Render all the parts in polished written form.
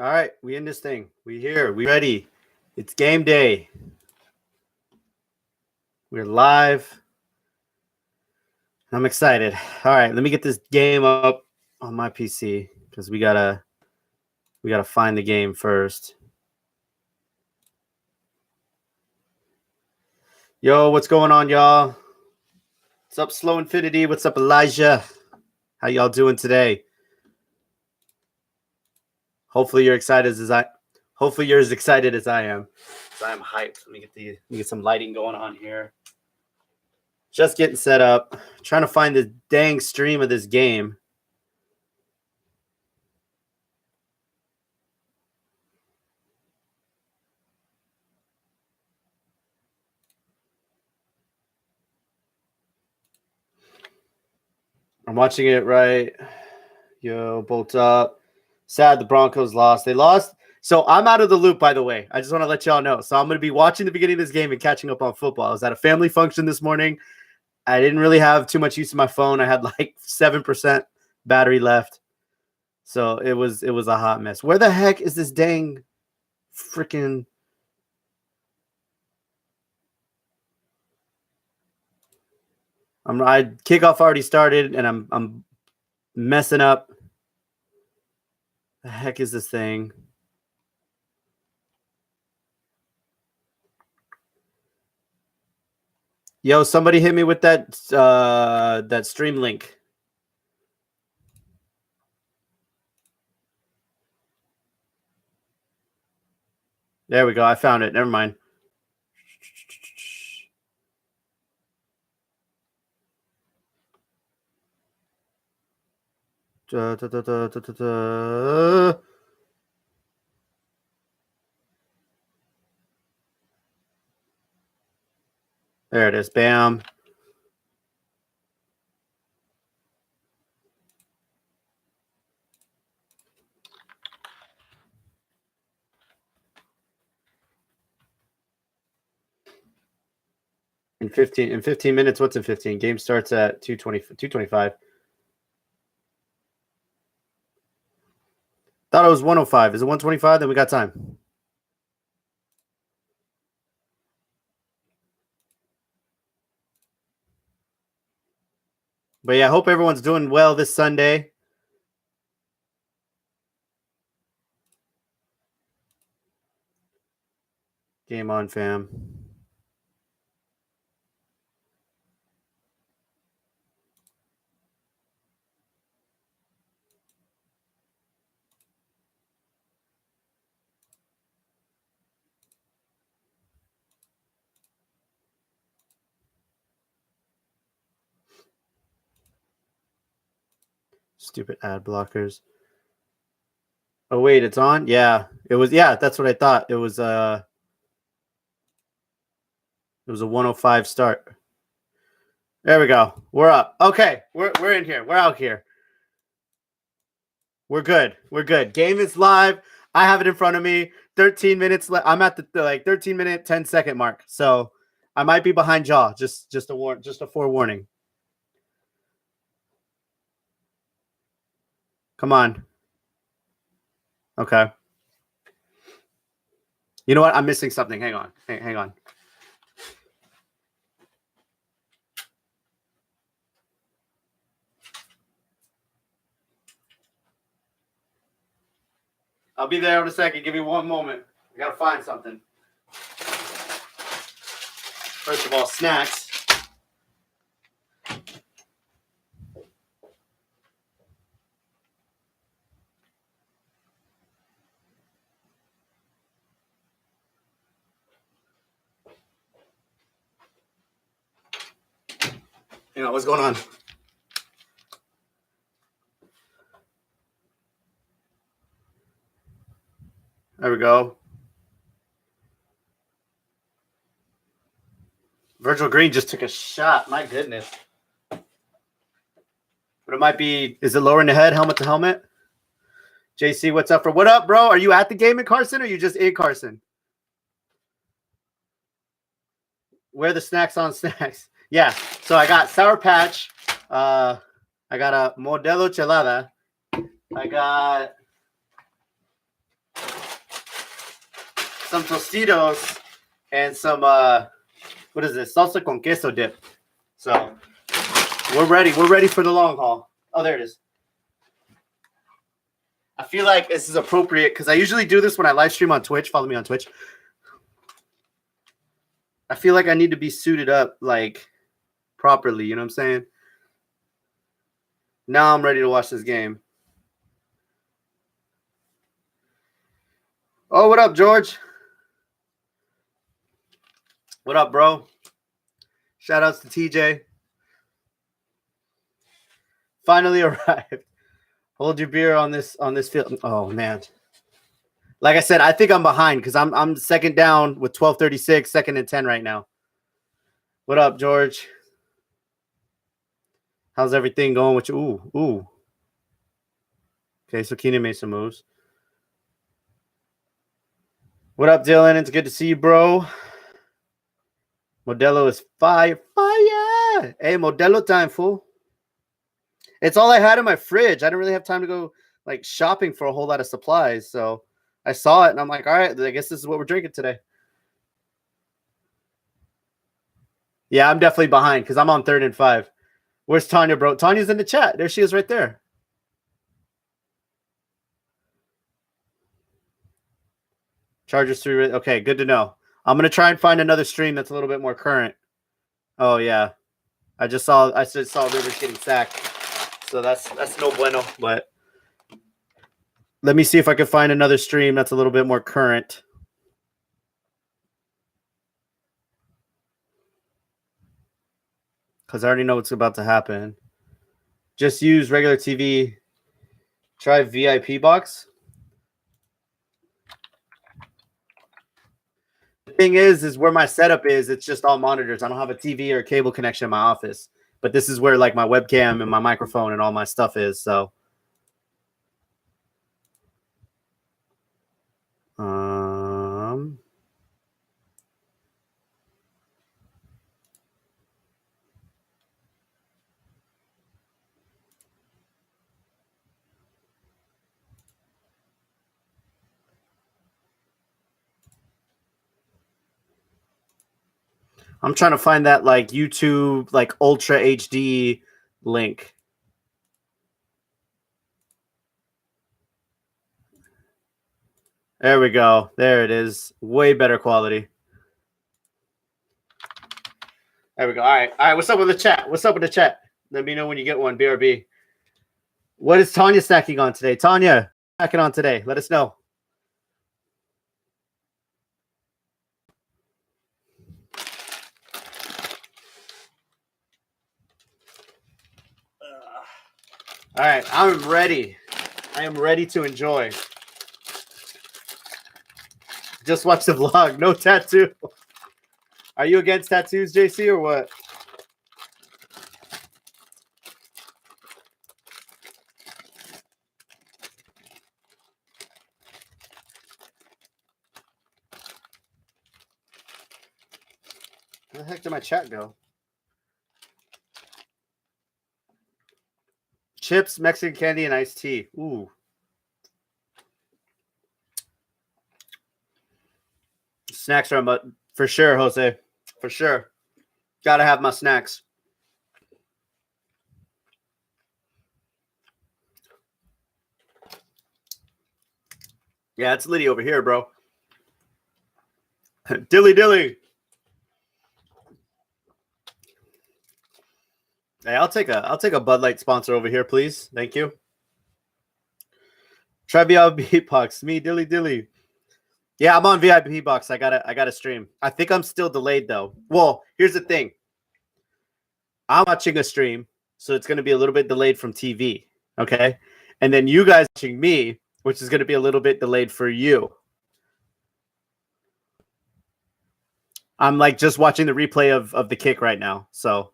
All right, we in this thing. We here. We ready. It's game day. We're live. I'm excited. All right, let me get this game up on my PC because we gotta find the game first. Yo, what's going on, y'all? What's up, Slow Infinity? What's up, Elijah? How y'all doing today? Hopefully you're excited as I. Hopefully you're as excited as I am. So I'm hyped. Let me get some lighting going on here. Just getting set up. Trying to find the dang stream of this game. I'm watching it right. Yo, bolt up. Sad the Broncos lost. They lost. So I'm out of the loop, by the way. I just want to let y'all know. So I'm going to be watching the beginning of this game and catching up on football. I was at a family function this morning. I didn't really have too much use of my phone. I had like 7% battery left. So it was a hot mess. Where the heck is this dang freaking kickoff already started and I'm messing up. The heck is this thing? Yo, somebody hit me with that that stream link. There we go. I found it. Never mind. There it is. Bam. In 15 minutes, what's in 15? Game starts at 2:25. Thought it was 105. Is it 125? Then we got time. But yeah, I hope everyone's doing well this Sunday. Game on, fam. Stupid ad blockers. Oh wait, it's on? Yeah. It was that's what I thought. It was a 105 start. There we go. We're up. Okay. We're in here. We're out here. We're good. We're good. Game is live. I have it in front of me. 13 minutes left. I'm at the 13-minute, 10-second mark. So I might be behind y'all. Just a forewarning. Come on. Okay. You know what? I'm missing something. Hang on. Hang on. I'll be there in a second. Give me one moment. I gotta find something. First of all, snacks. You know, what's going on? There we go. Virgil Green just took a shot. My goodness. But it might be, is it lowering the head, helmet to helmet? JC, what's up? What up, bro? Are you at the game in Carson or are you just in Carson? Where the snacks on snacks? Yeah. So I got Sour Patch. I got a Modelo Chelada. I got some Tostitos, and some what is this? Salsa con queso dip. So we're ready. We're ready for the long haul. Oh, there it is. I feel like this is appropriate because I usually do this when I live stream on Twitch. Follow me on Twitch. I feel like I need to be suited up like properly. You know what I'm saying? Now I'm ready to watch this game. Oh, what up, George? What up, bro? Shout outs to TJ. Finally arrived. Hold your beer on this field. Oh man. Like I said, I think I'm behind because I'm second down with 12:36, second and 10 right now. What up, George? How's everything going with you? Ooh. Okay, so Keenan made some moves. What up, Dylan? It's good to see you, bro. Modelo is fire. Fire! Hey, Modelo time, fool. It's all I had in my fridge. I didn't really have time to go like shopping for a whole lot of supplies. So I saw it and I'm like, all right, I guess this is what we're drinking today. Yeah, I'm definitely behind because I'm on 3rd and 5. Where's Tanya, bro? Tanya's in the chat. There she is right there. Chargers 3. Okay, good to know. I'm going to try and find another stream that's a little bit more current. Oh, yeah. I just saw Rivers getting sacked. So that's no bueno. But let me see if I can find another stream that's a little bit more current. Because I already know what's about to happen. Just use regular TV. Try VIP box. The thing is where my setup is, it's just all monitors. I don't have a TV or a cable connection in my office. But this is where like my webcam and my microphone and all my stuff is. So I'm trying to find that like YouTube like Ultra HD link. There we go. There it is. Way better quality. There we go. All right. All right. What's up with the chat? What's up with the chat? Let me know when you get one. BRB. What is Tanya stacking on today? Tanya, stacking on today. Let us know. All right. I'm ready. I am ready to enjoy. Just watch the vlog. No tattoo. Are you against tattoos, JC, or what? Where the heck did my chat go? Chips, Mexican candy, and iced tea. Ooh. Snacks are for sure, Jose. For sure. Gotta have my snacks. Yeah, it's Liddy over here, bro. Dilly. Hey, I'll take a Bud Light sponsor over here, please. Thank you. Try VIP box. Me, Dilly. Yeah, I'm on VIP box. I gotta stream. I think I'm still delayed though. Well, here's the thing. I'm watching a stream, so it's gonna be a little bit delayed from TV. Okay. And then you guys watching me, which is gonna be a little bit delayed for you. I'm like just watching the replay of the kick right now. So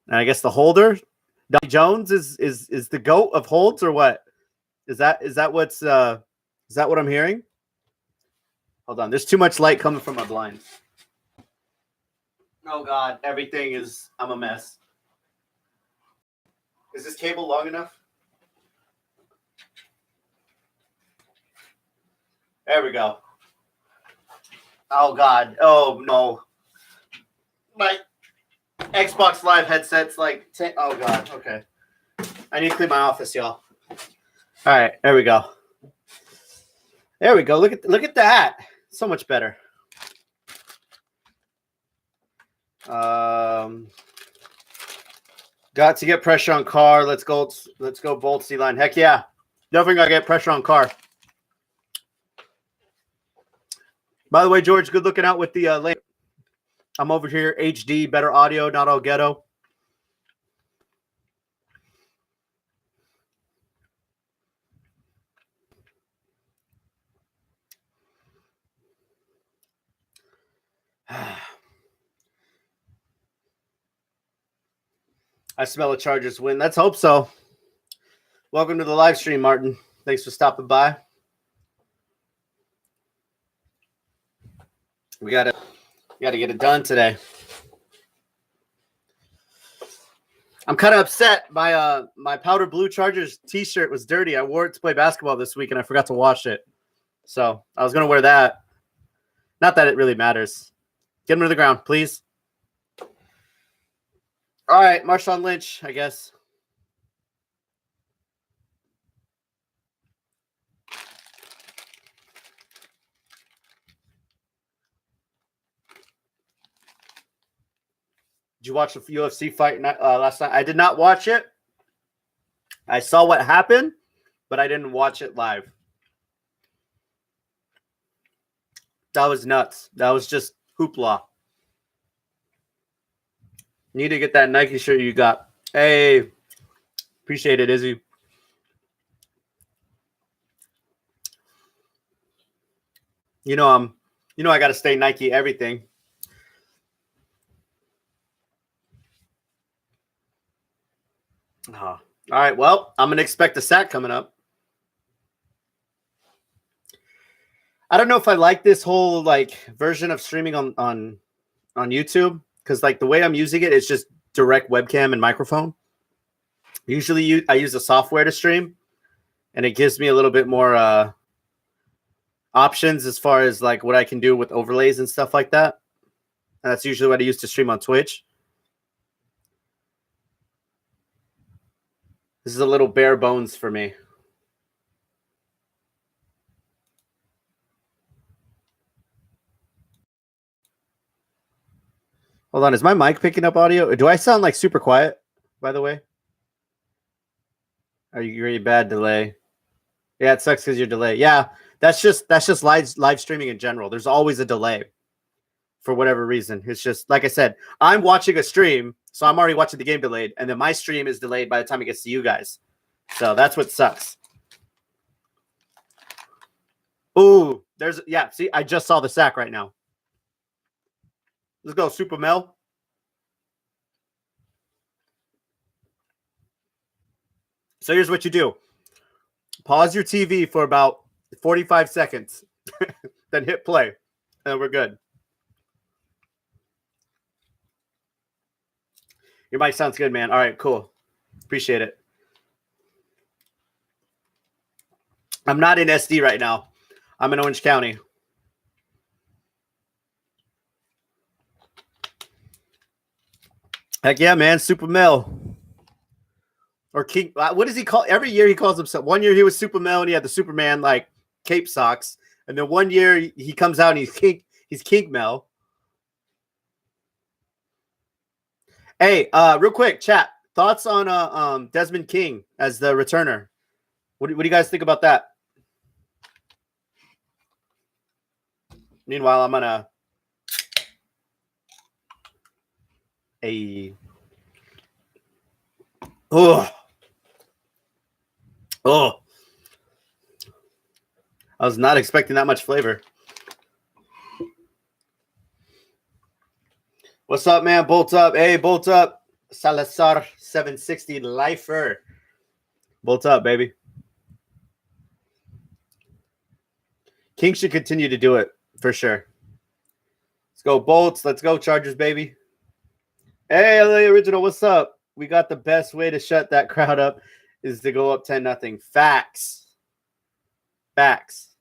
and I guess the holder, Donnie Jones is the GOAT of holds or what? Is that what I'm hearing? Hold on. There's too much light coming from my blinds. Oh God, I'm a mess. Is this cable long enough? There we go. Oh, God. Oh, no. My Xbox Live headset's like... Oh, God. Okay. I need to clean my office, y'all. All right. There we go. There we go. Look at that. So much better. Got to get pressure on Carr. Let's go bold C-line. Heck yeah. Definitely got to get pressure on Carr. By the way, George, good looking out with the link. I'm over here, HD, better audio, not all ghetto. I smell a Chargers win. Let's hope so. Welcome to the live stream, Martin. Thanks for stopping by. We gotta get it done today. I'm kind of upset. My powder blue Chargers t-shirt was dirty. I wore it to play basketball this week, and I forgot to wash it. So I was gonna wear that. Not that it really matters. Get him to the ground, please. All right, Marshawn Lynch, I guess. Did you watch the UFC fight last night? I did not watch it. I saw what happened, but I didn't watch it live. That was nuts. That was just hoopla. Need to get that Nike shirt you got. Hey, appreciate it, Izzy. You know I got to stay Nike everything. All right, well, I'm gonna expect a sack coming up. I don't know if I like this whole version of streaming on YouTube, because the way I'm using it is just direct webcam and microphone. Usually I use the software to stream, and it gives me a little bit more options as far as what I can do with overlays and stuff like that. And that's usually what I use to stream on Twitch. This is a little bare bones for me. Hold on, is my mic picking up audio? Do I sound super quiet, by the way? Are you really bad delay? Yeah, it sucks because you're delayed. Yeah, that's just live streaming in general. There's always a delay for whatever reason. It's just, like I said, I'm watching a stream, so I'm already watching the game delayed, and then my stream is delayed by the time it gets to you guys. So that's what sucks. Ooh, see, I just saw the sack right now. Let's go, Super Mel. So here's what you do. Pause your TV for about 45 seconds. Then hit play. And we're good. Your mic sounds good, man. All right, cool. Appreciate it. I'm not in SD right now. I'm in Orange County. Heck yeah, man. Super Mel. Or King. What does he call? Every year he calls himself. One year he was Super Mel and he had the Superman cape socks. And then one year he comes out and he's King Mel. Hey, real quick, chat. Thoughts on Desmond King as the returner? What do you guys think about that? Meanwhile, I'm gonna Oh, I was not expecting that much flavor. What's up, man? Bolt up. Hey, bolt up. Salazar 760 lifer. Bolt up, baby. King should continue to do it for sure. Let's go, Bolts. Let's go, Chargers, baby. Hey, LA Original, what's up? We got the best way to shut that crowd up is to go up 10-0. Facts. Facts.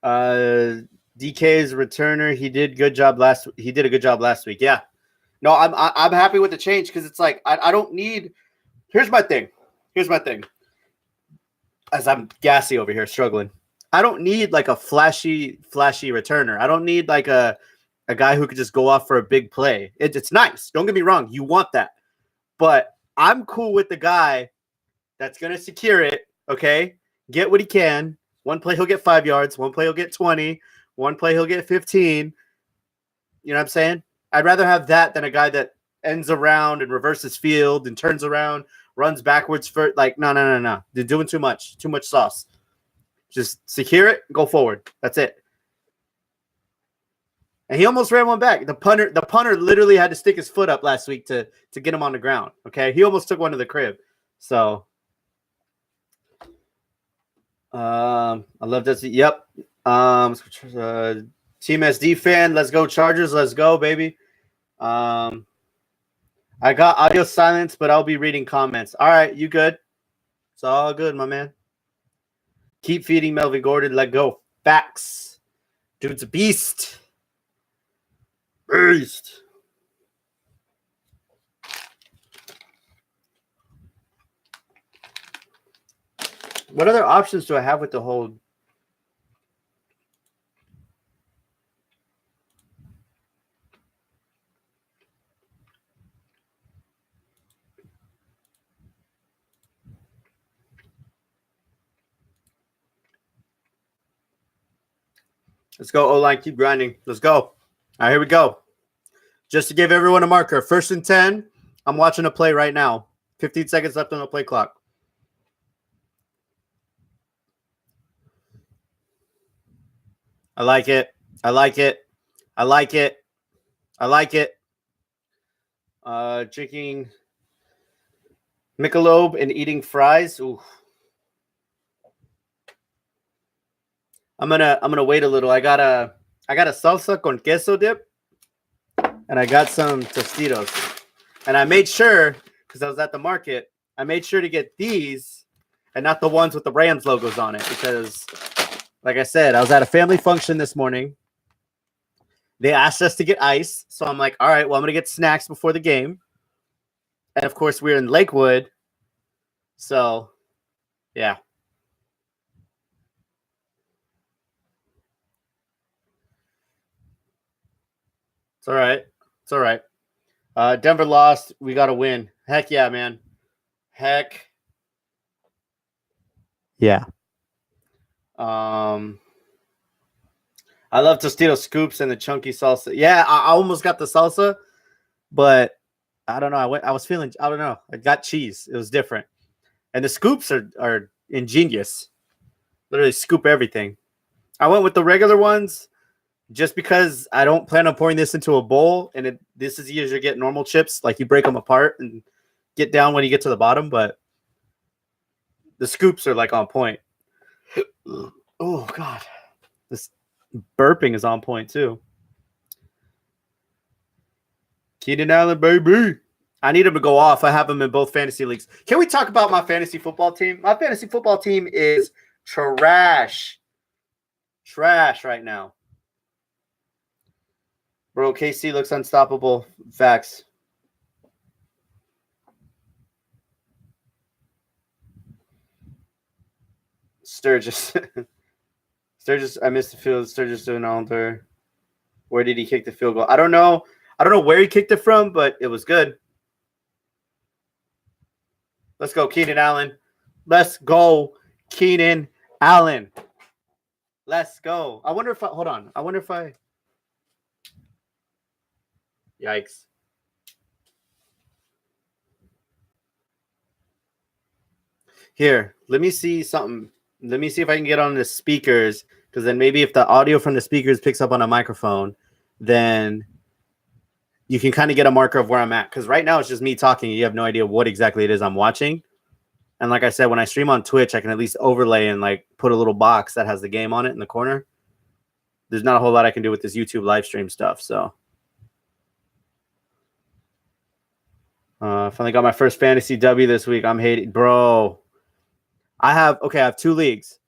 DK's returner. He did a good job last week. Yeah. No, I'm happy with the change because it's like I don't need. Here's my thing. As I'm gassy over here, struggling. I don't need like a flashy returner. I don't need like a guy who could just go off for a big play. It's nice. Don't get me wrong. You want that. But I'm cool with the guy that's going to secure it, okay? Get what he can. One play he'll get 5 yards. One play he'll get 20. One play he'll get 15. You know what I'm saying? I'd rather have that than a guy that ends around and reverses field and turns around, runs backwards for like no. They're doing too much sauce. Just secure it, go forward. That's it. And he almost ran one back. The punter literally had to stick his foot up last week to get him on the ground. Okay, he almost took one to the crib. So, I love that. Yep. Team SD fan. Let's go Chargers. Let's go, baby. I got audio silence, but I'll be reading comments. All right, you good? It's all good, my man. Keep feeding Melvin Gordon. Let go. Facts. Dude's a beast. Beast. What other options do I have with the hold? Let's go, O-line. Keep grinding. Let's go. All right, here we go. Just to give everyone a marker. 1st and 10. I'm watching a play right now. 15 seconds left on the play clock. I like it. Drinking Michelob and eating fries. Ooh. I'm gonna wait a little. I got a salsa con queso dip, and I got some Tostitos. And I made sure, because I was at the market, I made sure to get these and not the ones with the Rams logos on it. Because, like I said, I was at a family function this morning. They asked us to get ice. So I'm like, all right, well, I'm going to get snacks before the game. And, of course, we're in Lakewood. So, yeah. It's all right. Denver lost. We got to win. Heck yeah, man. Heck yeah. I love Tostito scoops and the chunky salsa. Yeah, I almost got the salsa, but I don't know. I don't know. I got cheese. It was different. And the scoops are ingenious. Literally scoop everything. I went with the regular ones just because I don't plan on pouring this into a bowl. And this is usually get normal chips. Like you break them apart and get down when you get to the bottom. But the scoops are like on point. Oh, God. This burping is on point, too. Keenan Allen, baby. I need him to go off. I have him in both fantasy leagues. Can we talk about my fantasy football team? My fantasy football team is trash. Trash right now. Bro, KC looks unstoppable. Facts. Sturgis. I missed the field. Sturgis doing all there. Where did he kick the field goal? I don't know where he kicked it from, but it was good. Let's go, Keenan Allen. Let's go, Keenan Allen. Let's go. Hold on. Yikes. Here, let me see something. Let me see if I can get on the speakers, because then maybe if the audio from the speakers picks up on a microphone, then you can kind of get a marker of where I'm at. Because right now it's just me talking. You have no idea what exactly it is I'm watching. And like I said, when I stream on Twitch, I can at least overlay and like put a little box that has the game on it in the corner. There's not a whole lot I can do with this YouTube live stream stuff. So finally got my first fantasy W this week. I'm hating, bro. I have 2 leagues.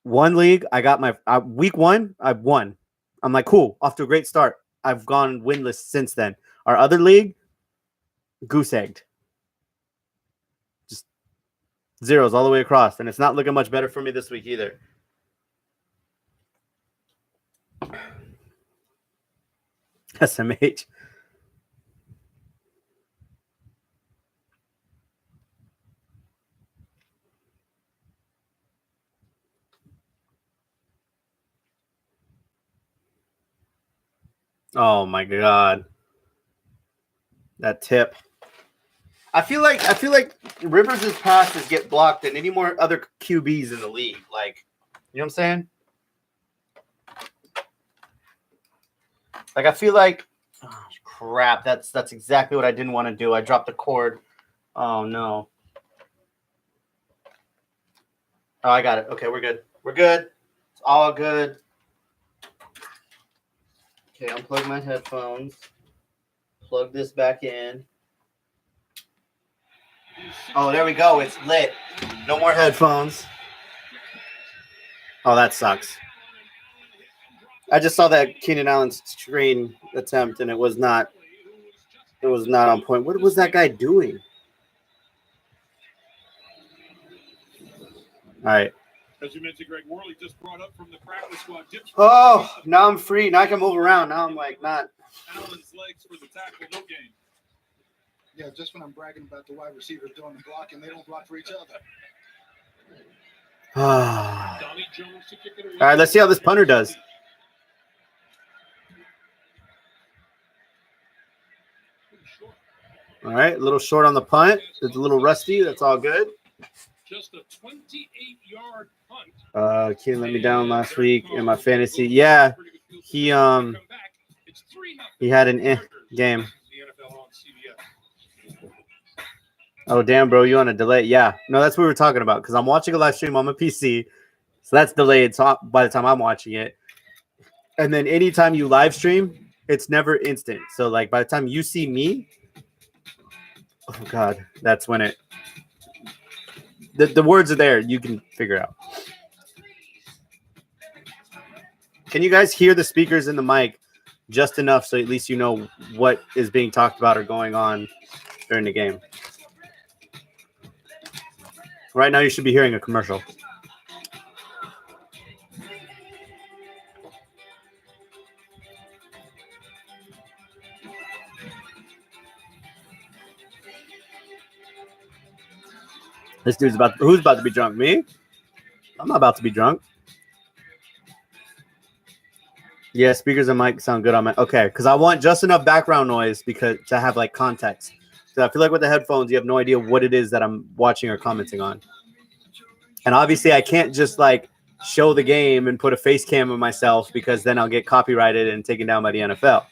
one league, I got my week 1, I won. I'm like, cool, off to a great start. I've gone winless since then. Our other league, goose egged. Just zeros all the way across. And it's not looking much better for me this week either. SMH. Oh my God. That tip. I feel like Rivers' passes get blocked than any more other QBs in the league. Like, you know what I'm saying? Like, I feel like, oh, crap. That's exactly what I didn't want to do. I dropped the cord. Oh no. Oh, I got it. Okay, we're good. We're good. It's all good. Okay, unplug my headphones. Plug this back in. Oh, there we go. It's lit. No more headphones. Oh, that sucks. I just saw that Keenan Allen screen attempt, and it was not on point. What was that guy doing? All right. As you mentioned, Greg Worley just brought up from the practice squad. Oh, now I'm free. Now I can move around. Now I'm like not. Allen's legs for the tackle, no gain. Yeah, just when I'm bragging about the wide receivers doing the blocking, they don't block for each other. All right, let's see how this punter does. All right, a little short on the punt. It's a little rusty. That's all good. Just a 28-yard punt. Keenan let me down last week in my fantasy. Yeah, he had an game. Oh, damn, bro, you on a delay. Yeah, no, that's what we were talking about because I'm watching a live stream on my PC. So that's delayed by the time I'm watching it. And then anytime you live stream, it's never instant. So, like, by the time you see me, oh, God, that's when the words are there. You can figure out. Can you guys hear the speakers in the mic just enough so at least you know what is being talked about or going on during the game? Right now, you should be hearing a commercial. This dude's who's about to be drunk? Me? I'm not about to be drunk. Yeah, speakers and mic sound good on my. Okay, because I want just enough background noise to have like context. So I feel like with the headphones, you have no idea what it is that I'm watching or commenting on. And obviously, I can't just like show the game and put a face cam of myself because then I'll get copyrighted and taken down by the NFL.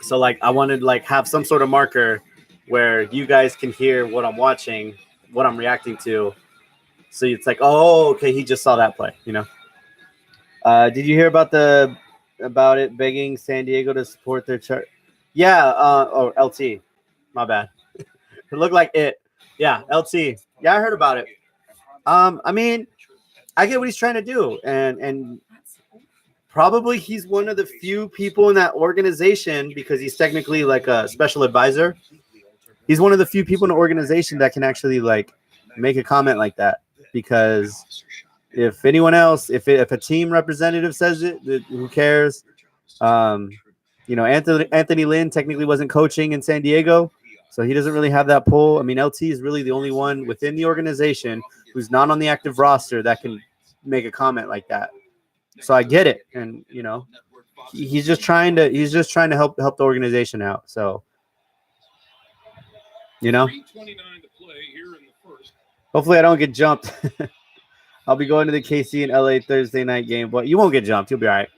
So like, I wanted to like have some sort of marker where you guys can hear what I'm watching, what I'm reacting to. So it's like, oh, okay, he just saw that play, you know. Did you hear about it begging San Diego to support their chart? Yeah, or LT. My bad. It looked like it. Yeah, LT. Yeah, I heard about it. I mean, I get what he's trying to do, and probably he's one of the few people in that organization because he's technically like a special advisor. He's one of the few people in the organization that can actually like make a comment like that because if anyone else, if a team representative says it, who cares? You know, Anthony Lynn technically wasn't coaching in San Diego, so he doesn't really have that pull. I mean, LT is really the only one within the organization who's not on the active roster that can make a comment like that. So I get it, and you know, he's just trying to help the organization out. So, you know, hopefully I don't get jumped. I'll be going to the KC and LA Thursday night game, but you won't get jumped. You'll be all right.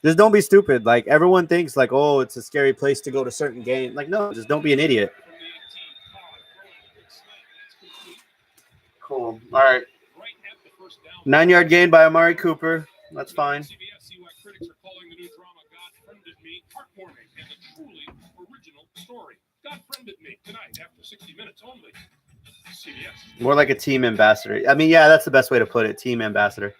Just don't be stupid. Like everyone thinks like, oh, it's a scary place to go to certain game. Like, no, just don't be an idiot. Cool. All right. 9-yard gain by Amari Cooper. That's fine. LACvsOAK critics are calling the new drama God Friended Me heartwarming and a truly original story. God Friended Me tonight after 60 minutes only. More like a team ambassador. I mean, yeah, that's the best way to put it. Team ambassador.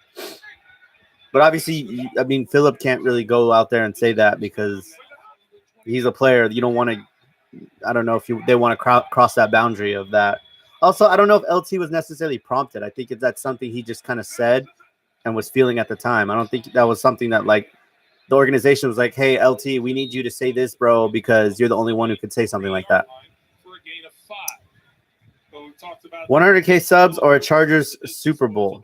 But obviously, I mean, Philip can't really go out there and say that because he's a player. You don't want to. I don't know if they want to cross that boundary of that. Also, I don't know if LT was necessarily prompted. I think that's something he just kind of said and was feeling at the time. I don't think that was something that like the organization was like, "Hey, LT, we need you to say this, bro, because you're the only one who could say something like that." 100K subs or a Chargers Super Bowl?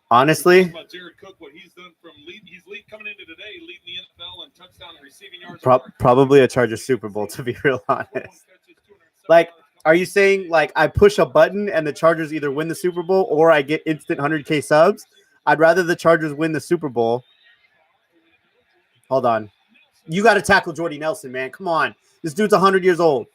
Honestly, probably a Chargers Super Bowl, to be real honest. Like, are you saying like I push a button and the Chargers either win the Super Bowl or I get instant 100K subs? I'd rather the Chargers win the Super Bowl. Hold on. You got to tackle Jordy Nelson, man. Come on. This dude's 100 years old.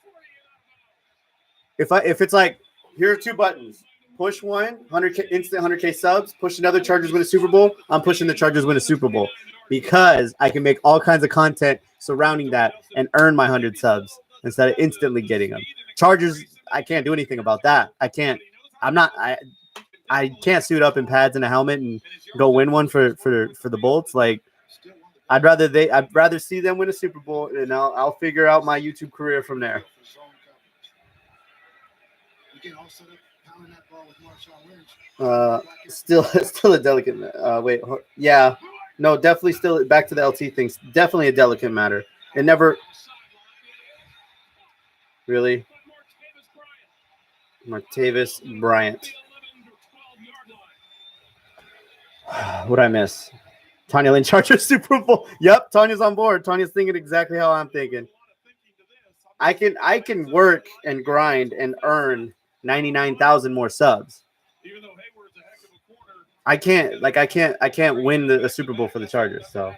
If it's like, here are two buttons. Push one, 100K, instant 100K subs. Push another, Chargers win a Super Bowl. I'm pushing the Chargers win a Super Bowl because I can make all kinds of content surrounding that and earn my 100 subs instead of instantly getting them. Chargers, I can't do anything about that. I can't suit up in pads and a helmet and go win one for the Bolts. Like, I'd rather see them win a Super Bowl, and I'll figure out my YouTube career from there. Still a delicate. Yeah, no, definitely still back to the LT things. Definitely a delicate matter. It never really. Martavis Bryant. What'd I miss? Tanya Lynn Chargers Super Bowl. Yep, Tanya's on board. Tanya's thinking exactly how I'm thinking. I can work and grind and earn 99,000 more subs. I can't win the Super Bowl for the Chargers. So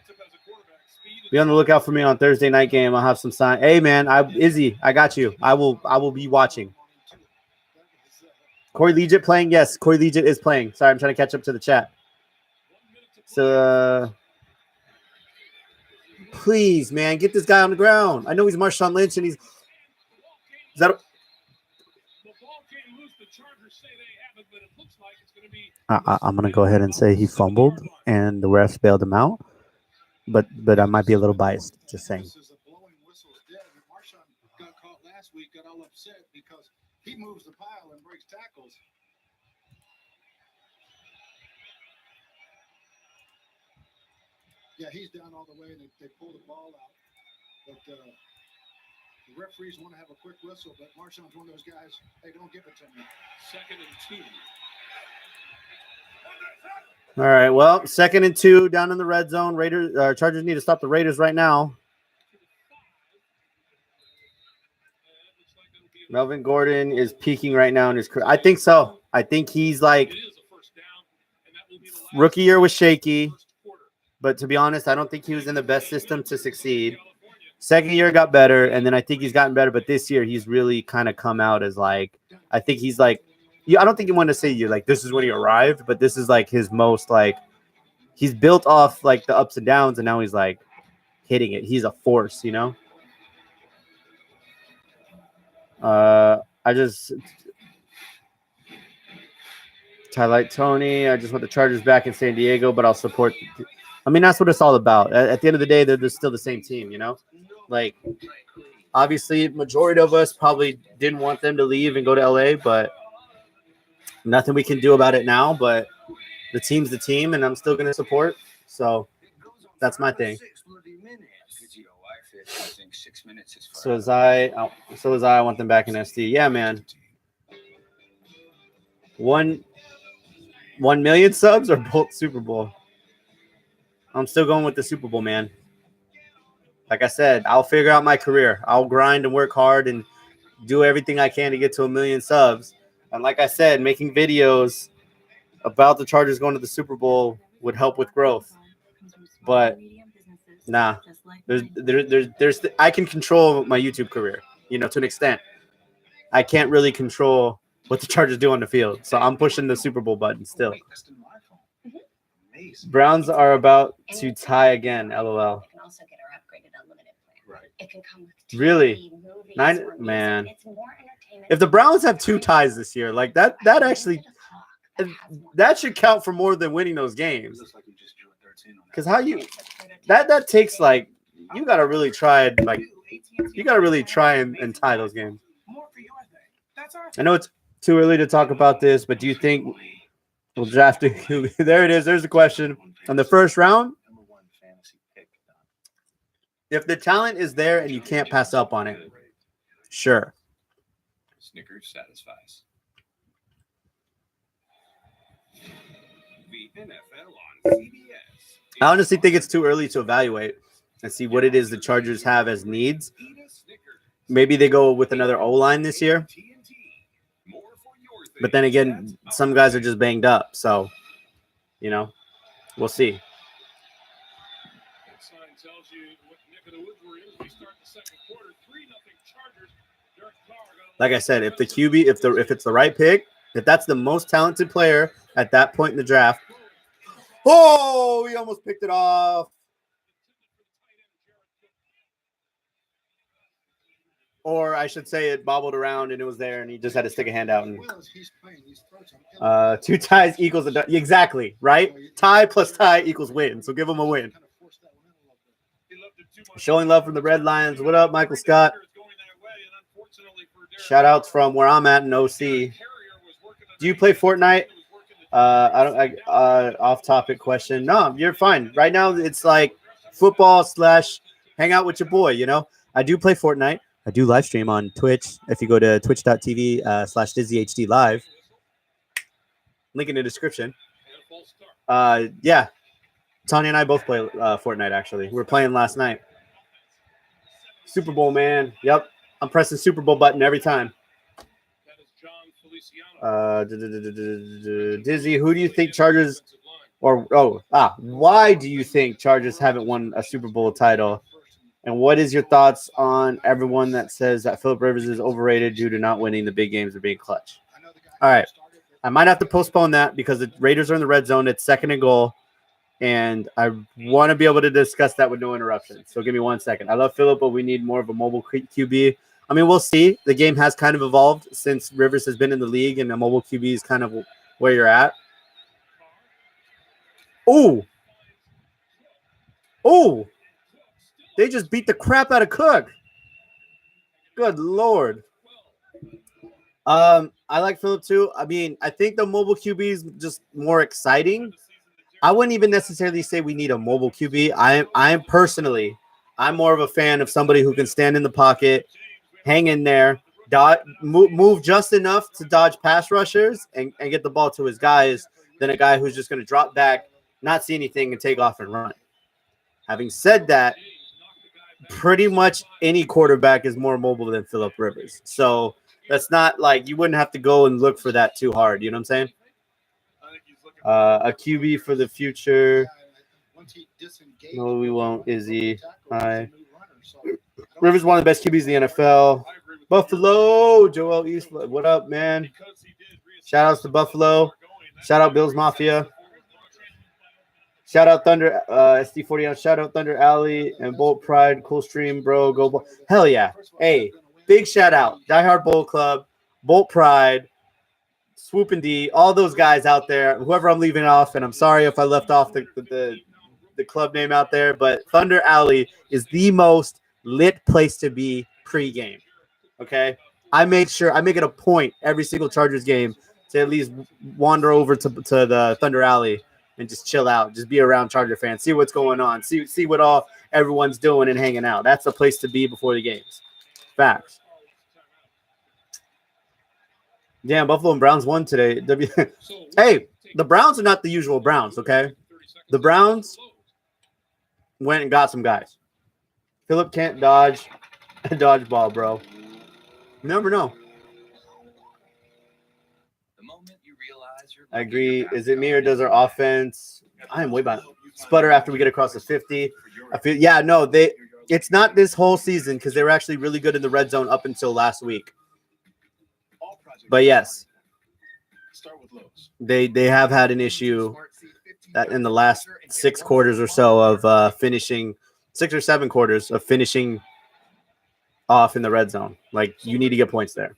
be on the lookout for me on Thursday night game. I'll have some sign. Hey man, Izzy, I got you. I will be watching. Corey Legit playing? Yes, Corey Legit is playing. Sorry, I'm trying to catch up to the chat. So please, man, get this guy on the ground. I know he's Marshawn Lynch and I'm gonna go ahead and say he fumbled and the refs bailed him out. But I might be a little biased, just saying. Got caught last week, got all upset because he moves the pile and breaks tackles. Yeah, he's down all the way, and they pull the ball out. But the referees want to have a quick whistle, but Marshawn's one of those guys, hey, don't give it to me. 2nd and 2. All right, well, 2nd and 2 down in the red zone. Chargers need to stop the Raiders right now. Melvin Gordon is peaking right now in his career. I think so. I think he's like rookie year was shaky, but to be honest, I don't think he was in the best system to succeed. 2nd year got better, and then I think he's gotten better. But this year, he's really kind of come out as like, I think he's like, I don't think you want to say you like this is when he arrived, but this is like his most like he's built off like the ups and downs, and now he's like hitting it. He's a force, you know. Highlight Tony. I just want the Chargers back in San Diego, but I'll support. I mean, that's what it's all about. At the end of the day, they're still the same team, you know. Like, obviously, majority of us probably didn't want them to leave and go to LA, but nothing we can do about it now. But the team's the team, and I'm still going to support. So that's my thing. So as I want them back in SD. Yeah, man. 1 million subs or both Super Bowl? I'm still going with the Super Bowl, man. Like I said, I'll figure out my career. I'll grind and work hard and do everything I can to get to 1 million subs. And like I said, making videos about the Chargers going to the Super Bowl would help with growth. But nah, there's I can control my YouTube career, you know, to an extent. I can't really control what the Chargers do on the field. So I'm pushing the Super Bowl button still. Browns are about to tie again, LOL. You can also get our upgraded unlimited plan. Right. It can come with Really? movies, 9, or music. man. It's more entertainment. If the Browns have 2 ties this year, like that actually that should count for more than winning those games. Because how that takes like you gotta really try and tie those games. I know it's too early to talk about this, but do you think we'll draft a QB? There it is. There's the question. On the first round, if the talent is there and you can't pass up on it, sure. Snickers satisfies. The NFL on CBS. I honestly think it's too early to evaluate and see what it is the Chargers have as needs. Maybe they go with another O-line this year. But then again, some guys are just banged up. So, we'll see. Like I said, if the QB, if it's the right pick, if that's the most talented player at that point in the draft, oh, he almost picked it off. Or I should say it bobbled around and it was there and he just had to stick a hand out. And 2 ties equals exactly, right? Tie plus tie equals win. So give him a win. Showing love from the Red Lions. What up, Michael Scott? Shout outs from where I'm at in OC. Do you play Fortnite? Off topic question. No, you're fine. Right now it's like football / hang out with your boy, I do play Fortnite. I do live stream on Twitch. If you go to twitch.tv /DizzyHD live, link in the description. Yeah. Tanya and I both play Fortnite, actually. We were playing last night. Super Bowl, man. Yep. I'm pressing Super Bowl button every time. Dizzy, who do you think Chargers why do you think Chargers haven't won a Super Bowl title? And what is your thoughts on everyone that says that Phillip Rivers is overrated due to not winning the big games or being clutch? All right. I might have to postpone that because the Raiders are in the red zone. It's 2nd and goal. And I want to be able to discuss that with no interruption. So give me 1 second. I love Phillip, but we need more of a mobile QB. I mean, we'll see. The game has kind of evolved since Rivers has been in the league, and a mobile QB is kind of where you're at. Oh, they just beat the crap out of Cook. Good Lord. I like Phillip too. I mean, I think the mobile QB is just more exciting. I wouldn't even necessarily say we need a mobile QB. I'm more of a fan of somebody who can stand in the pocket, hang in there, move just enough to dodge pass rushers and get the ball to his guys than a guy who's just going to drop back, not see anything, and take off and run. Having said that, pretty much any quarterback is more mobile than Phillip Rivers. So that's not like you wouldn't have to go and look for that too hard. You know what I'm saying? A QB for the future. No, we won't. Izzy. Hi. Rivers one of the best QBs in the NFL. Buffalo. Joel East. What up, man? Shout outs to Buffalo. Shout out Bills Mafia. Shout out Thunder SD40. Shout out Thunder Alley and Bolt Pride. Cool stream, bro. Go Bolt. Hell yeah. Hey, big shout out. Diehard Bowl Club, Bolt Pride, Swoop and D, all those guys out there. Whoever I'm leaving off, and I'm sorry if I left off the club name out there, but Thunder Alley is the most lit place to be pregame. Okay, I make it a point every single Chargers game to at least wander over to the Thunder Alley and just chill out, just be around Charger fans, see what's going on, see what everyone's doing and hanging out. That's the place to be before the games. Facts. Damn, Buffalo and Browns won today. Hey, the Browns are not the usual Browns, okay? The Browns went and got some guys. Phillip can't dodge a dodgeball, bro. You never know. I agree. Is it me or does our offense? I am way behind. Sputter after we get across the 50. I feel it's not this whole season because they were actually really good in the red zone up until last week. But yes, they have had an issue that in the last 6 quarters or so of finishing 6 or 7 quarters of finishing off in the red zone. Like, you need to get points there.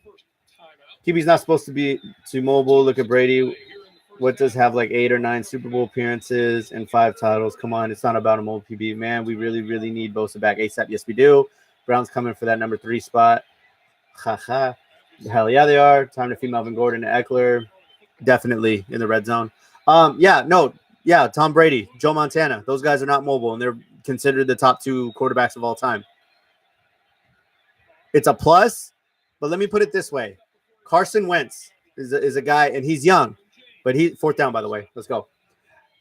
QB's not supposed to be too mobile. Look at Brady. What does have like 8 or 9 Super Bowl appearances and 5 titles? Come on, it's not about a mobile QB. Man, we really, really need Bosa back ASAP. Yes, we do. Browns coming for that number 3 spot. Ha. Hell yeah, they are. Time to feed Melvin Gordon and Eckler. Definitely in the red zone. Tom Brady, Joe Montana. Those guys are not mobile, and they're considered the top 2 quarterbacks of all time. It's a plus, but let me put it this way. Carson Wentz is a guy, and he's young, but he 4th down, by the way. Let's go.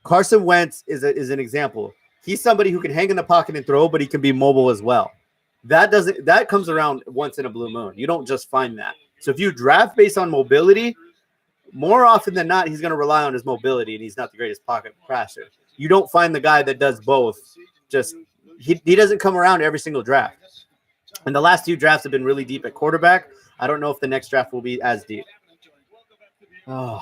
Carson Wentz is an example. He's somebody who can hang in the pocket and throw, but he can be mobile as well. That comes around once in a blue moon. You don't just find that. So if you draft based on mobility, more often than not, he's going to rely on his mobility, and he's not the greatest pocket passer. You don't find the guy that does both. Just he doesn't come around every single draft. And the last 2 drafts have been really deep at quarterback. I don't know if the next draft will be as deep. Oh,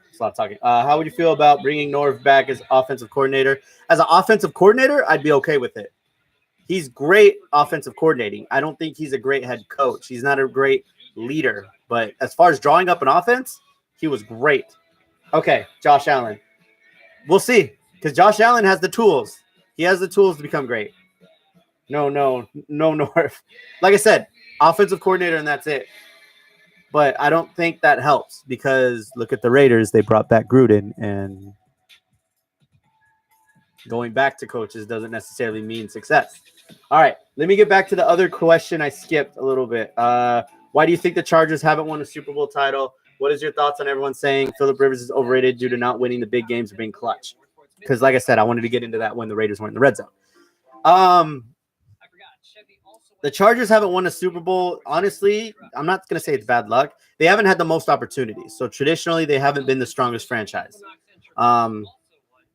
it's a lot of talking. How would you feel about bringing Norv back as offensive coordinator? As an offensive coordinator, I'd be okay with it. He's great offensive coordinating. I don't think he's a great head coach. He's not a great leader. But as far as drawing up an offense, he was great. Okay, Josh Allen. We'll see, because Josh Allen has the tools. He has the tools to become great. No, Norv. Like I said, offensive coordinator, and that's it. But I don't think that helps, because look at the Raiders. They brought back Gruden, and going back to coaches doesn't necessarily mean success. All right, let me get back to the other question I skipped a little bit. Why do you think the Chargers haven't won a Super Bowl title? What is your thoughts on everyone saying Phillip Rivers is overrated due to not winning the big games or being clutch? Because like I said, I wanted to get into that when the Raiders weren't in the red zone. The Chargers haven't won a Super Bowl. Honestly, I'm not going to say it's bad luck. They haven't had the most opportunities. So traditionally, they haven't been the strongest franchise.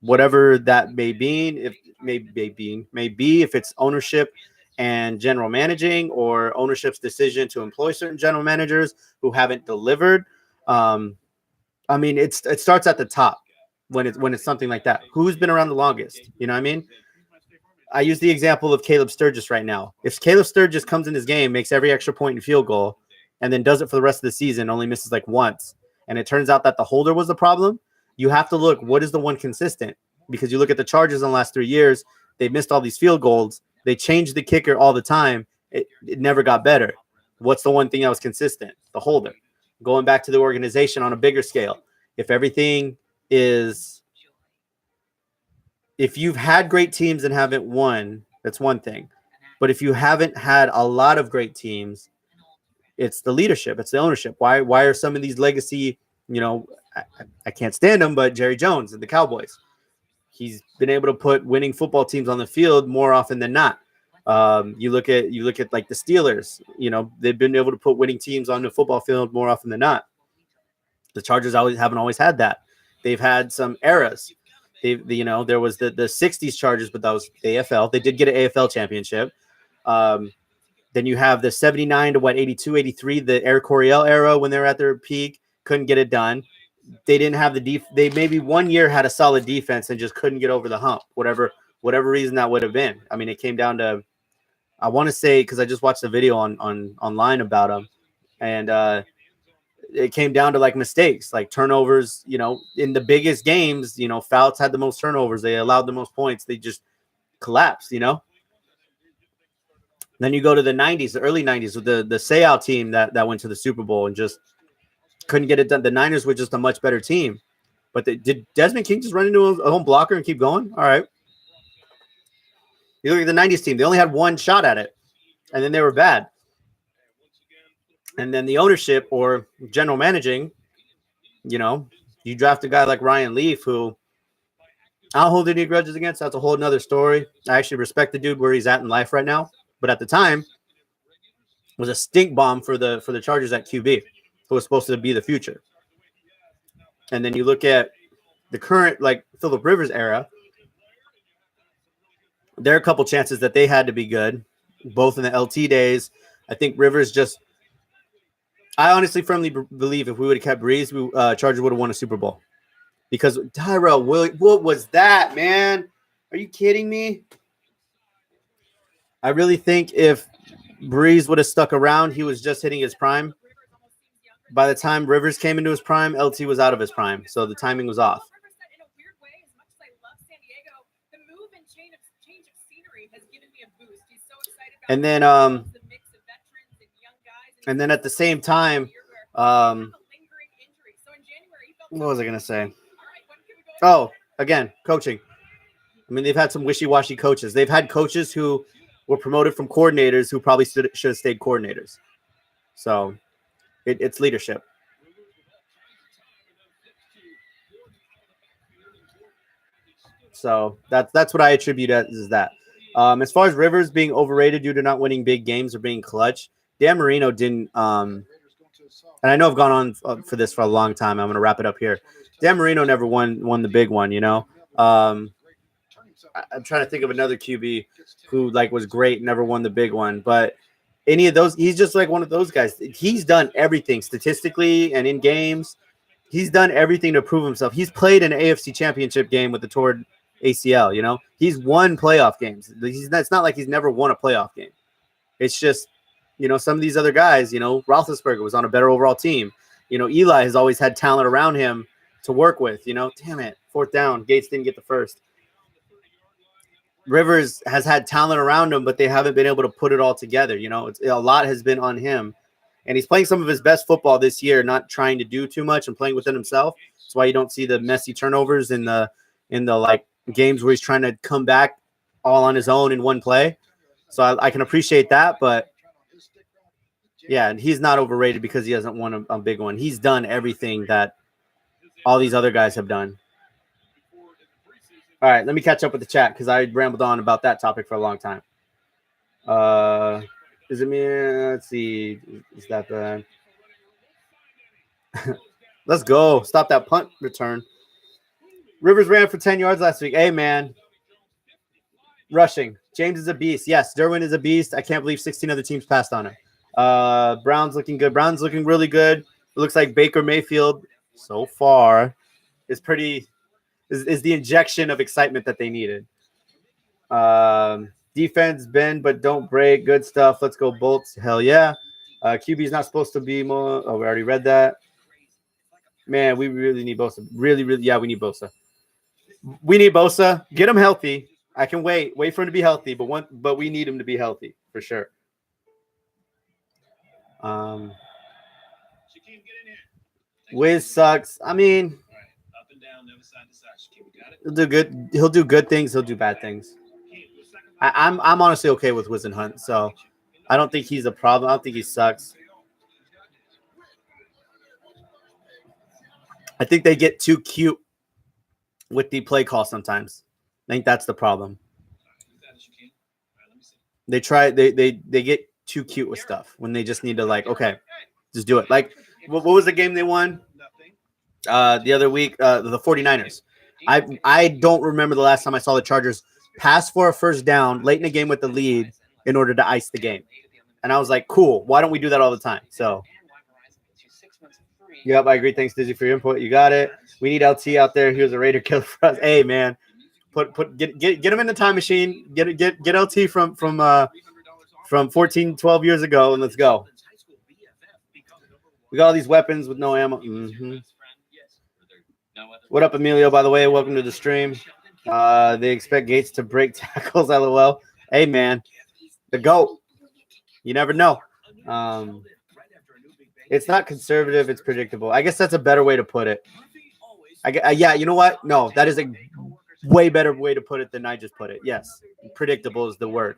Whatever that may be, if it's ownership and general managing, or ownership's decision to employ certain general managers who haven't delivered. It starts at the top when it's something like that. Who's been around the longest? You know what I mean? I use the example of Caleb Sturgis right now. If Caleb Sturgis comes in this game, makes every extra point and field goal, and then does it for the rest of the season, only misses like once, and it turns out that the holder was the problem, you have to look, what is the one consistent? Because you look at the Chargers in the last 3 years, they missed all these field goals. They changed the kicker all the time. It never got better. What's the one thing that was consistent? The holder. Going back to the organization on a bigger scale. If you've had great teams and haven't won, that's one thing. But if you haven't had a lot of great teams, it's the leadership. It's the ownership. Why are some of these legacy, I can't stand them, but Jerry Jones and the Cowboys. He's been able to put winning football teams on the field more often than not. You look at like the Steelers, they've been able to put winning teams on the football field more often than not. The Chargers haven't always had that. They've had some eras. There was the 60s Chargers, but that was the AFL. They did get an AFL championship. Then you have the 79 to 82, 83, the Eric Coryell era when they were at their peak, couldn't get it done. They didn't have they maybe 1 year had a solid defense and just couldn't get over the hump, whatever reason that would have been. I mean, it came down to, I want to say, because I just watched the video online about them, and it came down to like mistakes, like turnovers, in the biggest games, Fouts had the most turnovers. They allowed the most points. They just collapsed, Then you go to the 90s, the early 90s, with the Seau team that went to the Super Bowl and just couldn't get it done. The Niners were just a much better team. But did Desmond King just run into a home blocker and keep going? All right. You look at the 90s team. They only had one shot at it, and then they were bad. And then the ownership or general managing, you draft a guy like Ryan Leaf, who I don't hold any grudges against. That's a whole nother story. I actually respect the dude where he's at in life right now. But at the time, was a stink bomb for the Chargers at QB, who was supposed to be the future. And then you look at the current, like, Phillip Rivers era, there are a couple chances that they had to be good, both in the LT days. I think Rivers I honestly firmly believe if we would have kept Breeze, Chargers would have won a Super Bowl. Because Tyrell Williams, what was that, man? Are you kidding me? I really think if Breeze would have stuck around, he was just hitting his prime. By the time Rivers came into his prime, LT was out of his prime, so the timing was off. And then at the same time, what was I gonna say? Oh, again, coaching. I mean, they've had some wishy-washy coaches. They've had coaches who were promoted from coordinators who probably should have stayed coordinators. So it's leadership. So that's what I attribute as that. As far as Rivers being overrated due to not winning big games or being clutch, Dan Marino didn't. And I know I've gone on for this for a long time. I'm going to wrap it up here. Dan Marino never won the big one. You know, I'm trying to think of another QB who was great, never won the big one. But any of those, he's just like one of those guys. He's done everything statistically and in games. He's done everything to prove himself. He's played an AFC championship game with the torn ACL, you know. He's won playoff games. It's not like he's never won a playoff game. It's just, you know, some of these other guys, you know, Roethlisberger was on a better overall team. You know, Eli has always had talent around him to work with, you know. Damn it, 4th down. Gates didn't get the first. Rivers has had talent around him, but they haven't been able to put it all together. You know, a lot has been on him. And he's playing some of his best football this year, not trying to do too much and playing within himself. That's why you don't see the messy turnovers in the games where he's trying to come back all on his own in one play. So I can appreciate that, but yeah, and he's not overrated because he hasn't won a big one. He's done everything that all these other guys have done. All right, let me catch up with the chat because I rambled on about that topic for a long time. Is it me? Let's see. Is that the? Let's go. Stop that punt return. Rivers ran for 10 yards last week. Hey, man. Rushing. James is a beast. Yes, Derwin is a beast. I can't believe 16 other teams passed on him. Brown's looking good. Brown's looking really good. It looks like Baker Mayfield so far is the injection of excitement that they needed. Defense, bend but don't break. Good stuff. Let's go Bolts. Hell yeah. QB's not supposed to be more. Oh, we already read that. Man, we really need Bosa. Really, yeah, we need Bosa. We need Bosa. Get him healthy. I can wait for him to be healthy, but we need him to be healthy for sure. Wiz sucks. I mean, he'll do good. He'll do good things. He'll do bad things. I'm honestly okay with Wiz and Hunt, so I don't think he's a problem. I don't think he sucks. I think they get too cute with the play call sometimes. I think that's the problem. They get too cute with stuff when they just need to okay, just do it. Like what was the game they won the other week? The 49ers. I don't remember the last time I saw the Chargers pass for a first down late in the game with the lead in order to ice the game. And I was like, cool. Why don't we do that all the time? So yep, I agree. Thanks, Dizzy, for your input. You got it. We need LT out there. Here's a Raider killer for us. Hey, man, get him in the time machine. Get LT from 14, 12 years ago, and let's go. We got all these weapons with no ammo. Mm-hmm. What up, Emilio? By the way, welcome to the stream. They expect Gates to break tackles. LOL. Hey, man, the GOAT. You never know. It's not conservative. It's predictable. I guess that's a better way to put it. Yeah, you know what? No, that is a way better way to put it than I just put it. Yes, predictable is the word.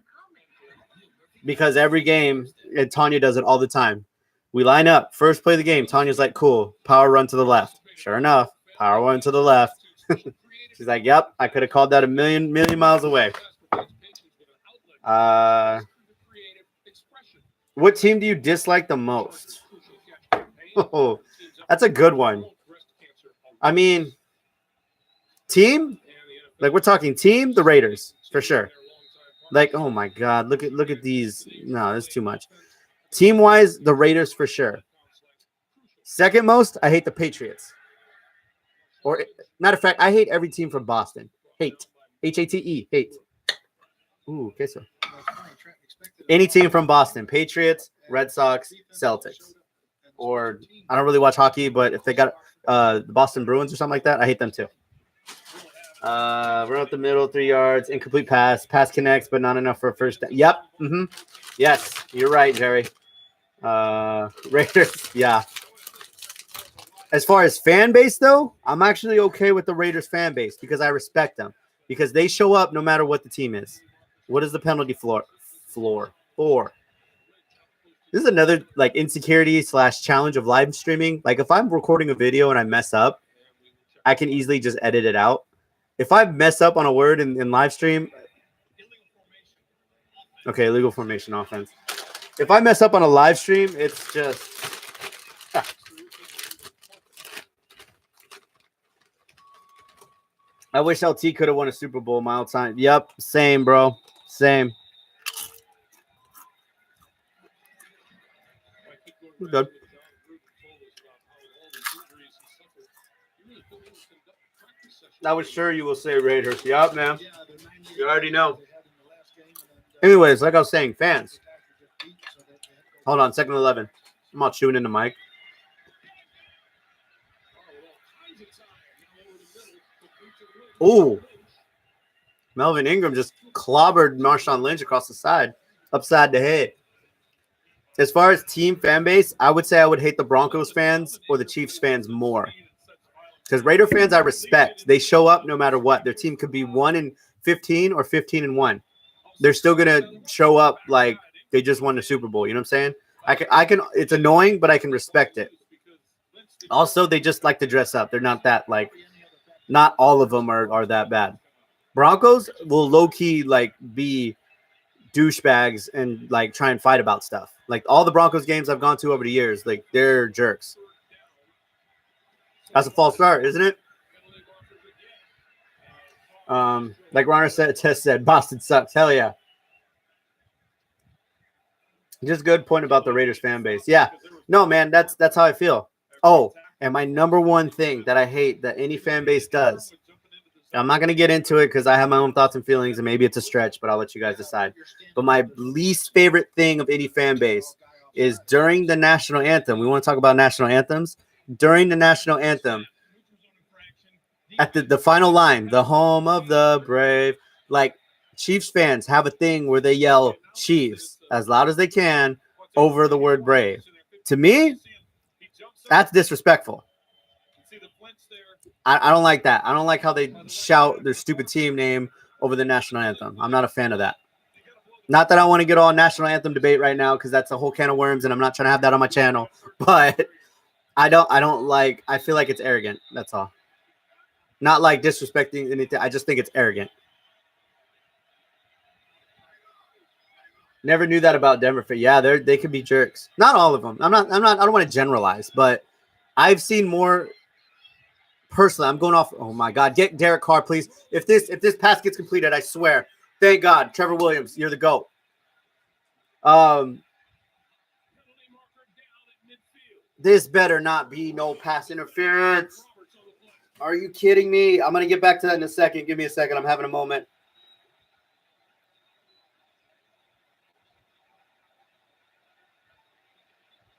Because every game, and Tanya does it all the time. We line up, first play of the game. Tanya's like, cool, power run to the left. Sure enough, power run to the left. She's like, yep, I could have called that a million miles away. What team do you dislike the most? Oh, that's a good one. I mean, team? Like we're talking team, the Raiders, for sure. Like, oh my God, look at these. No, that's too much. Team-wise, the Raiders for sure. Second most, I hate the Patriots. Or matter of fact, I hate every team from Boston. Hate. Hate. Hate. Ooh, okay, so. Any team from Boston, Patriots, Red Sox, Celtics. Or I don't really watch hockey, but if they got the Boston Bruins or something like that, I hate them too. Run up the middle, 3 yards, incomplete pass. Pass connects, but not enough for a first down. Yep. Yes, you're right, Jerry. Raiders, yeah. As far as fan base, though, I'm actually okay with the Raiders fan base because I respect them because they show up no matter what the team is. What is the penalty floor? 4. This is another like insecurity / challenge of live streaming. Like if I'm recording a video and I mess up, I can easily just edit it out. If I mess up on a word in live stream, okay, illegal formation offense. If I mess up on a live stream, it's just I wish LT could have won a Super Bowl my old time. Yep, same, bro. Same. We're good. I was sure you will say Raiders. Yup, man. You already know. Anyways, like I was saying, fans. Hold on, 2nd 11. I'm not chewing in the mic. Ooh. Melvin Ingram just clobbered Marshawn Lynch across the side, upside the head. As far as team fan base, I would say I would hate the Broncos fans or the Chiefs fans more. Because Raider fans I respect. They show up no matter what. Their team could be 1-15 or 15-1. They're still gonna show up like they just won the Super Bowl. You know what I'm saying? I can. It's annoying, but I can respect it. Also, they just like to dress up. They're not that like. Not all of them are that bad. Broncos will low key like be douchebags and like try and fight about stuff. Like all the Broncos games I've gone to over the years, like they're jerks. That's a false start, isn't it? Like Ronner said, Boston sucks. Hell yeah. Just good point about the Raiders fan base. Yeah. No, man, that's how I feel. Oh, and my number one thing that I hate that any fan base does. I'm not going to get into it because I have my own thoughts and feelings, and maybe it's a stretch, but I'll let you guys decide. But my least favorite thing of any fan base is during the national anthem. We want to talk about national anthems. During the national anthem, at the final line, the home of the brave, like Chiefs fans have a thing where they yell Chiefs as loud as they can over the word brave. To me, that's disrespectful. I don't like that. I don't like how they shout their stupid team name over the national anthem. I'm not a fan of that. Not that I want to get all national anthem debate right now because that's a whole can of worms and I'm not trying to have that on my channel. But I feel like it's arrogant. That's all. Not like disrespecting anything. I just think it's arrogant. Never knew that about Denver. Yeah, they could be jerks. Not all of them. I don't want to generalize, but I've seen more. Personally, I'm going off. Oh my God, get Derek Carr, please. If this pass gets completed, I swear. Thank God, Trevor Williams, you're the GOAT. This better not be no pass interference. Are you kidding me? I'm gonna get back to that in a second. Give me a second. I'm having a moment.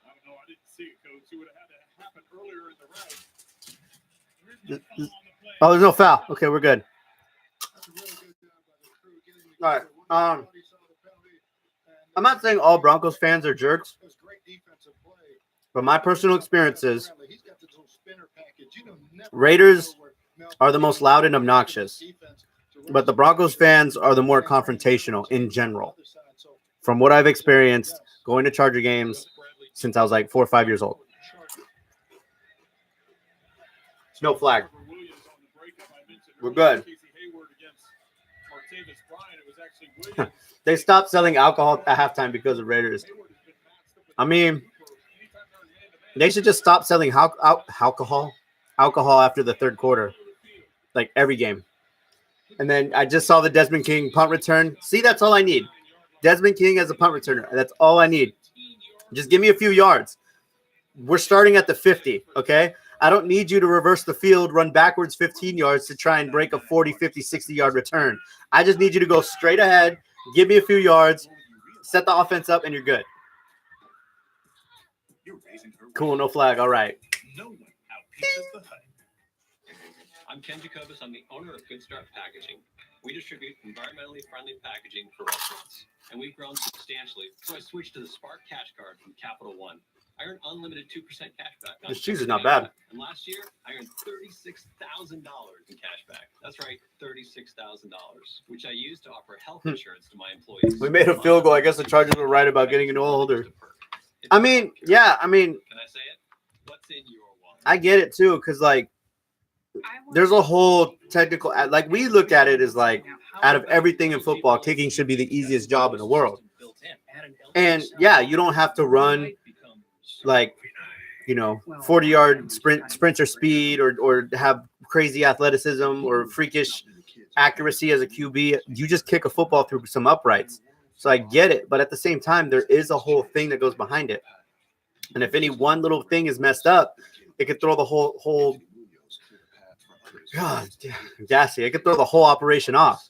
I don't know. I didn't see it, Coach. It would have had to happen earlier in the round. Oh, there's no foul. Okay, we're good. All right. I'm not saying all Broncos fans are jerks, but my personal experiences, Raiders are the most loud and obnoxious, but the Broncos fans are the more confrontational in general. From what I've experienced going to Charger games since I was like 4 or 5 years old. No flag. We're good. They stopped selling alcohol at halftime because of Raiders. I mean, they should just stop selling alcohol after the third quarter, like every game. And then I just saw the Desmond King punt return. See, that's all I need. Desmond King as a punt returner. That's all I need. Just give me a few yards. We're starting at the 50, okay? I don't need you to reverse the field, run backwards 15 yards to try and break a 40, 50, 60-yard return. I just need you to go straight ahead, give me a few yards, Set the offense up, and you're good. Cool, no flag. All right. No one outpieces the hype. I'm Ken Jacobus. I'm the owner of Good Start Packaging. We distribute environmentally friendly packaging for restaurants, and we've grown substantially. So I switched to the Spark Cash Card from Capital One. I earned unlimited 2% cash back. This cheese is not bad. And last year, I earned $36,000 in cash back. That's right, $36,000, which I used to offer health insurance to my employees. We made a field goal. I guess the Chargers were right about getting an older. I mean, yeah, I mean, can I say it? What's in your wallet? I get it too, because like there's a whole technical, like we look at it as like out of everything in football, kicking should be the easiest job in the world. And yeah, you don't have to run like, 40-yard sprinter speed or have crazy athleticism or freakish accuracy as a QB. You just kick a football through some uprights. So I get it, but at the same time, there is a whole thing that goes behind it. And if any one little thing is messed up, it could throw the whole God, gassy. It could throw the whole operation off.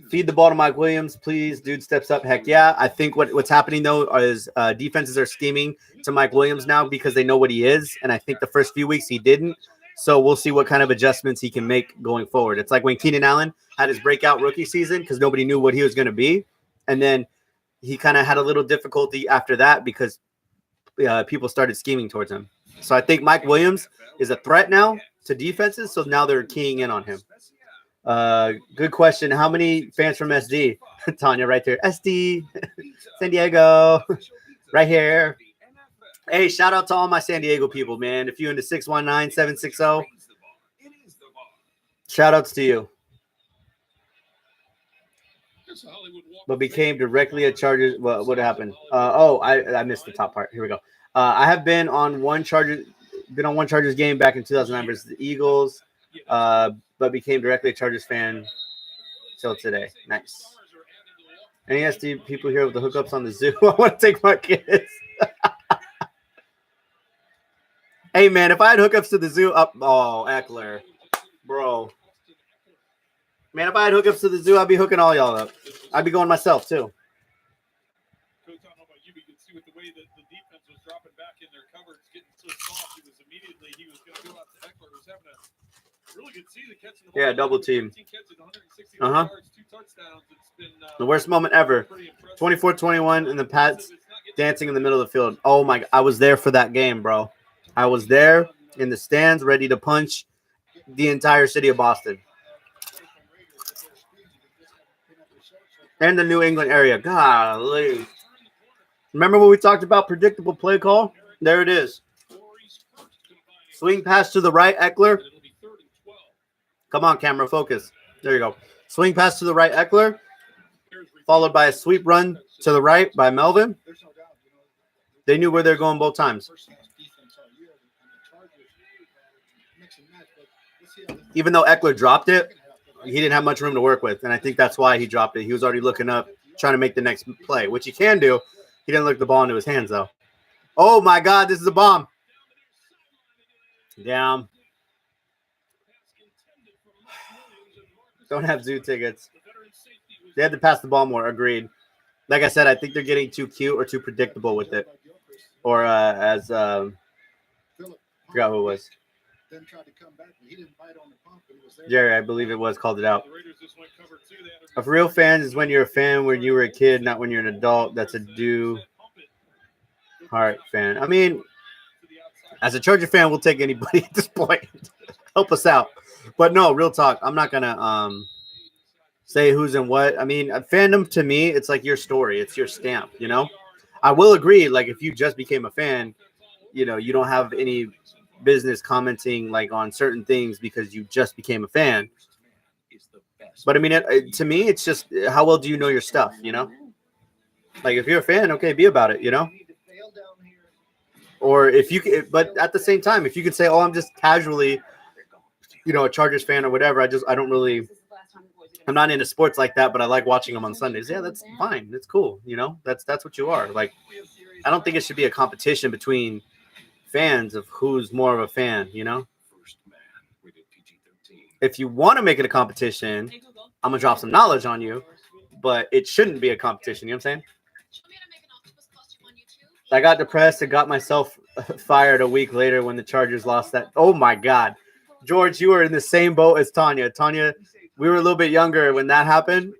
Feed the ball to Mike Williams, please. Dude steps up. Heck yeah. I think what's happening, though, is defenses are scheming to Mike Williams now because they know what he is. And I think the first few weeks he didn't. So we'll see what kind of adjustments he can make going forward. It's like when Keenan Allen had his breakout rookie season because nobody knew what he was going to be. And then he kind of had a little difficulty after that because people started scheming towards him. So I think Mike Williams is a threat now to defenses. So now they're keying in on him. Good question. How many fans from SD? Tanya right there. SD, San Diego, right here. Hey, shout out to all my San Diego people, man. If you're into 619-760, shout outs to you. But became directly a Chargers. What happened? I missed the top part. Here we go. I have been on one Chargers game back in 2009 versus the Eagles, but became directly a Chargers fan till today. Nice. Any SD people here with the hookups on the zoo? I want to take my kids. Hey, man, if I had hookups to the zoo, Eckler, bro. Man, if I had hookups to the zoo, I'd be hooking all y'all up. I'd be going myself, too. Coach, I don't know about you, but you can see with the way that the defense was dropping back in their cover, it's getting so soft. It was immediately he was going to go out to Eckler, who's having a really good season catching the ball. Yeah, double team. Catches, 160 yards, 2 touchdowns. It's been the worst moment ever. 24-21, and the Pats dancing in the middle of the field. Oh, my God. I was there for that game, bro. I was there in the stands ready to punch the entire city of Boston. And the New England area. Golly. Remember when we talked about predictable play call? There it is. Swing pass to the right, Eckler. Come on, camera, focus. There you go. Swing pass to the right, Eckler. Followed by a sweep run to the right by Melvin. They knew where they're going both times. Even though Eckler dropped it, he didn't have much room to work with. And I think that's why he dropped it. He was already looking up, trying to make the next play, which he can do. He didn't look the ball into his hands, though. Oh, my God, this is a bomb. Damn. Don't have zoo tickets. They had to pass the ball more. Agreed. Like I said, I think they're getting too cute or too predictable with it. Or I forgot who it was. Then tried to come back, but he didn't bite on the pump. It was there. Jerry, I believe it was, called it out. A real fan is when you're a fan when you were a kid, not when you're an adult. That's a do heart fan. I mean, as a Charger fan, we'll take anybody at this point. Help us out. But no, real talk. I'm not gonna say who's and what. I mean, a fandom to me, it's like your story. It's your stamp, you know? I will agree, like if you just became a fan, you don't have any business commenting like on certain things because you just became a fan. But I mean, to me, it's just how well do you know your stuff, Like if you're a fan, okay, be about it, Or if you could, but at the same time, if you could say, oh, I'm just casually, a Chargers fan or whatever, I'm not into sports like that, but I like watching them on Sundays. Yeah, that's fine. That's cool. That's what you are. Like, I don't think it should be a competition between fans of who's more of a fan, if you want to make it a competition, I'm going to drop some knowledge on you, but it shouldn't be a competition. You know what I'm saying? I got depressed and got myself fired a week later when the Chargers lost that. Oh, my God. George, you were in the same boat as Tanya. Tanya, we were a little bit younger when that happened.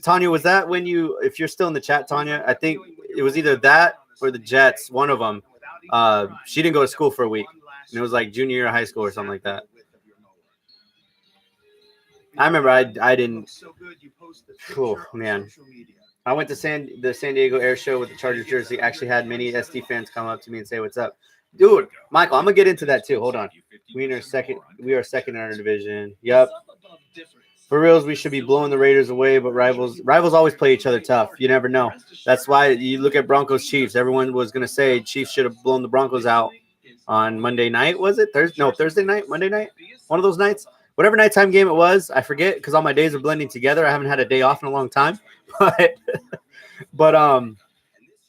Tanya, was that when you, if you're still in the chat, Tanya, I think it was either that or the Jets, one of them. She didn't go to school for a week. And it was like junior year of high school or something like that. I remember I didn't. Oh, man. I went to the San Diego Air Show with the Chargers jersey. Actually had many SD fans come up to me and say, "What's up?" Dude, Michael, I'm going to get into that too. Hold on. We are second in our division. Yep. For reals, we should be blowing the Raiders away, but rivals always play each other tough. You never know. That's why you look at Broncos Chiefs. Everyone was going to say Chiefs should have blown the Broncos out on Monday night. Was it? Thursday night? Monday night? One of those nights? Whatever nighttime game it was, I forget because all my days are blending together. I haven't had a day off in a long time. But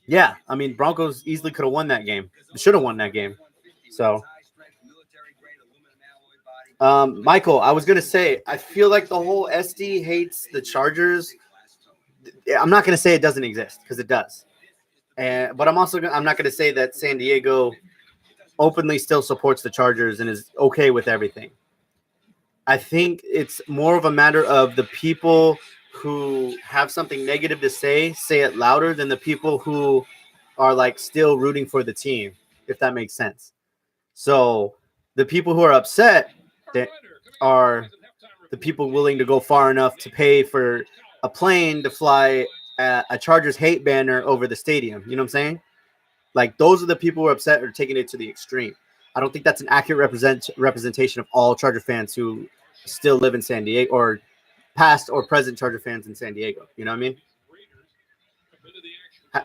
yeah, I mean, Broncos easily could have won that game. Should have won that game. So, Michael, I was going to say, I feel like the whole SD hates the Chargers. I'm not going to say it doesn't exist because it does. But I'm not going to say that San Diego openly still supports the Chargers and is okay with everything. I think it's more of a matter of the people who have something negative to say it louder than the people who are like still rooting for the team, if that makes sense. So the people who are upset are the people willing to go far enough to pay for a plane to fly a Chargers hate banner over the stadium. You know what I'm saying? Like those are the people who are upset or taking it to the extreme. I don't think that's an accurate representation of all Charger fans who still live in San Diego or past or present Charger fans in San Diego. You know what I mean?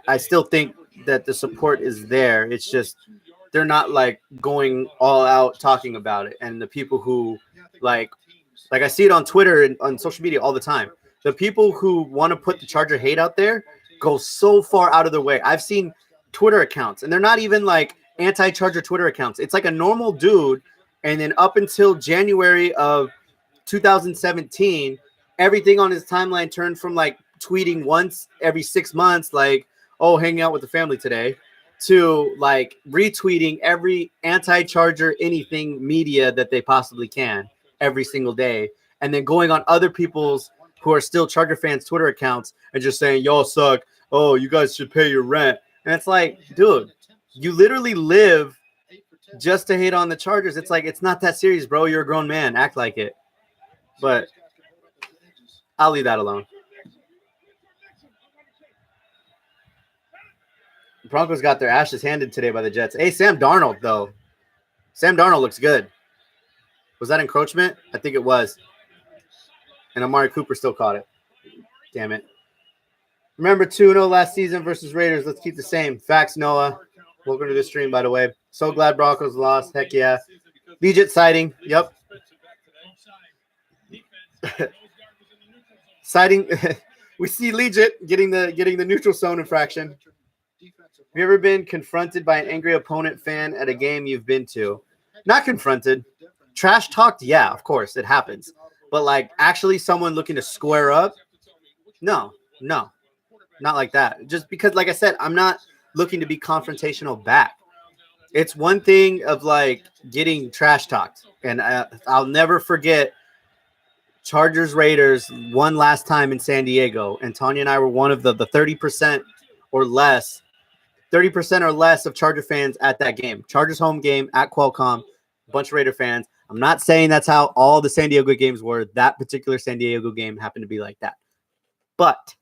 I still think that the support is there. It's just they're not like going all out talking about it. And the people who like I see it on Twitter and on social media all the time. The people who want to put the Charger hate out there go so far out of their way. I've seen Twitter accounts, and they're not even like anti-Charger Twitter accounts. It's like a normal dude, and then up until January of 2017, everything on his timeline turned from like tweeting once every 6 months, like, oh, hanging out with the family today, to like retweeting every anti-Charger anything media that they possibly can every single day, and then going on other people's who are still Charger fans Twitter accounts and just saying y'all suck, oh, you guys should pay your rent. And it's like, dude, you literally live just to hate on the Chargers. It's like, it's not that serious, bro. You're a grown man. Act like it. But I'll leave that alone. The Broncos got their ashes handed today by the Jets. Hey, Sam Darnold, though. Sam Darnold looks good. Was that encroachment? I think it was. And Amari Cooper still caught it. Damn it. Remember 2-0 last season versus Raiders. Let's keep the same. Facts, Noah. Welcome to the stream, by the way. So glad Broncos lost. Heck yeah. Legit sighting. Yep. Sighting. We see Legit getting the neutral zone infraction. Have you ever been confronted by an angry opponent fan at a game you've been to? Not confronted. Trash talked? Yeah, of course. It happens. But like actually someone looking to square up? No. Not like that. Just because, like I said, I'm not looking to be confrontational back. It's one thing of like getting trash talked. And I'll never forget Chargers Raiders one last time in San Diego. And Tanya and I were one of the 30% or less of Charger fans at that game. Chargers home game at Qualcomm, a bunch of Raider fans. I'm not saying that's how all the San Diego games were. That particular San Diego game happened to be like that. But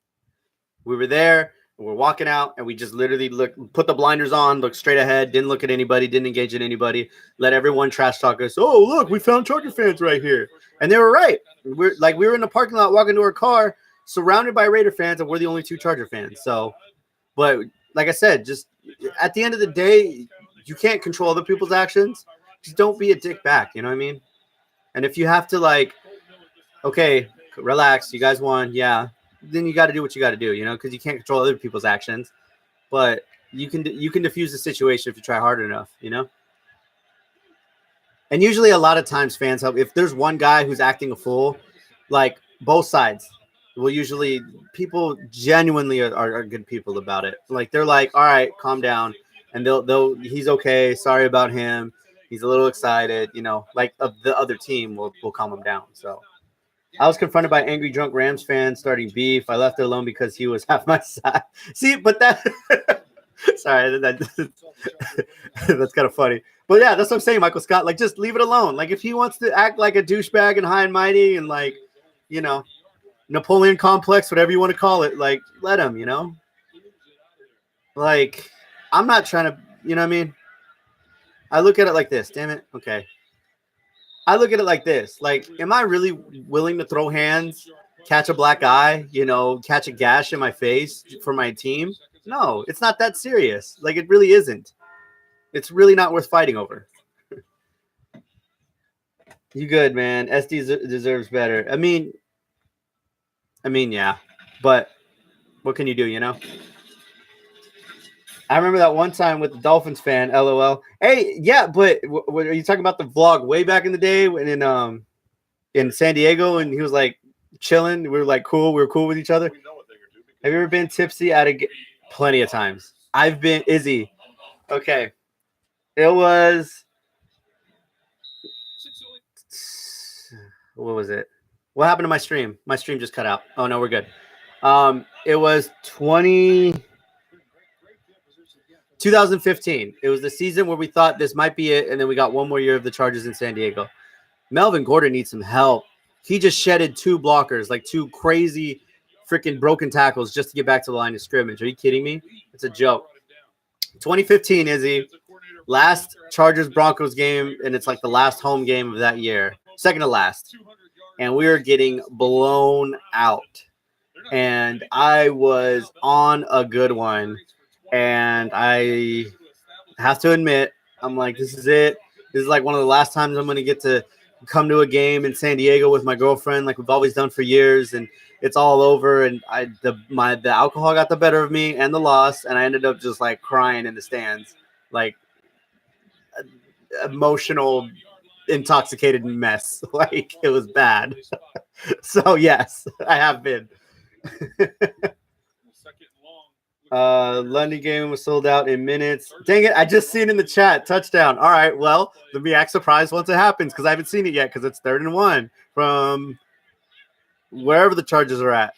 we were there, and we're walking out, and we just literally put the blinders on, looked straight ahead, didn't look at anybody, didn't engage in anybody, let everyone trash talk us. Oh, look, we found Charger fans right here. And they were right. We were in the parking lot walking to our car, surrounded by Raider fans, and we're the only two Charger fans. So, but like I said, just at the end of the day, you can't control other people's actions. Just don't be a dick back. You know what I mean? And if you have to like, okay, relax, you guys won. Yeah. Then you got to do what you got to do, you know, because you can't control other people's actions. But you can diffuse the situation if you try hard enough, you know. And usually a lot of times fans help. If there's one guy who's acting a fool, like both sides will usually people genuinely are good people about it. Like they're like, all right, calm down. And they'll he's okay. Sorry about him. He's a little excited, you know, like the other team will calm him down. So I was confronted by angry drunk Rams fans starting beef. I left it alone because he was half my size. See, but that sorry, that's kind of funny. But yeah, that's what I'm saying, Michael Scott. Like, just leave it alone. Like, if he wants to act like a douchebag and high and mighty and like, you know, Napoleon complex, whatever you want to call it, like, let him, you know. Like, I'm not trying to, you know what I mean? I look at it like this. Damn it. Okay. I look at it like this. Like, am I really willing to throw hands, catch a black eye, you know, catch a gash in my face for my team? No, it's not that serious. Like, it really isn't. It's really not worth fighting over. You good, man. SD deserves better. I mean, yeah. But what can you do, you know? I remember that one time with the Dolphins fan, LOL. Hey, yeah, but what are you talking about the vlog way back in the day when in San Diego and he was like chilling? We were like cool. We were cool with each other. Have you ever been tipsy at a plenty of times? I've been Izzy. Okay. It was what was it? What happened to my stream? My stream just cut out. Oh no, we're good. It was 2015. It was the season where we thought this might be it, and then we got one more year of the Chargers in San Diego. Melvin Gordon needs some help. He just shedded 2 blockers, like 2 crazy freaking broken tackles just to get back to the line of scrimmage. Are you kidding me? It's a joke. 2015, Izzy. Last Chargers-Broncos game, and it's like the last home game of that year. Second to last. And we were getting blown out. And I was on a good one. And I have to admit, I'm like, this is it. This is like one of the last times I'm going to get to come to a game in San Diego with my girlfriend, like we've always done for years. And it's all over. And the alcohol got the better of me and the loss. And I ended up just like crying in the stands, like emotional, intoxicated mess. Like it was bad. So yes, I have been. London game was sold out in minutes. Dang it, I just seen in the chat, touchdown. All right, well, let me act surprised once it happens because I haven't seen it yet because it's 3rd and 1 from wherever the Chargers are at.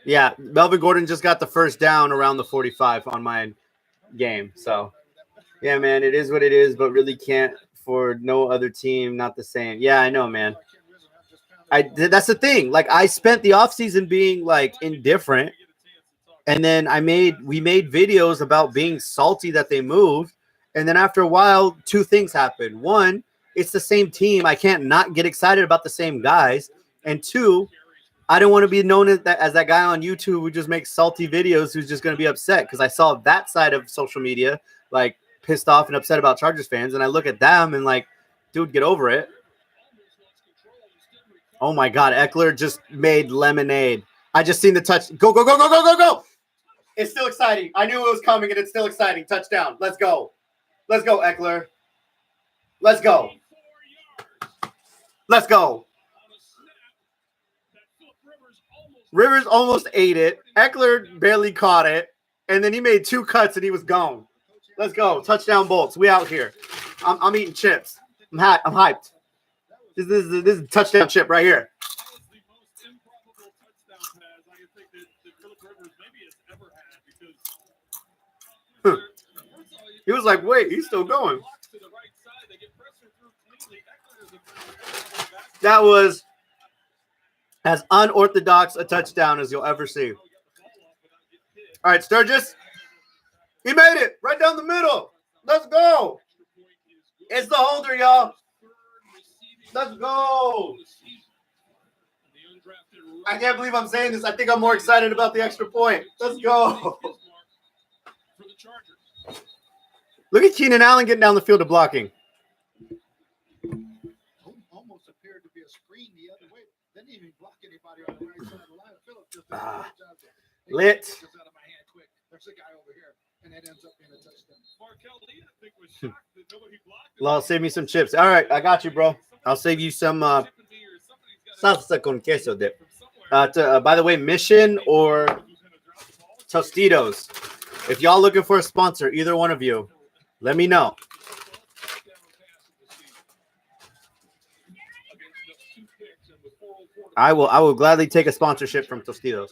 Yeah, Melvin Gordon just got the first down around the 45 on my game. So, yeah, man, it is what it is, but really can't for no other team, not the same. Yeah, I know, man. That's the thing. Like, I spent the offseason being, like, indifferent, and then we made videos about being salty that they moved, and then after a while, 2 things happened. 1, it's the same team. I can't not get excited about the same guys, and 2, I don't want to be known as that guy on YouTube who just makes salty videos who's just going to be upset because I saw that side of social media, like pissed off and upset about Chargers fans. And I look at them and like, dude, get over it. Oh, my God. Eckler just made lemonade. I just seen the touch. Go, go, go, go, go, go, go. It's still exciting. I knew it was coming, and it's still exciting. Touchdown. Let's go. Let's go, Eckler. Let's go. Let's go. Rivers almost ate it. Eckler barely caught it. And then he made 2 cuts, and he was gone. Let's go. Touchdown Bolts. We out here. I'm eating chips. I'm hyped. This is a touchdown chip right here. He was like, wait, he's still going. That was as unorthodox a touchdown as you'll ever see. All right, Sturgis. He made it right down the middle. Let's go. It's the holder, y'all. Let's go. I can't believe I'm saying this. I think I'm more excited about the extra point. Let's go. Look at Keenan Allen getting down the field of blocking. Almost appeared to be a screen the other way. Didn't even block anybody on the right side of the line. Phillips just did a great job Lit. Goes out of my hand quick. There's a guy over here, and it ends up being a touchdown. Markel Lee, I think, was shocked that nobody blocked it. Lol, save me some chips. All right, I got you, bro. I'll save you some salsa con queso dip. By the way, Mission or Tostitos. If y'all looking for a sponsor, either one of you, let me know. I will gladly take a sponsorship from Tostitos.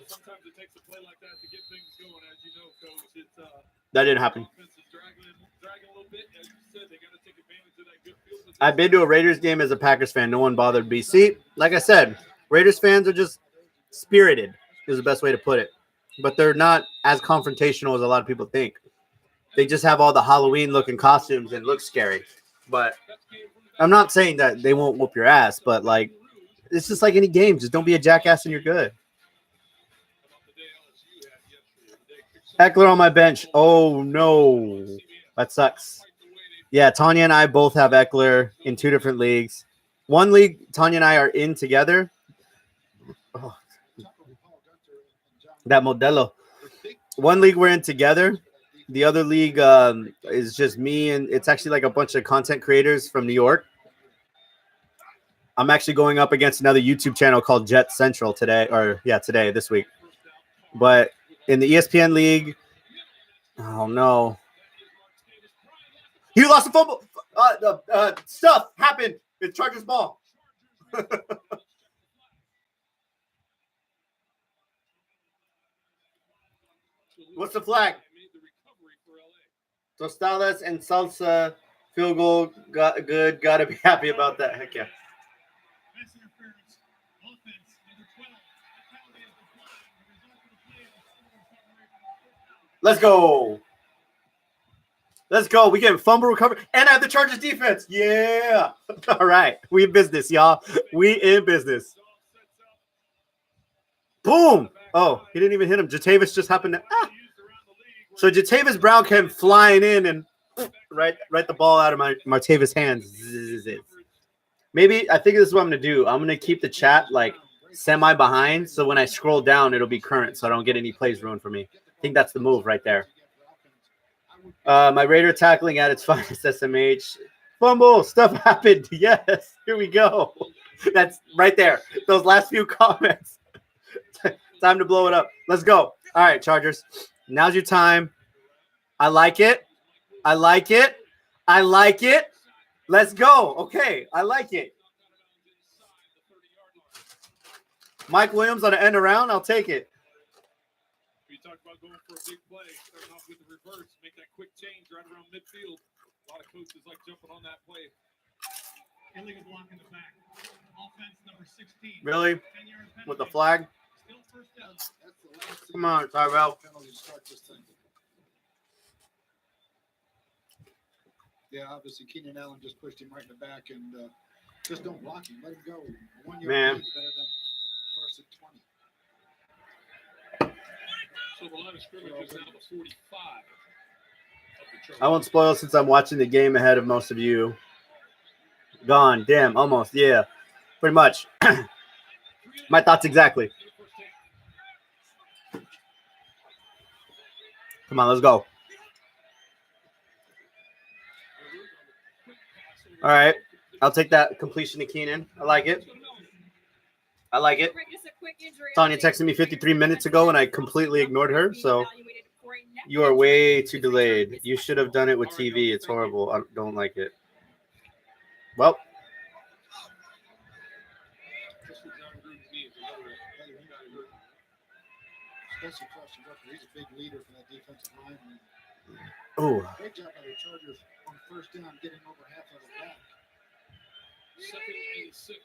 Sometimes it takes a play like that to get things going, as you know, Coach. It's That didn't happen. offense is dragging a little bit. As you said, they got to take advantage of that good field position. I've been to a Raiders game as a Packers fan. No one bothered me. See, like I said, Raiders fans are just spirited, is the best way to put it. But they're not as confrontational as a lot of people think. They just have all the Halloween-looking costumes and look scary. But I'm not saying that they won't whoop your ass, but, like, it's just like any game. Just don't be a jackass and you're good. Eckler on my bench. Oh, no. That sucks. Yeah, Tanya and I both have Eckler in 2 different leagues. One league, Tanya and I are in together. Oh, that Modelo. One league we're in together. The other league is just me, and it's actually like a bunch of content creators from New York. I'm actually going up against another YouTube channel called Jet Central today, this week. But in the ESPN league, oh no. He lost the fumble. Stuff happened. It's Chargers ball. What's the flag? Tostadas and salsa field goal. Good. Gotta be happy about that. Heck yeah. Let's go. Let's go. We get fumble recovery. And I have the Chargers defense. Yeah. All right. We in business, y'all. We in business. Boom. Oh, he didn't even hit him. Jatavis just happened to. So Jatavis Brown came flying in and right the ball out of my Martavis hands. Maybe I think this is what I'm going to do. I'm going to keep the chat like semi behind. So when I scroll down, it'll be current. So I don't get any plays ruined for me. I think that's the move right there. My Raider tackling at its finest, SMH. Fumble. Stuff happened. Yes. Here we go. That's right there. Those last few comments. Time to blow it up. Let's go. All right, Chargers. Now's your time. I like it. I like it. I like it. Let's go. Okay. I like it. Mike Williams on the end around. I'll take it. You talk about going for a big play, starting off with the reverse, make that quick change right around midfield. A lot of coaches like jumping on that play. Illegal block in the back. Offense number 16. Really? With the flag? Still first down. Come on, Tyrell. Yeah, obviously Keenan Allen just pushed him right in the back, and just don't block him. Let him go. 1 yard Man. lead is better than first and 20. So the line of scrimmage is now the 45. I won't spoil since I'm watching the game ahead of most of you. Gone. Damn. Almost. Yeah. Pretty much. My thoughts exactly. Come on, let's go. All right. I'll take that completion to Keenan. I like it. I like it. Tanya texted me 53 minutes ago, and I completely ignored her. So you are way too delayed. You should have done it with TV. It's horrible. I don't like it. Well. Spencer Crosby, he's a big leader for that defensive line. Oh. Great job by the Chargers on first down, getting over half of it back. Second and 6.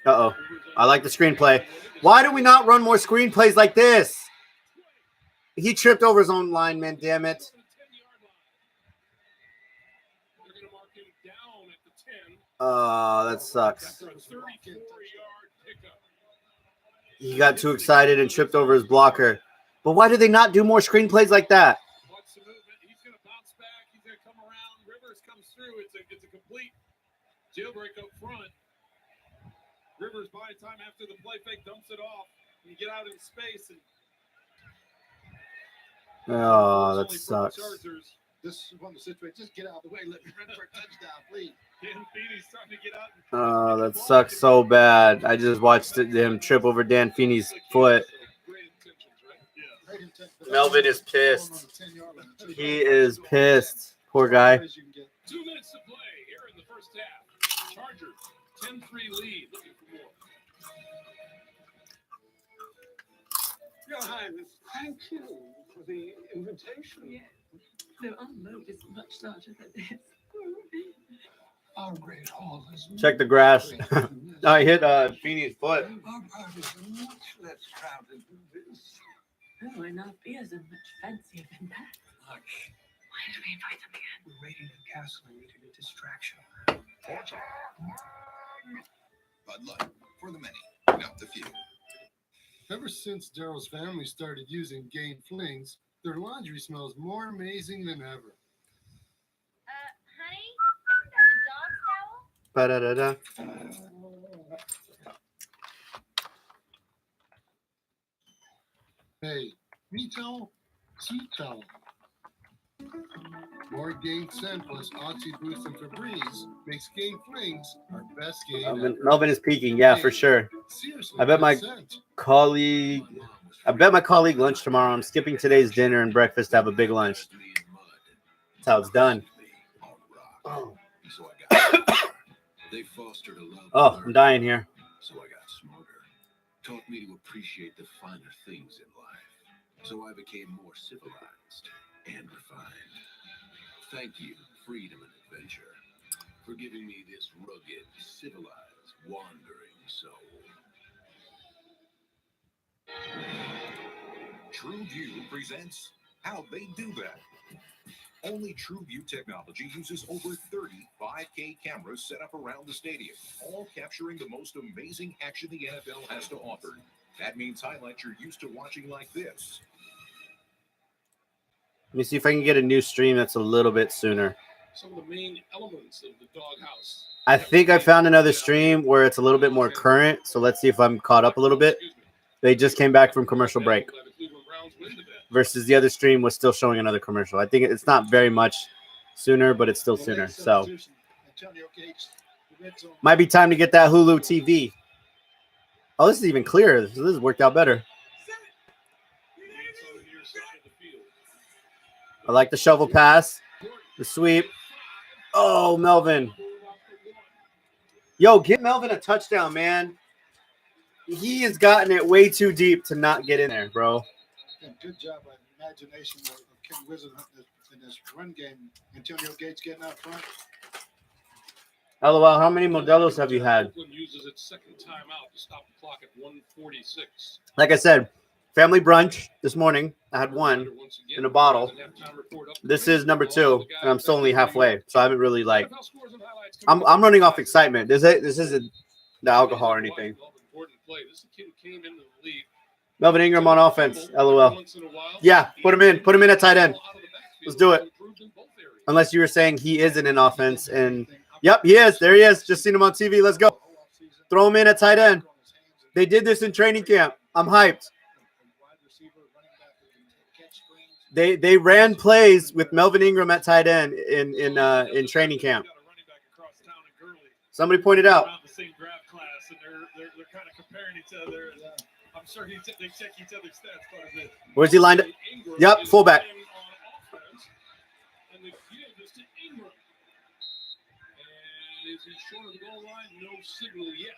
Uh-oh. I like the screenplay. Why do we not run more screenplays like this? He tripped over his own lineman, damn it. That sucks. He got too excited and tripped over his blocker. But why do they not do more screenplays like that? He's going to bounce back. He's going to come around. Rivers comes through. It's a complete jailbreak up front. Rivers by time after the play fake dumps it off. You get out in space and Oh, that unfortunately for the sucks. Chargers, This is one of the situations. Just get out of the way. Let me run for a touchdown, please. Dan Feeney's starting to get out. Oh, that sucks so bad. I just watched him trip over Dan Feeney's foot. Great intentions, right? Yeah. Great intent, but Melvin is that's going on pissed. the 10-yard line. He is pissed. Poor guy. 2 minutes to play here in the first half. Chargers 10-3 lead. Looking for more. Your Highness, thank you for the invitation. Yeah. No, our moat is much larger than this. Our great hall is Check the grass. I hit Feeney's foot. Our parties are much less crowded than this. Oh, and our beers are much fancier than that. Much. Why did we invite them again? We're raiding the castle and needed a distraction. Bud Light for the many, not the few. Ever since Daryl's family started using Gain Flings, their laundry smells more amazing than ever. Honey, isn't that the dog's towel? Ba-da-da-da. Hey, me towel, sweet towel. More Gain scent plus Oxy Boost and Febreze makes Gain Flings our best gain ever. Melvin is peaking. Yeah, for sure. Seriously, I bet my good scent. colleague lunch tomorrow. I'm skipping today's dinner and breakfast to have a big lunch. That's how it's done. So I got they fostered a love. Oh, for I'm learning, dying here. So I got smarter. Taught me to appreciate the finer things in life. So I became more civilized and refined. Thank you, freedom and adventure, for giving me this rugged, civilized, wandering soul. TrueView presents How They Do That. Only TrueView technology uses over 30 5K cameras set up around the stadium, all capturing the most amazing action the NFL has to offer. That means highlights you're used to watching like this. Let me see if I can get a new stream that's a little bit sooner. Some of the main elements of the doghouse. I think I found another stream where it's a little bit more current. So let's see if I'm caught up a little bit. They just came back from commercial break versus the other stream was still showing another commercial. I think it's not very much sooner, but it's still sooner. So might be time to get that Hulu TV. Oh, this is even clearer. So this has worked out better. I like the shovel pass, the sweep. Oh, Melvin. Yo, get Melvin a touchdown, man. He has gotten it way too deep to not get in there, bro. Yeah, good job by the imagination of Ken Wizard in this run game. Antonio Gates getting out front. LOL, how many Modelos have you had? Oakland uses its second timeout to stop the clock at 1:46. Like I said, family brunch this morning. I had one in a bottle. This is number 2, and I'm still only halfway. So I haven't really I'm running off excitement. This isn't the alcohol or anything. Melvin Ingram on offense. LOL. Yeah, put him in. Put him in at tight end. Let's do it. Unless you were saying he isn't in offense. And yep, he is. There he is. Just seen him on TV. Let's go. Throw him in at tight end. They did this in training camp. I'm hyped. They ran plays with Melvin Ingram at tight end in training camp. Somebody pointed out. They're kind of comparing each other. I'm sure they check each other's stats quite a bit. Where's he lined up? Yep, fullback. And the give is to Ingram. And is he short of the goal line? No signal yet.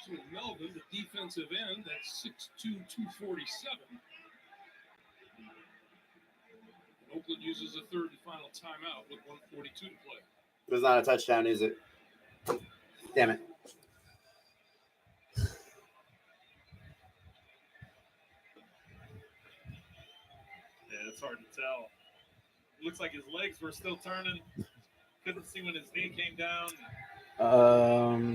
So Melvin, the defensive end, that's 6'2", 247. Oakland uses a third and final timeout with 1:42 to play. It's not a touchdown, is it? Damn it. Yeah, it's hard to tell. It looks like his legs were still turning. Couldn't see when his knee came down.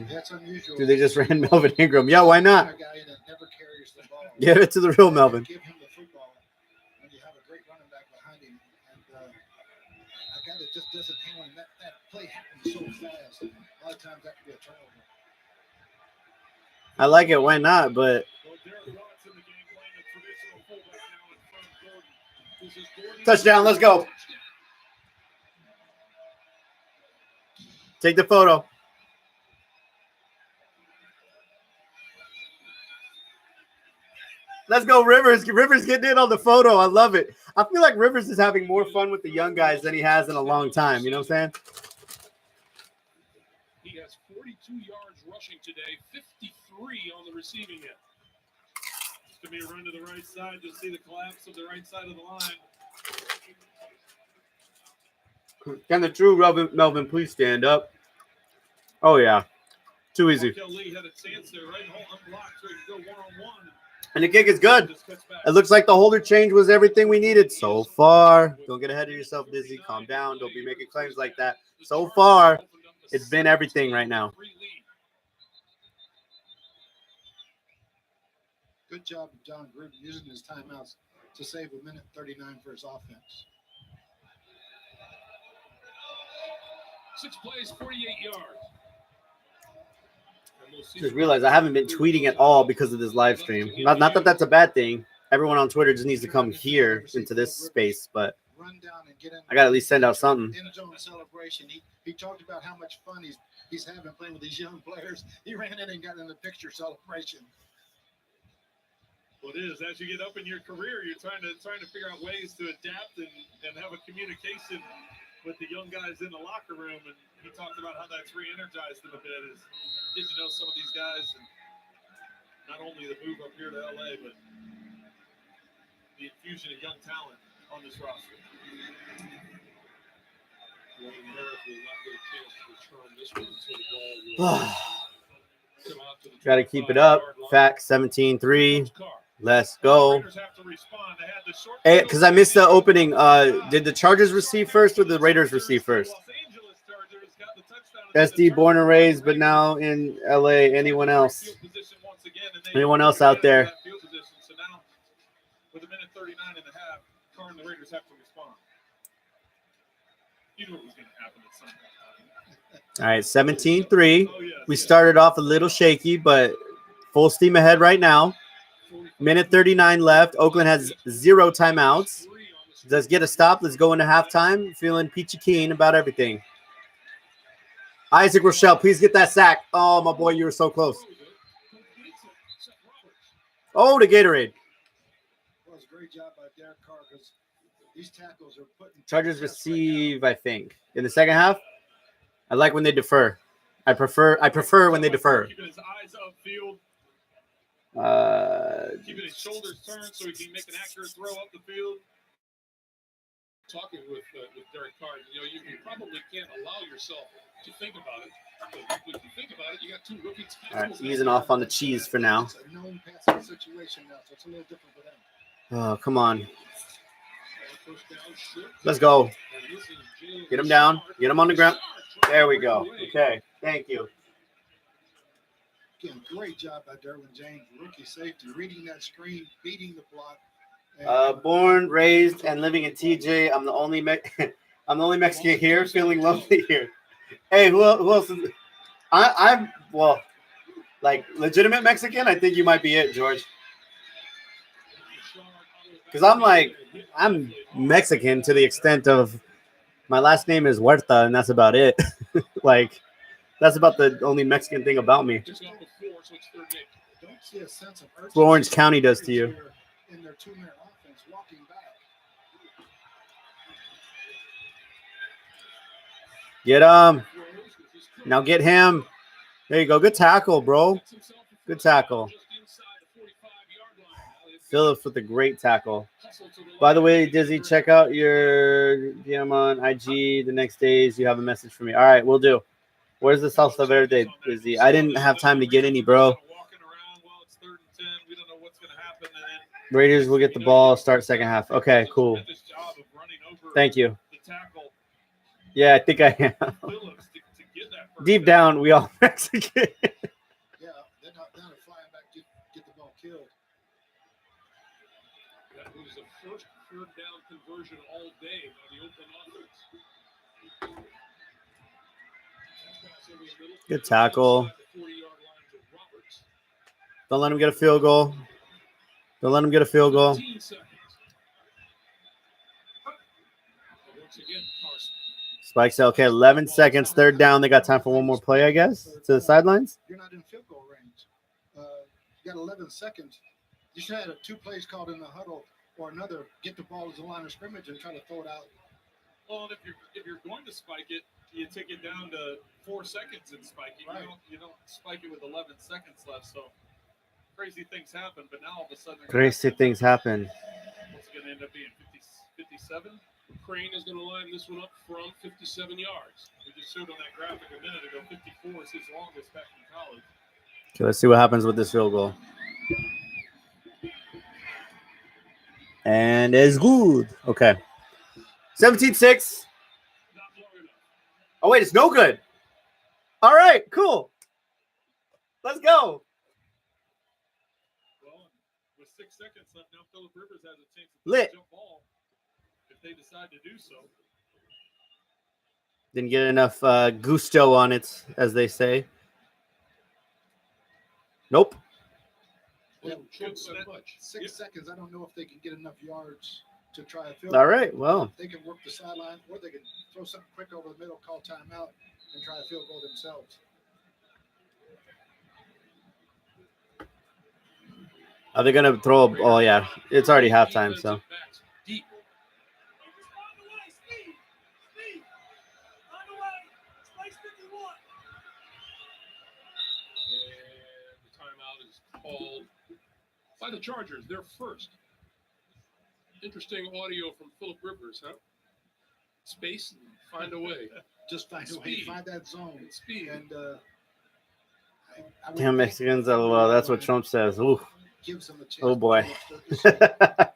That's unusual. Dude, they just ran Melvin Ingram. Yeah, why not? A guy that never carries the ball. Give it to the real Melvin. Give him the football when you have a great running back behind him. And a guy that just doesn't handle him. That play happens so fast. A lot of times that could be a turnover. I like it. Why not? But Well, Derek Watt's in the game playing a traditional fullback now in front of Gordon. This is Gordon. touchdown. Let's go. Take the photo. Let's go, Rivers. Rivers getting in on the photo. I love it. I feel like Rivers is having more fun with the young guys than he has in a long time. You know what I'm saying? He has 42 yards rushing today, 53 on the receiving end. It's going to be a run to the right side. You'll see the collapse of the right side of the line. Can the true Melvin please stand up? Oh, yeah. Too easy. Lee had a chance there, right? Unblocked, so he could go one-on-one. And the kick is good. It looks like the holder change was everything we needed so far. Don't get ahead of yourself, Dizzy. Calm down. Don't be making claims like that. So far, it's been everything right now. Good job of John Gruden using his timeouts to save a minute 39 for his offense. 6 plays, 48 yards. Just realized I haven't been tweeting at all because of this live stream. Not that that's a bad thing. Everyone on Twitter just needs to come here into this space, but I got to at least send out something. In his own celebration, he talked about how much fun he's having playing with these young players. He ran in and got in the picture celebration. Well, it is. As you get up in your career, you're trying to figure out ways to adapt and have a communication with the young guys in the locker room. And he talked about how that's re-energized him a bit. Is getting to know some of these guys, and not only the move up here to LA, but the infusion of young talent on this roster. Wayne Harris will not get a chance to return this one until the ball will come out to the Got to keep it up. Fact 17-3. Let's go. Hey, because I missed the opening. Did the Chargers receive first or the Raiders receive first? SD, born and raised, but now in LA. Anyone else? Anyone else out there? With a minute 39 and a half, Carr and the Raiders have to respond. You knew what was going to happen at some point. All right, 17-3. We started off a little shaky, but full steam ahead right now. Minute 39 left. Oakland has 0 timeouts. Let's get a stop. Let's go into halftime. Feeling peachy keen about everything. Isaac Rochelle, please get that sack. Oh, my boy, you were so close. Oh, the Gatorade. Well, it's a great job by Derek Carr because these tackles are putting Chargers receive, I think, in the second half. I like when they defer. I prefer when they defer. Keeping his eyes upfield. Keeping his shoulders turned so he can make an accurate throw up the field. Talking with Derek Carr, you probably can't allow yourself to think about it. But when you think about it, you got 2 rookie tackles. All right, easing off on the cheese for now. It's a known passing situation now, so it's a little different for them. Oh, come on. Let's go. Get him down. Get him on the ground. There we go. Okay, thank you. Again, great job by Derwin James, rookie safety, reading that screen, beating the block. Born, raised, and living in TJ. I'm the only Mexican here, feeling lonely here. Hey, who else is? I'm like legitimate Mexican. I think you might be it, George. Because I'm Mexican to the extent of my last name is Huerta, and that's about it. Like, that's about the only Mexican thing about me. Don't see a sense of That's what Orange County does to you. in their 2-minute offense, walking back. Get him. Now get him. There you go. Good tackle, bro. Good tackle. Phillips with a great tackle. By the way, Dizzy, check out your DM on IG the next days. You have a message for me. All right, we'll do. Where's the salsa verde, Dizzy? I didn't have time to get any, bro. Raiders will get the ball, start second half. Okay, cool. Thank you. Yeah, I think I am. Deep down, we all Mexican. Yeah, they're not down to flying back to get the ball killed. That was the first third down conversion all day by the Oakland offense. Good tackle. Don't let him get a field goal. Don't let him get a field goal. Spikes out. Okay, 11 seconds. Third down. They got time for one more play, I guess, to the sidelines. You're not in field goal range. You got 11 seconds. You should have 2 plays called in the huddle or another. Get the ball to the line of scrimmage and try to throw it out. Well, and if you're going to spike it, you take it down to 4 seconds and spike it. Right. You don't spike it with 11 seconds left. So crazy things happen. But now all of a sudden, Crazy things happen. what's it going to end up being? 57? Crane is going to line this one up from 57 yards. We just showed on that graphic a minute ago. 54 is his longest back in college. Okay, let's see what happens with this field goal. And it's good. Okay. 17-6. Oh, wait, it's no good. All right, cool. Let's go. Well, with 6 seconds left now, Phillip Rivers has a chance to Lit. jump ball if they decide to do so. Didn't get enough gusto on it, as they say. Nope. Yeah, Good so set. much. 6 seconds. I don't know if they can get enough yards to try a field All goal. right, well. They can work the sideline, or they can throw something quick over the middle, call timeout, and try a field goal themselves. Are they going to throw a... Oh, yeah. It's already halftime, so. Deep. And the timeout is called by the Chargers. They're first. Interesting audio from Phillip Rivers, huh? Space, find a way. Just find a way Speed. to find that zone. Speed. And I would Damn think Mexicans, LOL. That's what Trump says. Ooh. gives them a chance. Oh, boy. 12-yard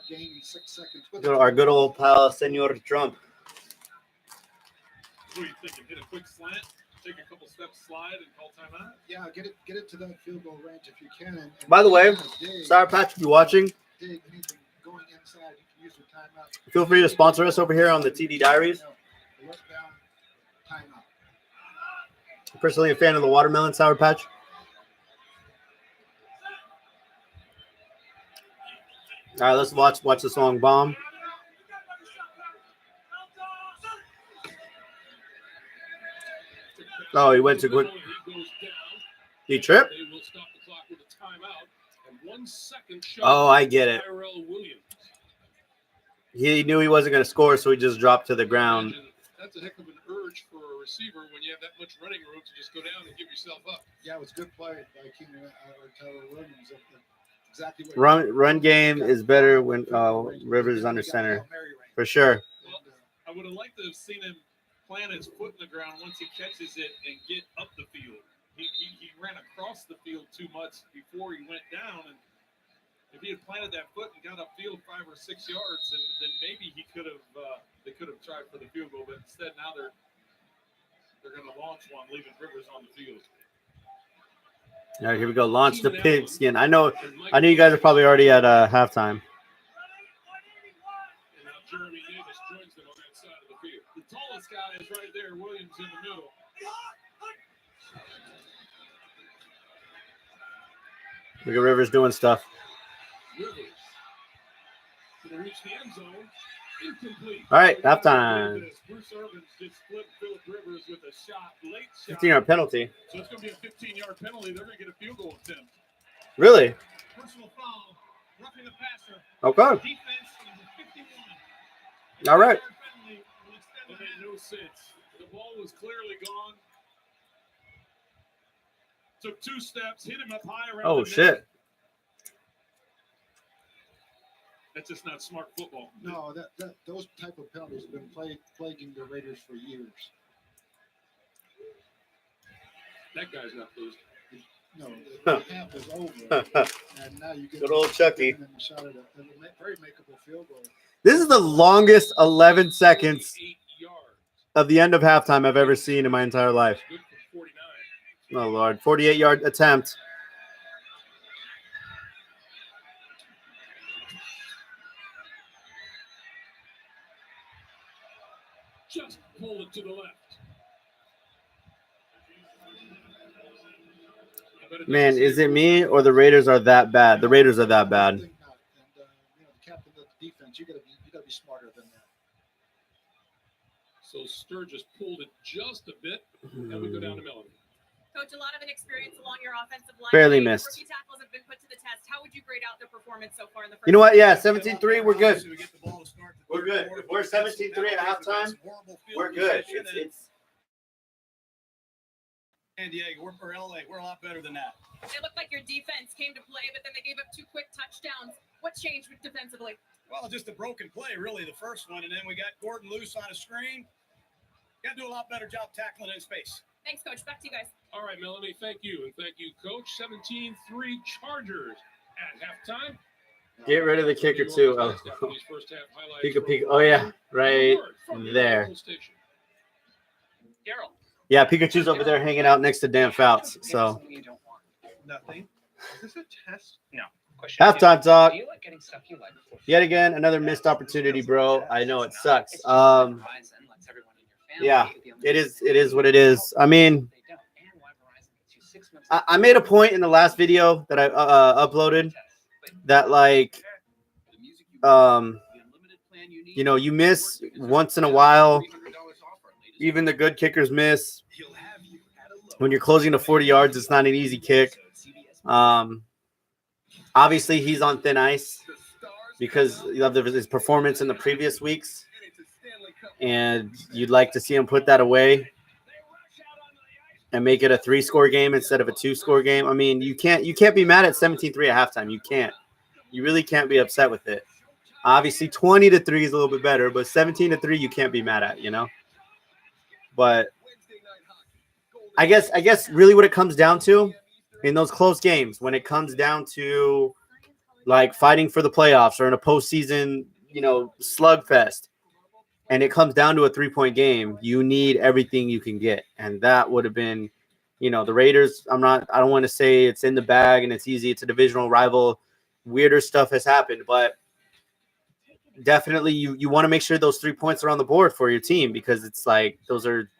gain in 6 seconds. Our good old pal, Senor Trump. What are you thinking? Hit a quick slant, take a couple steps, slide, and call timeout? Yeah, get it to that field goal range if you can. And By the way, dig, Sour Patch, if you're watching, dig anything going inside, you can use your timeout. feel free to sponsor us over here on the TD Diaries. Look down, timeout. I'm personally a fan of the watermelon Sour Patch. All right, let's watch the song Bomb. Oh, he went too quick. He tripped? They will stop the clock with a timeout. And 1 second shot. Oh, I get it. Tyrell Williams. He knew he wasn't going to score, so he just dropped to the ground. That's a heck of an urge for a receiver when you have that much running room to just go down and give yourself up. Yeah, it was good play by Keenan or Tyler Williams. Exactly what Run game is better when Rivers is under center. For sure. Well, I would have liked to have seen him plant his foot in the ground once he catches it and get up the field. He ran across the field too much before he went down, and if he had planted that foot and got upfield 5 or 6 yards, then maybe he could have. They could have tried for the field goal, but instead now they're going to launch one, leaving Rivers on the field. All right, here we go. Launch the pigskin. I know you guys are probably already at halftime. And now Jeremy Davis joins them on that side of the field. The tallest guy is right there, Williams in the middle. Look at Rivers doing stuff. Rivers going to reach the end zone. Incomplete. All right, halftime. Bruce Irvins just flipped Phillip Rivers with a shot, late shot. 15-yard penalty. So it's going to be a 15-yard penalty. They're going to get a field goal attempt. Really? Personal foul, roughing the passer. Okay. Defense is 51. All right. It made no sense. The ball was clearly gone. Took 2 steps, hit him up high around Oh, the shit. neck. That's just not smart football. No, those type of penalties have been plaguing the Raiders for years. That guy's not losing. No, the half is over, and now you get Good old Chucky. and shot at a very makeable field goal. This is the longest 11 seconds 8 yards. of the end of halftime I've ever seen in my entire life. Good for 49. Oh, Lord. 48-yard attempt. Just pulled it to the left. Man, is it me or the Raiders are that bad? The Raiders are that bad. I think not. And you know, the captain of the defense, you got to be smarter than that. So Sturgis pulled it just a bit, and we go down to Melanie. Coach, a lot of inexperience along your offensive line. Barely missed. Rookie tackles have been put to the test. How would you grade out their performance so far in the first? You know what? Yeah, 17-3, we're good. We get the ball to start the We're third good. quarter. If we're 17-3 at halftime, we're good. It's San Diego, we're for LA. We're a lot better than that. It looked like your defense came to play, but then they gave up 2 quick touchdowns. What changed defensively? Well, just a broken play, really, the first one, and then we got Gordon loose on a screen. Got to do a lot better job tackling in space. Thanks, Coach. Back to you guys. All right, Melanie, thank you. And thank you, Coach. 17-3 Chargers at halftime. get rid of the kicker too. Oh, Pika. Oh yeah, right there. Yeah, Pikachu's over there hanging out next to Dan Fouts. So Nothing. Is this a test? No. halftime talk. Yet again, another missed opportunity, bro. I know it sucks. Yeah, it is what it is. I mean, I made a point in the last video that I uploaded that, like, you know, you miss once in a while. Even the good kickers miss. When you're closing to 40 yards, it's not an easy kick. Obviously, he's on thin ice because of his performance in the previous weeks. And you'd like to see him put that away and make it a 3-score game instead of a 2-score game. I mean, you can't be mad at 17-3 at halftime. You can't. You really can't be upset with it. Obviously, 20-3 is a little bit better, but 17-3 you can't be mad at, you know. But I guess really what it comes down to in those close games, when it comes down to like fighting for the playoffs or in a postseason, you know, slugfest, and it comes down to a 3-point game, you need everything you can get. And that would have been, you know, the Raiders. I don't want to say it's in the bag and it's easy. It's a divisional rival. Weirder stuff has happened, but definitely you want to make sure those 3 points are on the board for your team, because it's like those are,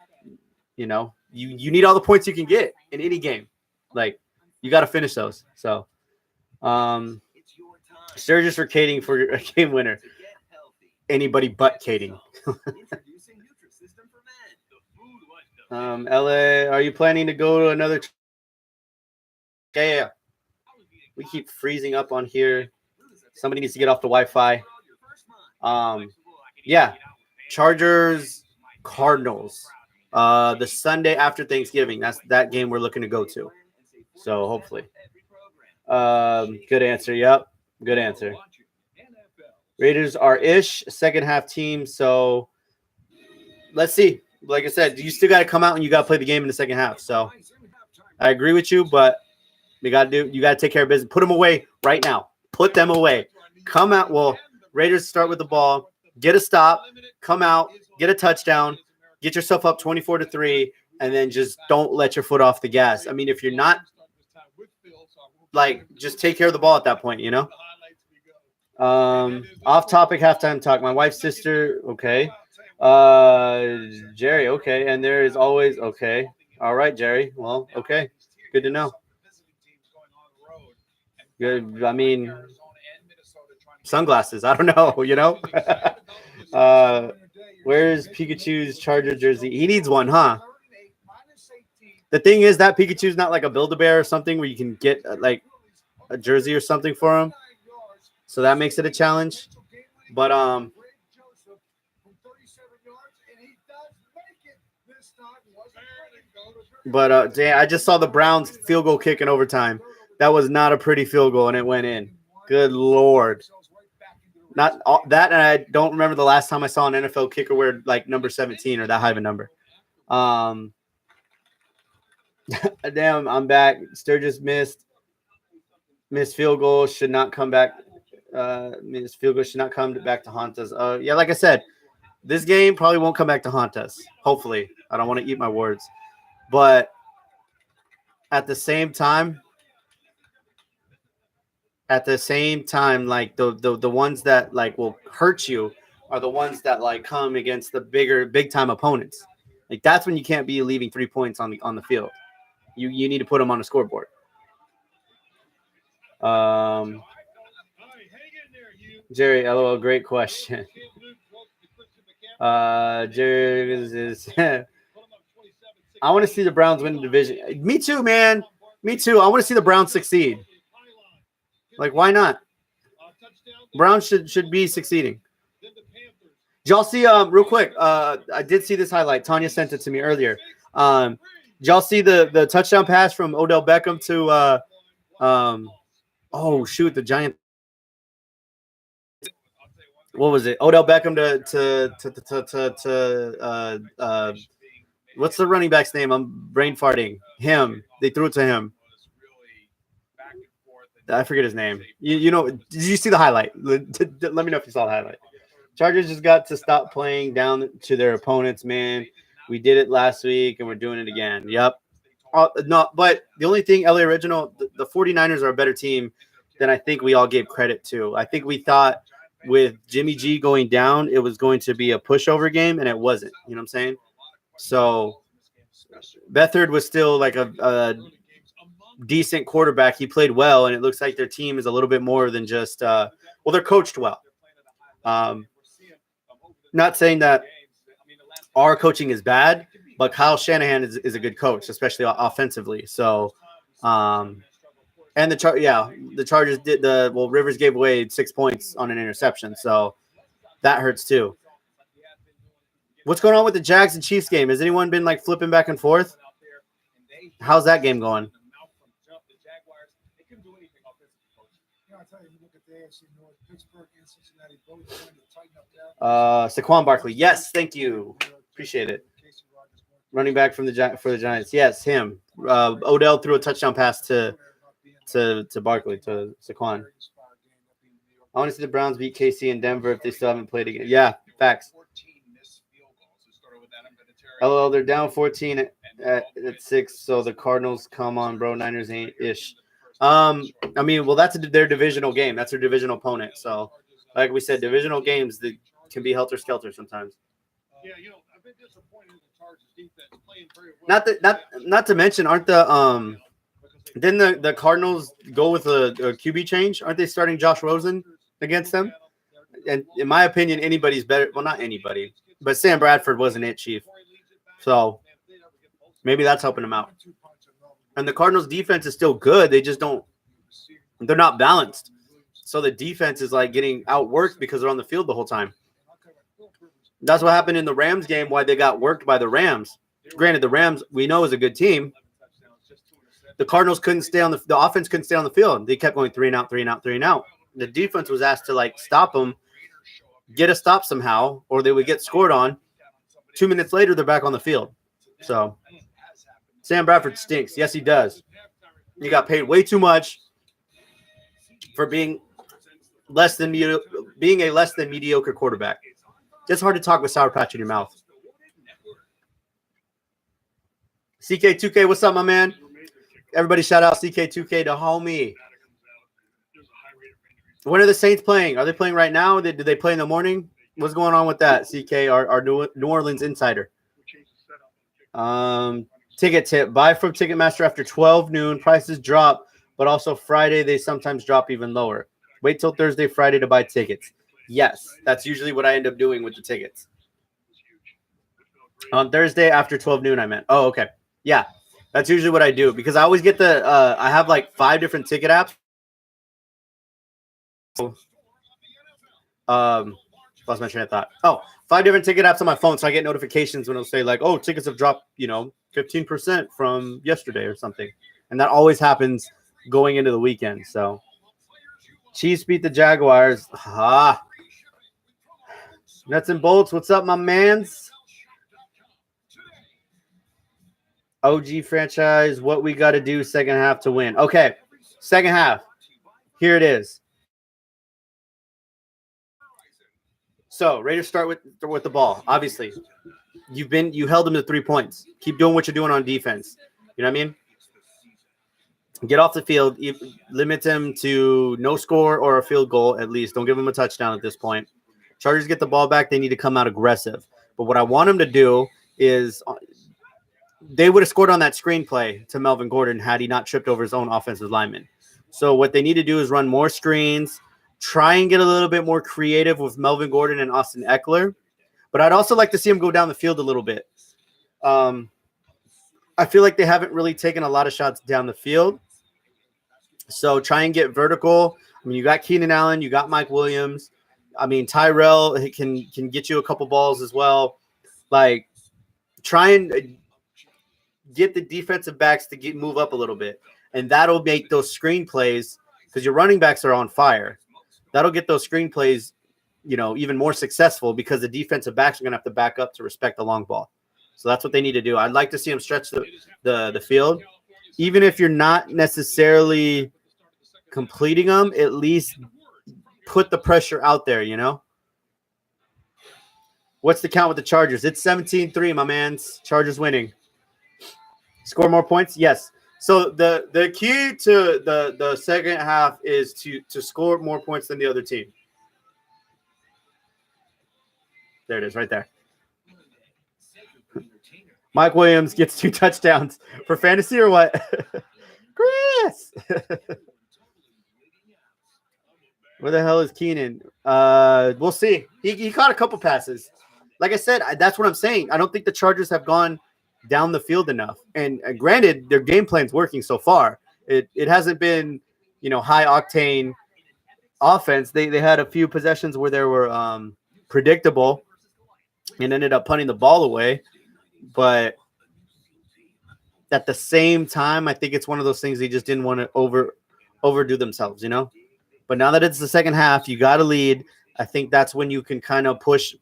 you know, you need all the points you can get in any game. Like, you got to finish those. So Sturgis for Kading for a game winner. Anybody but Kading. LA, are you planning to go to another? Yeah. We keep freezing up on here. Somebody needs to get off the Wi-Fi. Yeah. Chargers, Cardinals. The Sunday after Thanksgiving. That's that game we're looking to go to. So hopefully. Good answer. Yep. Good answer. Raiders are ish second half team. So let's see. Like I said, you still got to come out and you got to play the game in the second half. So I agree with you, but you got to take care of business. Put them away right now. Put them away. Come out. Well, Raiders start with the ball, get a stop, come out, get a touchdown, get yourself up 24-3, and then just don't let your foot off the gas. I mean, if you're not, like, just take care of the ball at that point, you know? Off topic halftime talk. My wife's sister, okay. Jerry, okay. And there is always, okay. All right, Jerry. Well, okay. Good to know. Good. I mean, sunglasses. I don't know, you know? Where's Pikachu's Charger jersey? He needs one, huh? The thing is that Pikachu's not like a Build-A-Bear or something where you can get like a jersey or something for him. So that makes it a challenge. But damn, I just saw the Browns field goal kick in overtime. That was not a pretty field goal, and it went in. Good Lord. Not all, that, and I don't remember the last time I saw an NFL kicker wear like number 17 or that high of a number. Damn, I'm back. Sturgis missed field goal. Should not come back. Missed field goal should not come back to haunt us. Yeah, like I said, this game probably won't come back to haunt us. Hopefully, I don't want to eat my words, but at the same time, like the ones that like will hurt you are the ones that like come against the big time opponents. Like that's when you can't be leaving 3 points on the field. You need to put them on the scoreboard. Jerry, LOL, great question. Jerry is I want to see the Browns win the division. Me too, man. Me too. I want to see the Browns succeed. Like, why not? Browns should be succeeding. Did y'all see real quick? I did see this highlight. Tanya sent it to me earlier. Did y'all see the touchdown pass from Odell Beckham to oh shoot, the Giant. What was it? Odell Beckham to what's the running back's name? I'm brain farting. Him. They threw it to him. I forget his name. You know, did you see the highlight? Let me know if you saw the highlight. Chargers just got to stop playing down to their opponents, man. We did it last week, and we're doing it again. Yep. No, but the only thing, LA Original, the 49ers are a better team than I think we all gave credit to. I think we thought with Jimmy G going down, it was going to be a pushover game, and it wasn't. You know what I'm saying? So Beathard was still like a decent quarterback. He played well, and it looks like their team is a little bit more than just well, they're coached well. Not saying that our coaching is bad, but Kyle Shanahan is a good coach, especially offensively. So and the Chargers did Rivers gave away 6 points on an interception, so that hurts too. What's going on with the Jags and Chiefs game? Has anyone been like flipping back and forth? How's that game going? Saquon Barkley. Yes, thank you. Appreciate it. Running back for the Giants. Yes, him. Odell threw a touchdown pass to Barkley, to Saquon. I want to see the Browns beat KC in Denver if they still haven't played again. Yeah, facts. LOL, they're down 14 at 6, so the Cardinals, come on, bro. Niners ain't ish. I mean, well, that's their divisional game. That's their divisional opponent. So, like we said, divisional games that can be helter-skelter sometimes. Yeah, you know, I've been disappointed in the Chargers defense playing very well. Not to mention, aren't didn't the Cardinals go with a QB change? Aren't they starting Josh Rosen against them? And in my opinion, anybody's better. Well, not anybody, but Sam Bradford wasn't it, Chief. So maybe that's helping them out. And the Cardinals defense is still good. They just they're not balanced. So the defense is like getting outworked because they're on the field the whole time. That's what happened in the Rams game, why they got worked by the Rams. Granted, the Rams, we know, is a good team. The Cardinals couldn't stay on the offense couldn't stay on the field. They kept going 3 and out, 3 and out, 3 and out. The defense was asked to like stop them, get a stop somehow, or they would get scored on. 2 minutes later, they're back on the field. So Sam Bradford stinks. Yes, he does. He got paid way too much for being a less than mediocre quarterback. It's hard to talk with Sour Patch in your mouth. CK2K, what's up, my man? Everybody shout out CK2K to homie. When are the Saints playing? Are they playing right now? Did they play in the morning? What's going on with that, CK, our New Orleans insider? Ticket tip. Buy from Ticketmaster after 12 noon. Prices drop, but also Friday they sometimes drop even lower. Wait till Thursday, Friday to buy tickets. Yes, that's usually what I end up doing with the tickets. On Thursday after 12 noon, I meant. Oh, okay. Yeah, that's usually what I do because I always get I have like 5 different ticket apps. Lost my train of thought. Oh, 5 different ticket apps on my phone, so I get notifications when it'll say like, oh, tickets have dropped, 15% from yesterday or something. And that always happens going into the weekend. So Chiefs beat the Jaguars. Nuts and bolts. What's up, my mans? OG franchise. What we got to do second half to win. Okay. Second half. Here it is. So Raiders start with the ball. Obviously, you held them to 3 points. Keep doing what you're doing on defense. You know what I mean? Get off the field. Limit them to no score or a field goal at least. Don't give them a touchdown at this point. Chargers get the ball back. They need to come out aggressive. But what I want them to do is they would have scored on that screenplay to Melvin Gordon had he not tripped over his own offensive lineman. So what they need to do is run more screens, try and get a little bit more creative with Melvin Gordon and Austin Eckler. But I'd also like to see him go down the field a little bit. I feel like they haven't really taken a lot of shots down the field. So try and get vertical. I mean, you got Keenan Allen, you got Mike Williams. I mean, Tyrell can get you a couple balls as well. Like, try and get the defensive backs to move up a little bit. And that'll make those screen plays, because your running backs are on fire. That'll get those screen plays, even more successful, because the defensive backs are going to have to back up to respect the long ball. So that's what they need to do. I'd like to see them stretch the field. Even if you're not necessarily completing them, at least put the pressure out there, What's the count with the Chargers? It's 17-3, my man's. Chargers winning. Score more points? Yes. So the key to the second half is to score more points than the other team. There it is, right there. Mike Williams gets 2 touchdowns for fantasy or what? Chris! Where the hell is Keenan? We'll see. He caught a couple passes. Like I said, that's what I'm saying. I don't think the Chargers have gone down the field enough. And granted, their game plan's working so far. It hasn't been, high octane offense. They had a few possessions where they were predictable and ended up punting the ball away. But at the same time, I think it's one of those things they just didn't want to overdo themselves, But now that it's the second half, you got to lead. I think that's when you can kind of push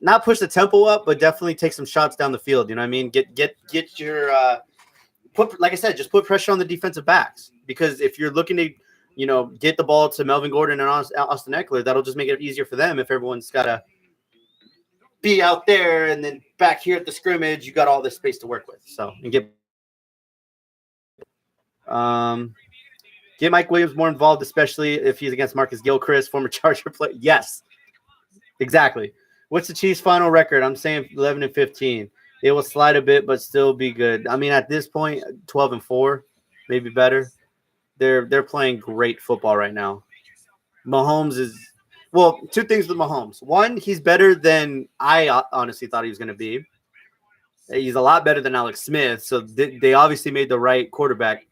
not push the tempo up, but definitely take some shots down the field. You know what I mean? Get your like I said, just put pressure on the defensive backs, because if you're looking to, get the ball to Melvin Gordon and Austin Eckler, that'll just make it easier for them if everyone's got to be out there, and then back here at the scrimmage, you got all this space to work with. So, and get Mike Williams more involved, especially if he's against Marcus Gilchrist, former Charger player. Yes, exactly. What's the Chiefs' final record? I'm saying 11-15. They will slide a bit, but still be good. I mean, at this point, 12-4, maybe better. They're playing great football right now. Mahomes is. Well, 2 things with Mahomes. One, he's better than I honestly thought he was going to be. He's a lot better than Alex Smith, so they obviously made the right quarterback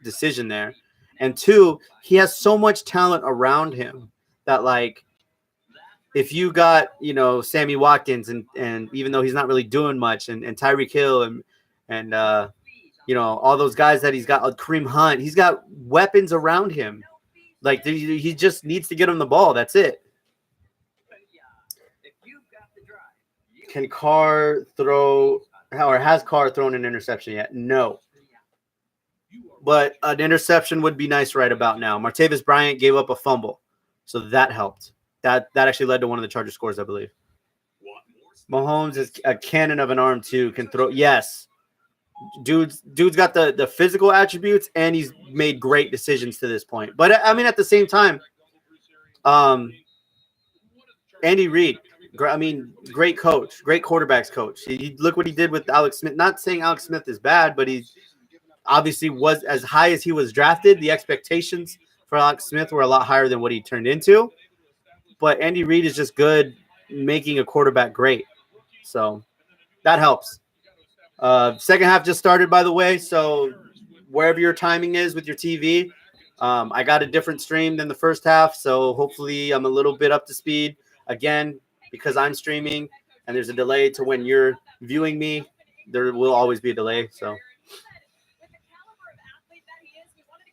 decision there. And 2, he has so much talent around him that, like, if you got, Sammy Watkins and even though he's not really doing much, and Tyreek Hill and all those guys that he's got, Kareem Hunt, he's got weapons around him. Like, he just needs to get him the ball. That's it. Can Carr throw, or has Carr thrown an interception yet? No. But an interception would be nice right about now. Martavis Bryant gave up a fumble, so that helped. That actually led to one of the Charger scores, I believe. Mahomes is a cannon of an arm too. Can throw. Yes. Dude's got the physical attributes, and he's made great decisions to this point. But I mean, at the same time, Andy Reid, great coach, great quarterbacks coach. Look what he did with Alex Smith. Not saying Alex Smith is bad, but he obviously was, as high as he was drafted, the expectations for Alex Smith were a lot higher than what he turned into. But Andy Reid is just good making a quarterback great. So that helps. Second half just started, by the way. So wherever your timing is with your TV, I got a different stream than the first half. So hopefully I'm a little bit up to speed. Again, because I'm streaming and there's a delay to when you're viewing me, there will always be a delay. So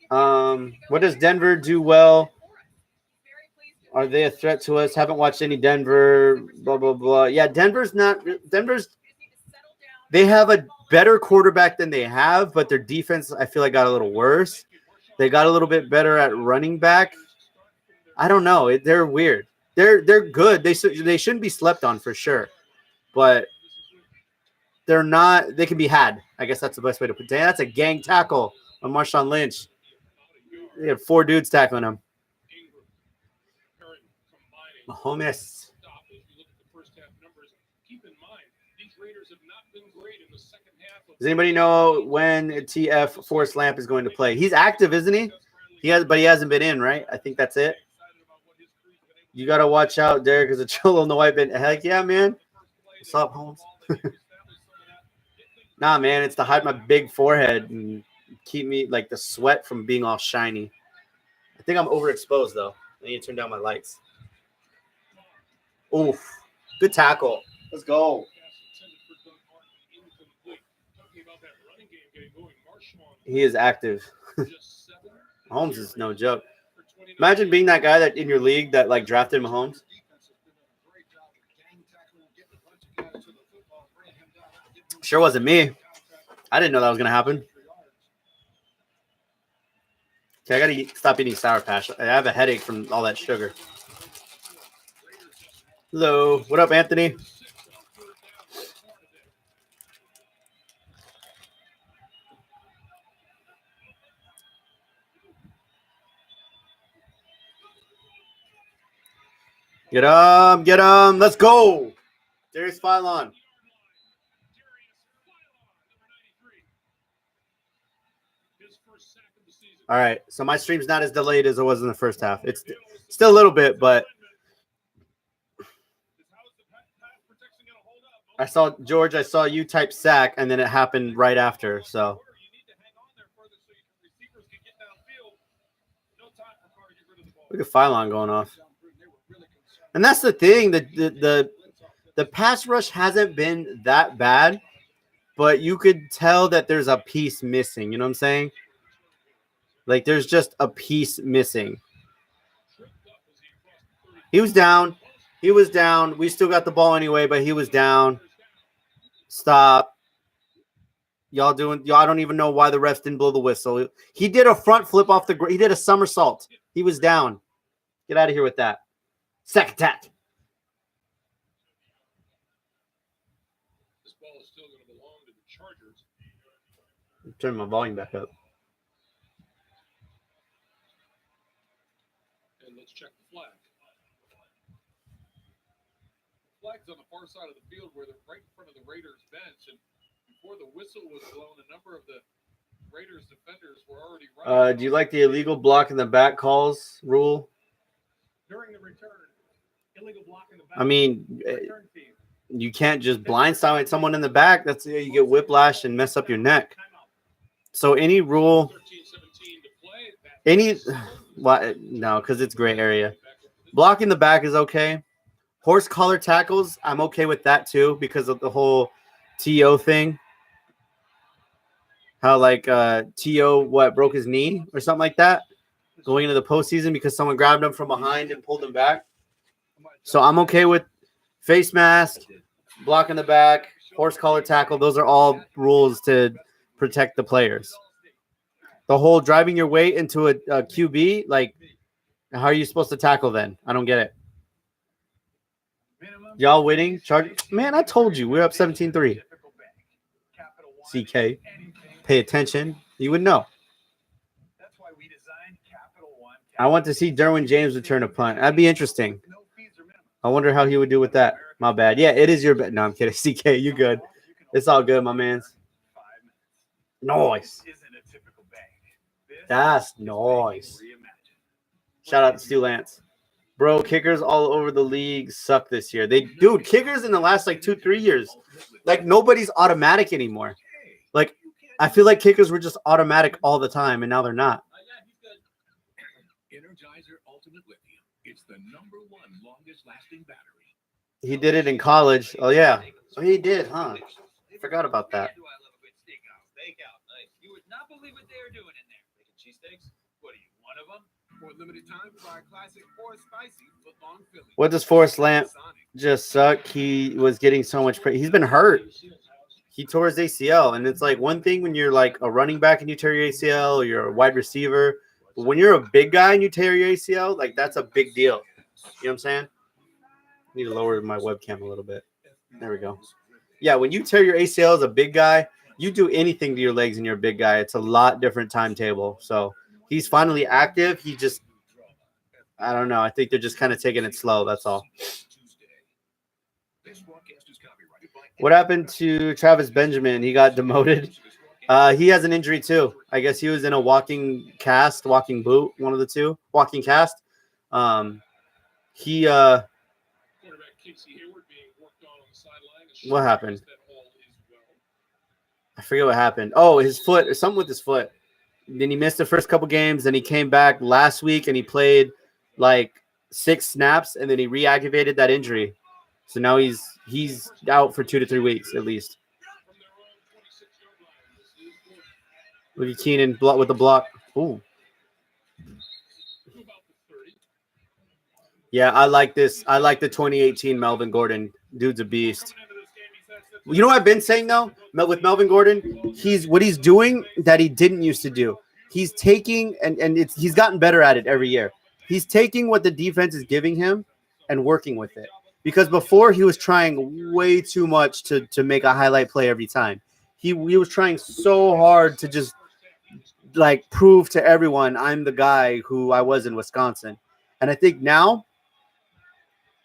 what does Denver do well? Are they a threat to us? Haven't watched any Denver, blah, blah, blah. Yeah, Denver's they have a better quarterback than they have, but their defense, I feel like, got a little worse. They got a little bit better at running back. I don't know. They're weird. They're good. They shouldn't be slept on for sure, but they're not. They can be had. I guess that's the best way to put it. That's a gang tackle on Marshawn Lynch. They had 4 dudes tackling him. Mahomes. Raiders have not been great in the second half. Does anybody know when TF Forrest Lamp is going to play? He's active, isn't he? But he hasn't been in, right? I think that's it. You got to watch out, Derek, as a chill on the white bit. Heck yeah, man. What's up, Holmes? Nah, man, it's to hide my big forehead and keep me, like, the sweat from being all shiny. I think I'm overexposed, though. I need to turn down my lights. Oof. Good tackle. Let's go. He is active. Holmes is no joke. Imagine being that guy that in your league that like drafted Mahomes. Sure wasn't me. I didn't know that was gonna happen. Okay, I gotta stop eating Sour Patch. I have a headache from all that sugar. Hello, what up, Anthony? Get him, let's go. Darius Phylon. All right, so my stream's not as delayed as it was in the first half. It's still a little bit, but I saw George, I saw you type sack, and then it happened right after. So look at Phylon going off. And that's the thing, the pass rush hasn't been that bad, but you could tell that there's a piece missing. You know what I'm saying? Like there's just a piece missing. He was down. He was down. We still got the ball anyway, but he was down. Stop. Y'all I don't even know why the refs didn't blow the whistle. He did a front flip off the he did a somersault. He was down. Get out of here with that. Sack attack. This ball is still going to belong to the Chargers. Turn my volume back up. And let's check the flag. The flag's on the far side of the field where they're right in front of the Raiders bench. And before the whistle was blown, a number of the Raiders defenders were already running. Do you like the illegal block in the back calls rule? During the return, illegal block in the back. I mean, you can't just blindside someone in the back. That's you get whiplash and mess up your neck. So any rule, no, because it's gray area. Blocking the back is okay. Horse collar tackles, I'm okay with that too because of the whole TO thing. How like TO broke his knee or something like that going into the postseason because someone grabbed him from behind and pulled him back. So I'm okay with face mask, blocking the back, horse collar tackle. Those are all rules to protect the players. The whole driving your weight into a QB, like, how are you supposed to tackle then? I don't get it. Y'all winning? Man, I told you. We're up 17-3. CK. Pay attention. You would know. I want to see Derwin James return a punt. That'd be interesting. I wonder how he would do with that. My bad. Yeah, it is your bet. No, I'm kidding. CK, you good. It's all good, my mans. Nice. That's nice. Shout out to Stu Lance. Bro, kickers all over the league suck this year. Dude, kickers in the last like 2-3 years, like nobody's automatic anymore. Like I feel like kickers were just automatic all the time, and now they're not. Energizer Ultimate Lithium. It's the #1 longest lasting battery. He did it in college. Oh yeah. Oh, he did, huh? Forgot about that. You would not believe what they are doing in there. Making cheesesteaks? What are you, one of them? For a limited time, try classic or spicy foot-long Philly. What does Forrest Lamp just suck? He was getting so much praise. He's been hurt. He tore his ACL, and it's like one thing when you're like a running back and you tear your ACL, or you're a wide receiver. But when you're a big guy and you tear your ACL, like that's a big deal. You know what I'm saying? I need to lower my webcam a little bit. There we go. Yeah, when you tear your ACL as a big guy, you do anything to your legs and you're a big guy. It's a lot different timetable. So he's finally active. He just, I don't know. I think they're just kind of taking it slow. That's all. What happened to Travis Benjamin? He got demoted. He has an injury too. I guess he was in a walking boot, one of the two, walking cast. He what happened? I forget what happened. Oh, his foot, something with his foot. Then he missed the first couple games. Then he came back last week and he played like 6 snaps, and then he reactivated that injury. So now he's out for 2 to 3 weeks at least. Look at Keenan with the block. Ooh. Yeah, I like this. I like the 2018 Melvin Gordon. Dude's a beast. You know what I've been saying though, with Melvin Gordon, he's doing that he didn't used to do. He's taking he's gotten better at it every year. He's taking what the defense is giving him and working with it. Because before he was trying way too much to make a highlight play every time. He was trying so hard to just like prove to everyone I'm the guy who I was in Wisconsin. And I think now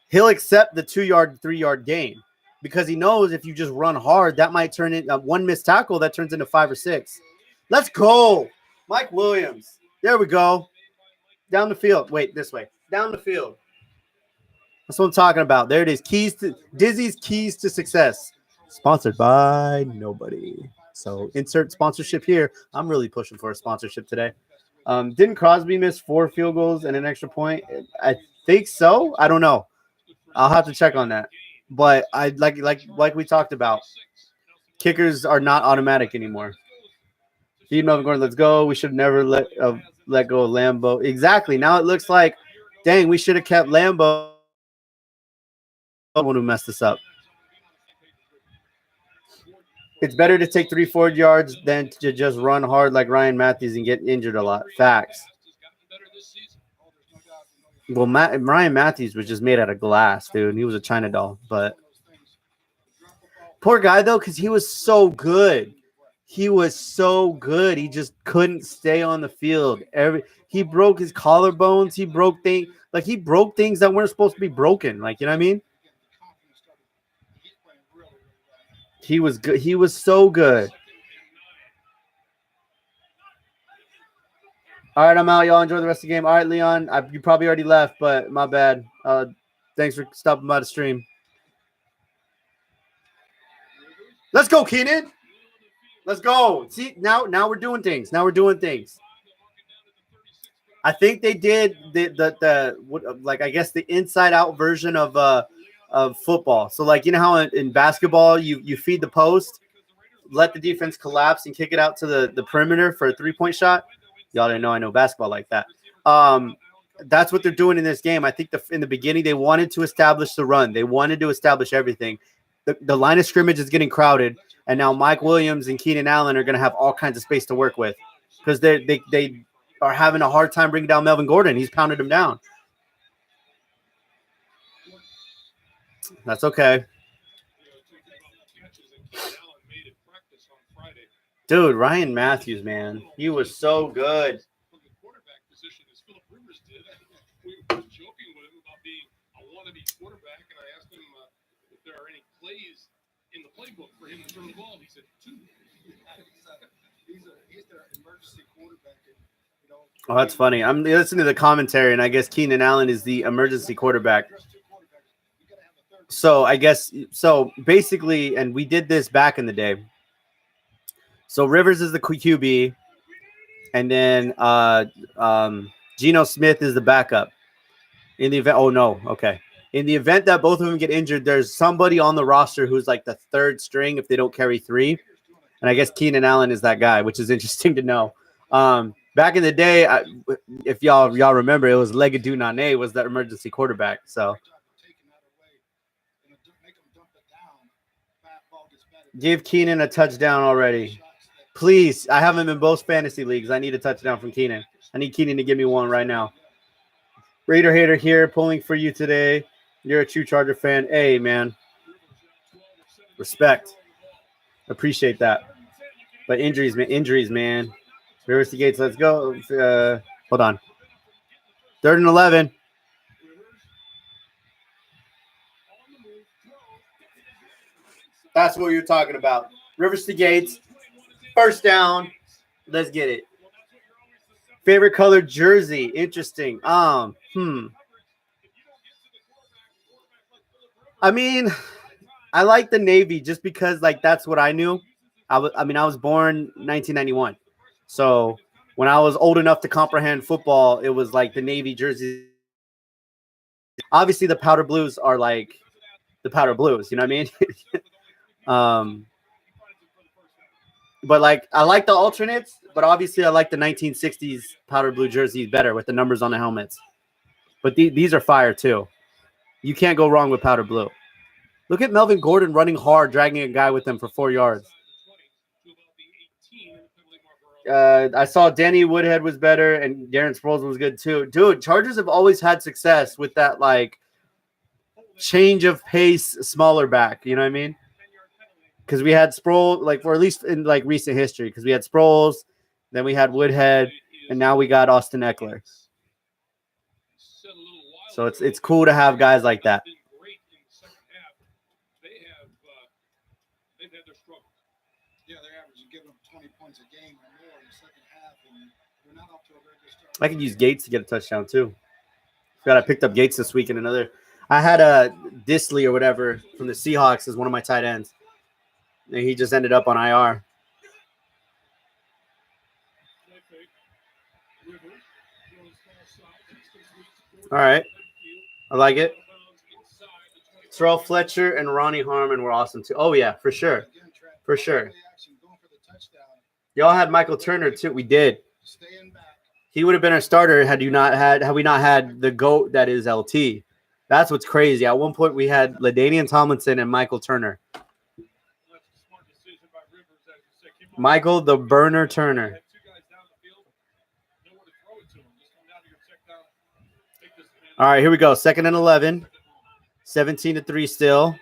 he'll accept the 2-yard, 3-yard gain. Because he knows if you just run hard, that might turn into one missed tackle that turns into 5 or 6. Let's go. Mike Williams. There we go. Down the field. Wait, this way. Down the field. That's what I'm talking about. There it is. Dizzy's Keys to Success. Sponsored by nobody. So insert sponsorship here. I'm really pushing for a sponsorship today. Didn't Crosby miss 4 field goals and an extra point? I think so. I don't know. I'll have to check on that. But I like we talked about, kickers are not automatic anymore. Feed Melvin Gordon, let's go. We should never let go of Lambo. Exactly. Now it looks like, dang, we should have kept Lambo. One who messed this up. It's better to take 3 forward yards than to just run hard like Ryan Matthews and get injured a lot. Facts. Well, Ryan Matthews was just made out of glass, dude. He was a China doll. But poor guy, though, because he was so good. He was so good. He just couldn't stay on the field. He broke his collarbones. He broke things. Like, he broke things that weren't supposed to be broken. Like, you know what I mean? He was good. He was so good. All right, I'm out. Y'all enjoy the rest of the game. All right, Leon, you probably already left, but my bad. Thanks for stopping by the stream. Let's go, Keenan. Let's go. See, now we're doing things. Now we're doing things. I think they did I guess the inside out version of football. So like, you know how in basketball you feed the post, let the defense collapse and kick it out to the perimeter for a 3-point shot. Y'all didn't know I know basketball like that. That's what they're doing in this game. I think in the beginning they wanted to establish the run. They wanted to establish everything. The line of scrimmage is getting crowded, and now Mike Williams and Keenan Allen are going to have all kinds of space to work with because they are having a hard time bringing down Melvin Gordon. He's pounded him down. That's okay. Dude, Ryan Matthews, man. He was so good. We were joking with him about being a wannabe quarterback, and I asked him if there are any plays in the playbook for him to throw the ball. He said 2. He's their emergency quarterback. Oh, that's funny. I'm listening to the commentary, and I guess Keenan Allen is the emergency quarterback. So I guess basically, and we did this back in the day. So Rivers is the QB, and then Geno Smith is the backup. In the event, in the event that both of them get injured, there's somebody on the roster who's like the 3rd string if they don't carry 3. And I guess Keenan Allen is that guy, which is interesting to know. Back in the day, if y'all remember, it was Legadou Nane was the emergency quarterback. So give Keenan a touchdown already. Please, I have him in both fantasy leagues. I need a touchdown from Keenan. I need Keenan to give me one right now. Raider Hater here, pulling for you today. You're a true Charger fan. Hey, man. Respect. Appreciate that. But injuries, man. Rivers to Gates, let's go. Hold on. 3rd and 11. That's what you're talking about. Rivers to Gates. First down. Let's get it. Favorite color jersey. Interesting. I mean, I like the navy just because like that's what I knew. I was born 1991. So when I was old enough to comprehend football, it was like the navy jerseys. Obviously the powder blues are like the powder blues, you know what I mean? But like I like the alternates, but obviously I like the 1960s powder blue jerseys better with the numbers on the helmets. But these are fire too. You can't go wrong with powder blue. Look at Melvin Gordon running hard, dragging a guy with him for 4 yards. I saw Danny Woodhead was better and Darren Sproles was good too. Dude, Chargers have always had success with that like change of pace, smaller back. You know what I mean? Because we had Sproles, like for at least in like recent history, because we had Sproles, then we had Woodhead, and now we got Austin Eckler. So it's cool to have guys like that. Yeah, they're averaging giving them 20 points a game or more in the second half, and they're not off to a very good start. I could use Gates to get a touchdown too. Forgot I picked up Gates this week in another. I had a Disley or whatever from the Seahawks as one of my tight ends. And he just ended up on IR. All right. I like it. Terrell Fletcher and Ronnie Harmon were awesome too. Oh, yeah, for sure. For sure. Y'all had Michael Turner too. We did. He would have been our starter had we not had the GOAT that is LT. That's what's crazy. At one point we had LaDainian Tomlinson and Michael Turner. Michael the Burner Turner. All right, here we go. 2nd and 11. 17-3 still.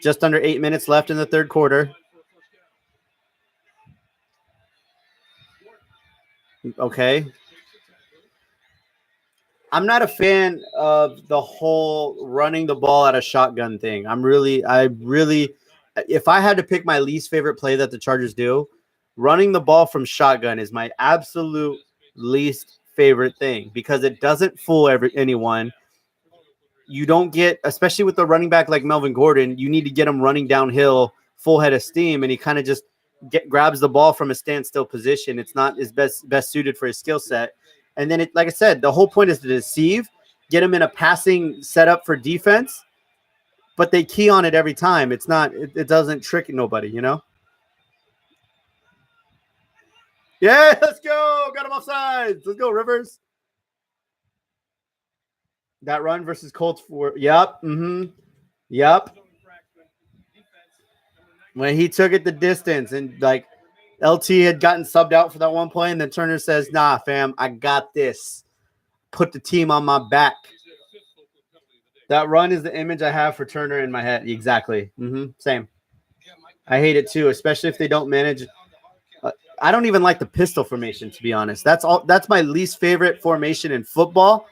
Just under 8 minutes left in the third quarter. Okay. I'm not a fan of the whole running the ball at a shotgun thing. If I had to pick my least favorite play that the Chargers do, running the ball from shotgun is my absolute least favorite thing because it doesn't fool anyone. You don't get, especially with the running back like Melvin Gordon, you need to get him running downhill, full head of steam, and he kind of just grabs the ball from a standstill position. It's not his best suited for his skill set. And then, like I said, the whole point is to deceive, get him in a passing setup for defense, but they key on it every time. It's not, it doesn't trick nobody, you know? Yeah, let's go. Got him offsides. Let's go, Rivers. That run versus Colts for, yep. Yep. When he took it the distance and like LT had gotten subbed out for that one play, and then Turner says, nah, fam, I got this. Put the team on my back. That run is the image I have for Turner in my head. Exactly. Same. I hate it too, especially if they don't manage. I don't even like the pistol formation, to be honest. That's my least favorite formation in football.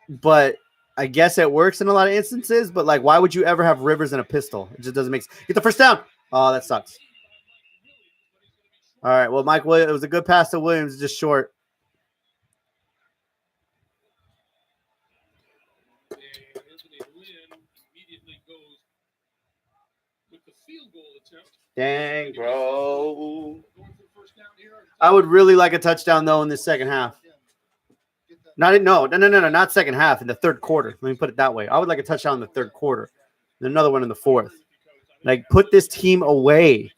But I guess it works in a lot of instances. But like, why would you ever have Rivers in a pistol? It just doesn't make sense. Get the first down. Oh, that sucks. All right. Well, Mike Williams, it was a good pass to Williams, just short. Dang, bro. I would really like a touchdown, though, in the second half. Not second half, in the third quarter. Let me put it that way. I would like a touchdown in the third quarter. And another one in the fourth. Like, put this team away.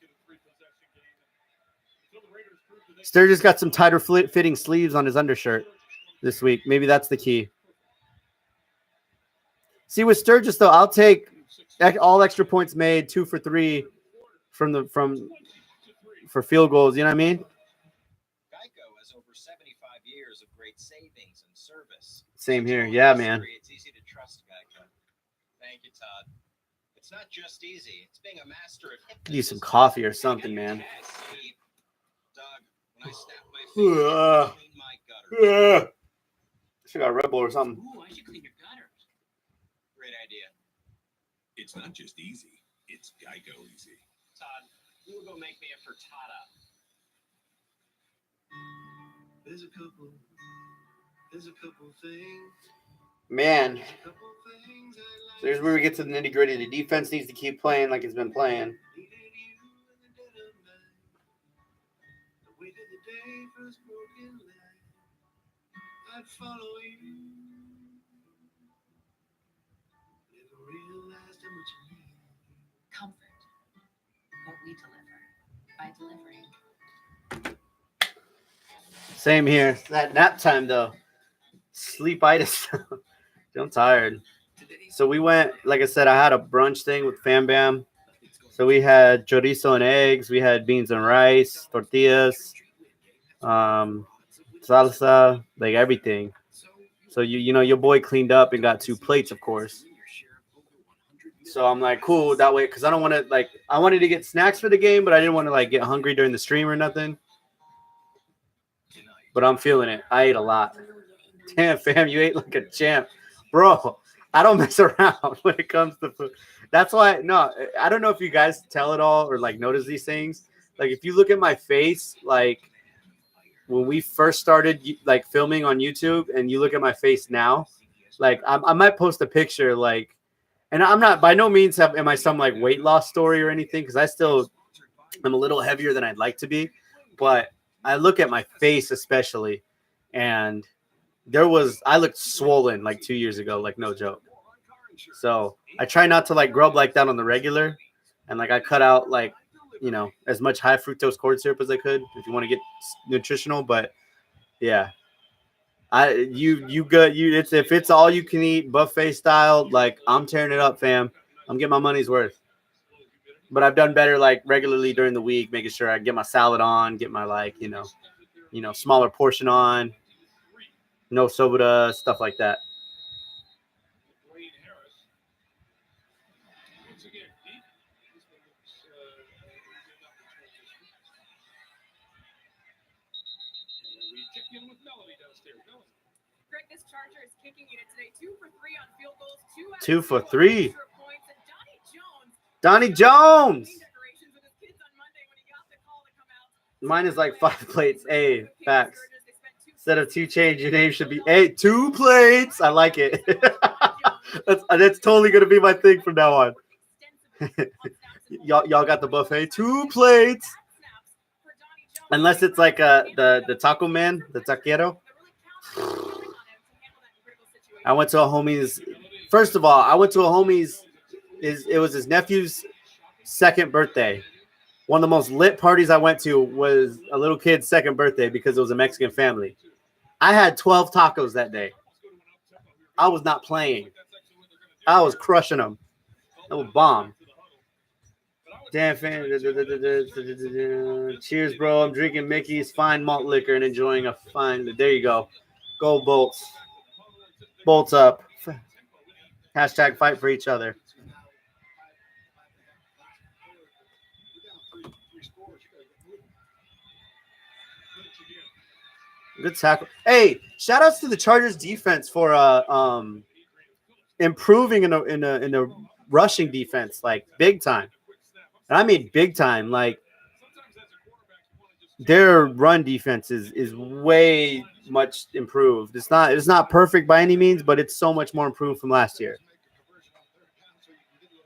Sturgis got some tighter fitting sleeves on his undershirt this week. Maybe that's the key. See, with Sturgis, though, I'll take all extra points made, 2 for 3 for field goals. You know what I mean? Geico has over 75 years of great savings and service. Same here. Yeah, man. It's easy to trust Geico. Thank you, Todd. It's not just easy. It's being a master of Need some coffee or something, man. Doug, when I snap my fingers, clean my gutters. Should got a Red Bull or something. Ooh, I should clean your gutters. Great idea. It's not just easy, It's Geico easy. Todd, you will go make me a frittata. There's a couple things. Man. So here's where we get to the nitty gritty. The defense needs to keep playing like it's been playing. I'd follow you. Never realized how much you need. Comfort. What we deliver by delivering. Same here. It's that nap time though. Sleepitis. I'm tired. So we went, like I said, I had a brunch thing with Fam Bam. So we had chorizo and eggs. We had beans and rice, tortillas, salsa, like everything. So you know your boy cleaned up and got 2 plates, of course. So I'm like, cool, that way, because I don't want to, like, I wanted to get snacks for the game, but I didn't want to, like, get hungry during the stream or nothing. But I'm feeling it. I ate a lot. Damn, fam, you ate like a champ. Bro, I don't mess around when it comes to food. That's why, no, I don't know if you guys tell it all or, like, notice these things. Like, if you look at my face, like, when we first started, like, filming on YouTube and you look at my face now, like, I might post a picture, like, and I'm not, by no means am I some, like, weight loss story or anything, because I still am a little heavier than I'd like to be. But I look at my face especially, and I looked swollen like 2 years ago, like no joke. So I try not to like grub like that on the regular, and like I cut out like, you know, as much high fructose corn syrup as I could if you want to get nutritional. But yeah, if it's all you can eat buffet style, like I'm tearing it up, fam. I'm getting my money's worth. But I've done better like regularly during the week, making sure I get my salad on, get my like, you know, smaller portion on, no soda, stuff like that. Greg, this Charger is kicking unit today. 2 for 3 on field goals. 2 for 3. Points, and Donnie Jones. Mine is like 5 plates. Hey, facts. Instead of 2 change, your name should be 2 plates. I like it. that's totally gonna be my thing from now on. y'all got the buffet. 2 plates. Unless it's like the taco man, the taquero. I went to a homie's. First of all, I went to a homie's. It was his nephew's 2nd birthday. One of the most lit parties I went to was a little kid's 2nd birthday because it was a Mexican family. I had 12 tacos that day. I was not playing. I was crushing them. That was bomb. Damn fan. Cheers, bro. I'm drinking Mickey's fine malt liquor and enjoying a fine. There you go. Go Bolts. Bolts up. Hashtag fight for each other. Good tackle. Hey, shout outs to the Chargers defense for improving in a rushing defense, like big time. And I mean big time. Like their run defense is way much improved. It's not perfect by any means, but it's so much more improved from last year.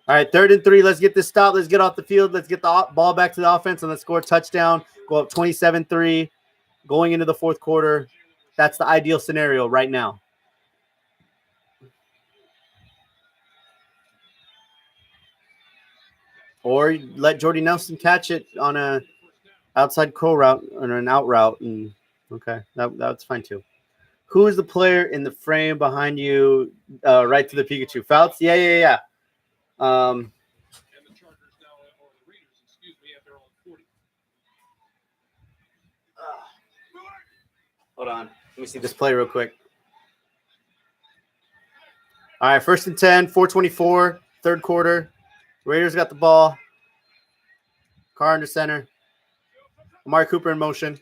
All right, 3rd and 3. Let's get this stop. Let's get off the field. Let's get the ball back to the offense and let's score a touchdown. Go up 27-3 going into the 4th quarter. That's the ideal scenario right now. Or let Jordy Nelson catch it on a outside crow route or an out route. And okay, that's fine too. Who is the player in the frame behind you? Right to the Pikachu. Fouts? Yeah. Hold on. Let me see this play real quick. All right, 1st and 10, 4:24, 3rd quarter. Raiders got the ball. Carr under center. Amari Cooper in motion.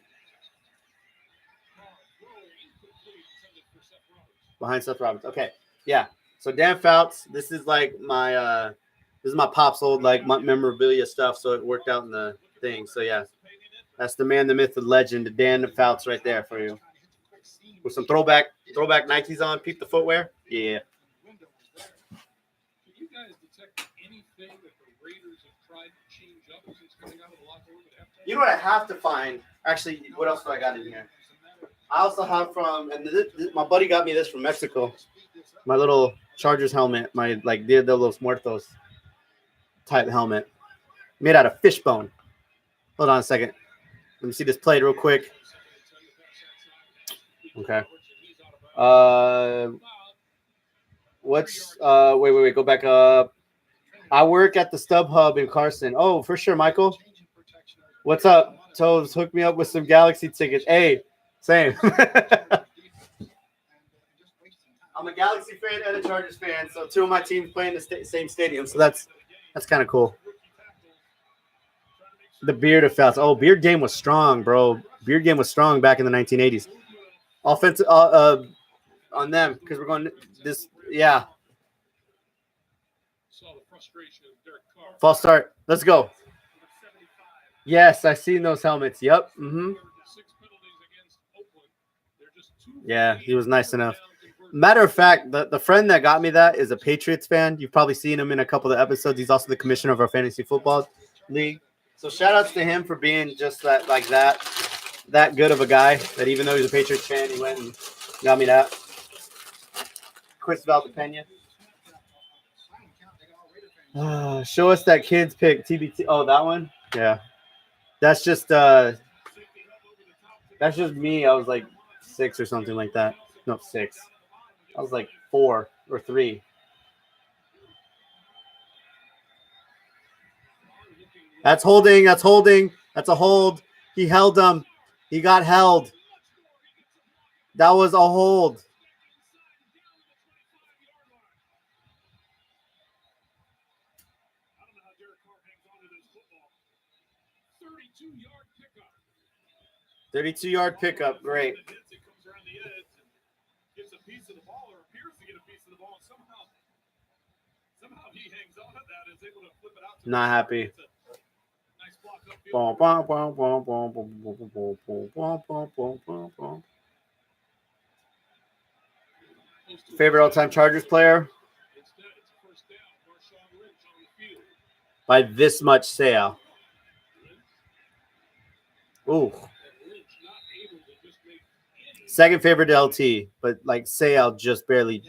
Behind Seth Roberts. Okay, yeah. So Dan Fouts, this is like my This is my pop's old like memorabilia stuff, so it worked out in the thing. So yeah, that's the man, the myth, the legend, the Dan Fouts right there for you. With some throwback Nikes on. Peep the footwear. Yeah. Can you guys detect anything that the Raiders have tried to change up since coming out of the locker room at halftime? You know what I have to find? Actually, what else do I got in here? I also have from, and my buddy got me this from Mexico. My little Chargers helmet, my like Dia de los Muertos type helmet, made out of fishbone. Hold on a second. Let me see this played real quick. Okay. Wait. Go back up. I work at the StubHub in Carson. Oh, for sure, Michael. What's up? Toes, hook me up with some Galaxy tickets. Hey, same. I'm a Galaxy fan and a Chargers fan, so two of my teams play in the same stadium, so that's kind of cool. The beard of Fouts. Oh, beard game was strong, bro. Beard game was strong back in the 1980s. Offensive on them because we're going this. Yeah. False start. Let's go. Yes, I've seen those helmets. Yep. Mm-hmm. Yeah, he was nice enough. Matter of fact, the friend that got me that is a Patriots fan. You've probably seen him in a couple of episodes. He's also the commissioner of our fantasy football league. So shout outs to him for being just that good of a guy that even though he's a Patriots fan, he went and got me that. Chris Valdepena. Show us that kids pick TBT. Oh, that one? Yeah. That's just me. I was like 6 or something like that. No, 6. I was like 4 or 3. That's holding. That's a hold. He held him. He got held. That was a hold. I don't know how Derek Carr hangs on to this football. 32-yard pickup. 32-yard pickup. Great. He comes around the edge and gets a piece of the ball or appears to get a piece of the ball. Somehow he hangs on to that and is able to flip it out. Not happy. Nice block upfield. Favorite all-time Chargers player? By this much sale. Ooh. Second favorite LT, but like Sale just barely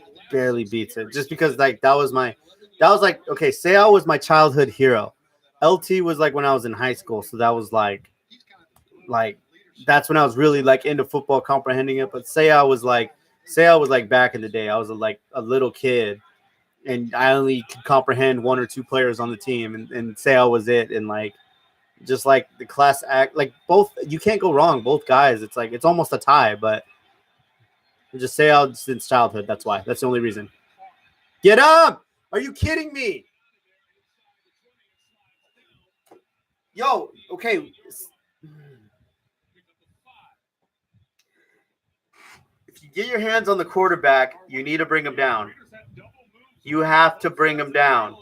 beats it. Just because like that was like okay, Sale was my childhood hero. LT was like when I was in high school, so that was like that's when I was really like into football, comprehending it. But Sale was like back in the day. I was like a little kid, and I only could comprehend 1 or 2 players on the team, and Sale was it. And like just like the class act, like both, you can't go wrong. Both guys, it's like it's almost a tie, but just Sale since childhood. That's why. That's the only reason. Get up! Are you kidding me? Yo, okay. If you get your hands on the quarterback, you need to bring him down. You have to bring him down.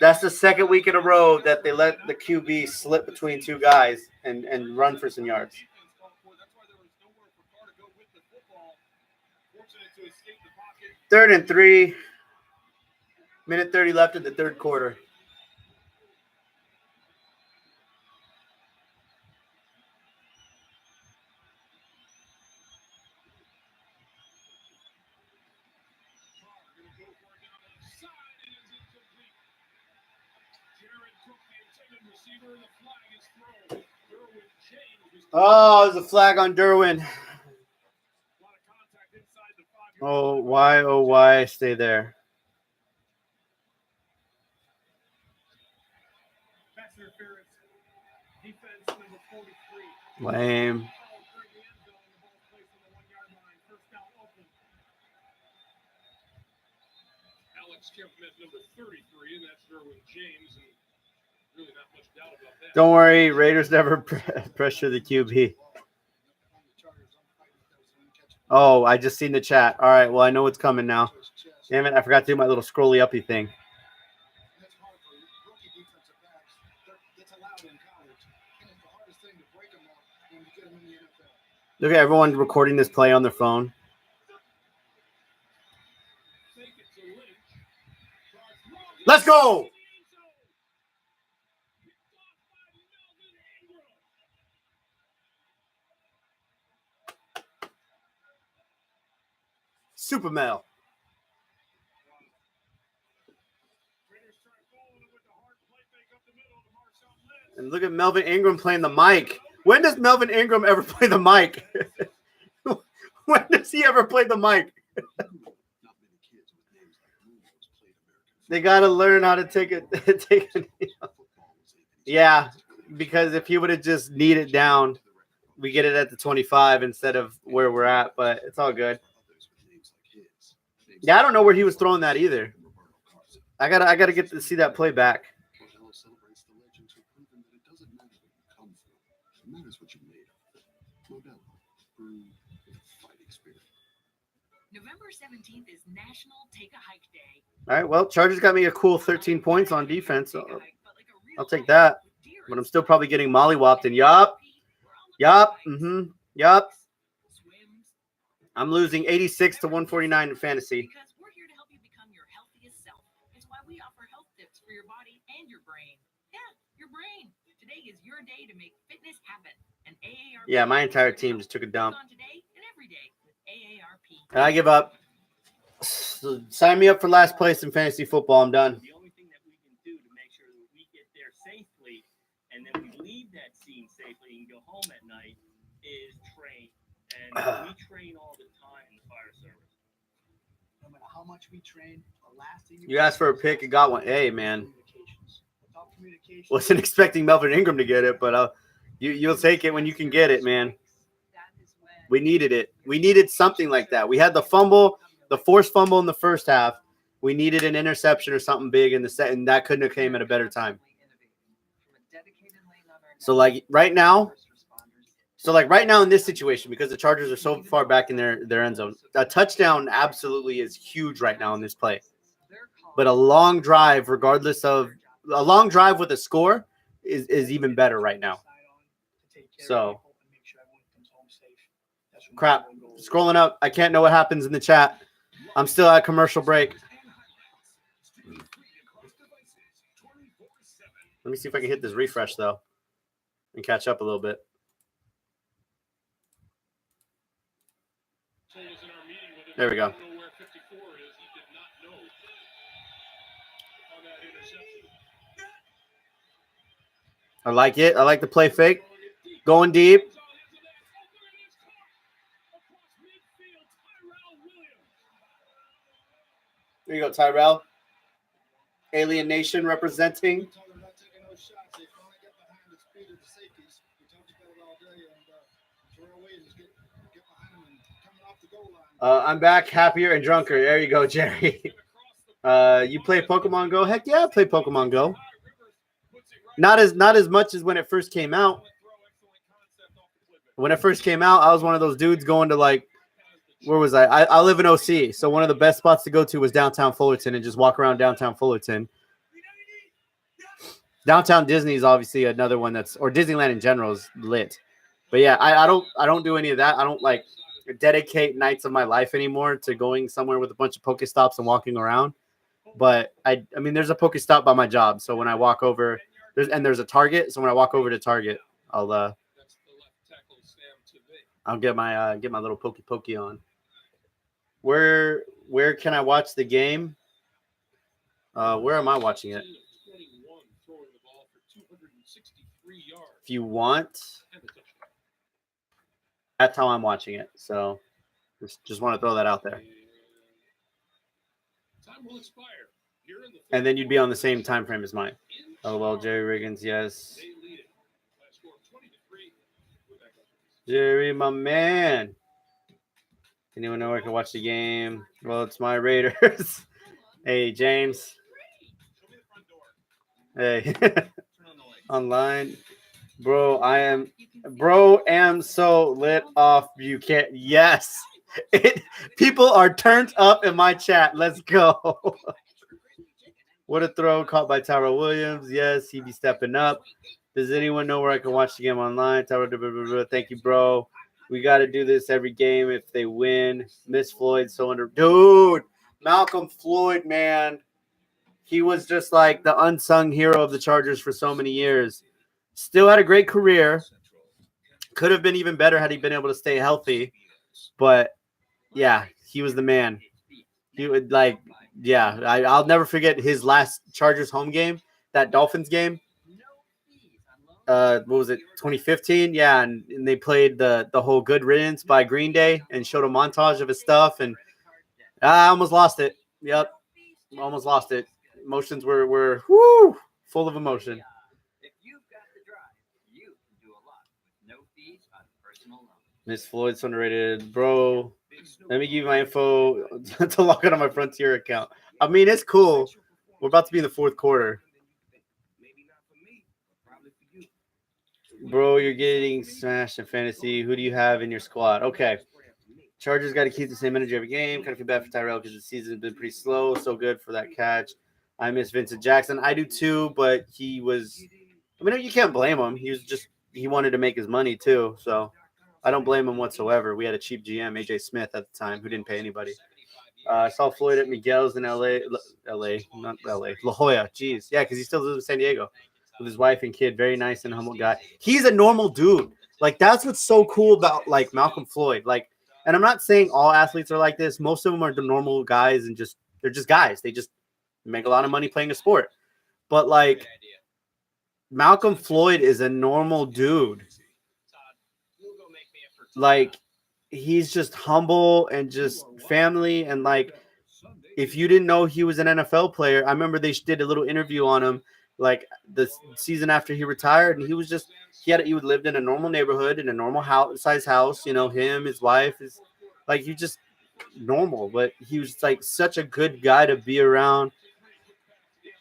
That's the second week in a row that they let the QB slip between 2 guys and run for some yards. 3rd and 3. Minute 30 left in the 3rd quarter. Oh, there's a flag on Derwin. Oh, why stay there? Lame. Alex Kemp met number 33, and that's Derwin James. And really not much doubt about that. Don't worry, Raiders never pressure the QB. Oh, I just seen the chat. All right, well, I know what's coming now. Damn it, I forgot to do my little scrolly uppy thing. rookie defensive backs. It's allowed in college. And it's the hardest thing to break them up when you get them in the NFL. Look at everyone recording this play on their phone. Let's go. Super Mel. And look at Melvin Ingram playing the mic. When does Melvin Ingram ever play the mic? When does he ever play the mic? They got to learn how to take it. Yeah, because if he would have just kneed it down, we get it at the 25 instead of where we're at, but it's all good. Yeah, I don't know where he was throwing that either. I gotta get to see that play back. November 17th is National Take a Hike Day. All right, well, Chargers got me a cool 13 points on defense. So I'll take that. But I'm still probably getting mollywopped. And yup. I'm losing 86 to 149 in fantasy. Because we're here to help you become your healthiest self. It's why we offer health tips for your body and your brain. Yeah, your brain. Today is your day to make fitness happen. And AARP. Yeah, my entire team just took a dump. On today and every day with AARP. And I give up. So sign me up for last place in fantasy football. I'm done. The only thing that we can do to make sure that we get there safely and then we leave that scene safely and go home at night is train. And we train all the time in the fire service. No matter how much we train, the last thing You asked for a pick and got one. Hey, man. Wasn't expecting Melvin Ingram to get it, but you'll take it when you can get it, man. We needed it. We needed something like that. We had the fumble, the forced fumble in the first half. We needed an interception or something big in the set, and that couldn't have came at a better time. So, like, right now in this situation, because the Chargers are so far back in their end zone, a touchdown absolutely is huge right now in this play. But a long drive, regardless of a long drive with a score, is even better right now. So, crap. Scrolling up. I can't know what happens in the chat. I'm still at commercial break. Let me see if I can hit this refresh, though, and catch up a little bit. There we go. I like it. I like the play fake. Going deep. There you go, Tyrell. Alien Nation representing. I'm back, happier and drunker. There you go, Jerry. You play Pokemon Go? Heck yeah, I play Pokemon Go. Not as much as when it first came out. When it first came out, I was one of those dudes going to, like, where was I live in OC, so one of the best spots to go to was downtown Fullerton and just walk around downtown Fullerton. Downtown Disney is obviously another one or Disneyland in general is lit. But yeah, I don't do any of that. I don't like dedicate nights of my life anymore to going somewhere with a bunch of Pokestops and walking around. But I mean, there's a Pokestop by my job, so when I walk over, there's a Target. So when I walk over to Target, I'll get my little pokey on. Where can I watch the game? Where am I watching it? If you want, that's how I'm watching it. So just want to throw that out there. And then you'd be on the same time frame as mine. Oh well, Jerry Riggins, yes. Jerry, my man. Anyone know where I can watch the game? Well, it's my Raiders. Hey, James. Hey. Online. Bro, am so lit off. You can't. Yes. People are turned up in my chat. Let's go. What a throw caught by Tyrell Williams. Yes, he be stepping up. Does anyone know where I can watch the game online? Thank you, bro. We got to do this every game if they win. Miss Floyd, so under. Dude, Malcolm Floyd, man. He was just like the unsung hero of the Chargers for so many years. Still had a great career. Could have been even better had he been able to stay healthy. But, yeah, he was the man. He would like, yeah, I'll never forget his last Chargers home game, that Dolphins game. What was it, 2015? Yeah, and they played the whole Good Riddance by Green Day and showed a montage of his stuff, and I almost lost it. Yep, almost lost it. Emotions were whoo, full of emotion. Miss Floyd's underrated, bro. Let me give you my info to log in on my Frontier account. I mean, it's cool. We're about to be in the fourth quarter. Bro, you're getting smashed in fantasy. Who do you have in your squad? Okay. Chargers got to keep the same energy every game. Kind of feel bad for Tyrell because the season's been pretty slow. So good for that catch. I miss Vincent Jackson. I do too, but he was – I mean, you can't blame him. He wanted to make his money too. So I don't blame him whatsoever. We had a cheap GM, AJ Smith, at the time, who didn't pay anybody. I saw Floyd at Miguel's in not LA. La Jolla. Jeez. Yeah, because he still lives in San Diego with his wife and kid. Very nice and humble guy. He's a normal dude. Like, that's what's so cool about, like, Malcolm Floyd. Like, and I'm not saying all athletes are like this. Most of them are the normal guys and they're just guys. They just make a lot of money playing a sport. But, like, Malcolm Floyd is a normal dude. Like, he's just humble and just family. And, like, if you didn't know he was an NFL player, I remember they did a little interview on him, like, the season after he retired. And he was just, he lived in a normal neighborhood in a normal size house. You know, him, his wife, is like, he just normal. But he was, like, such a good guy to be around.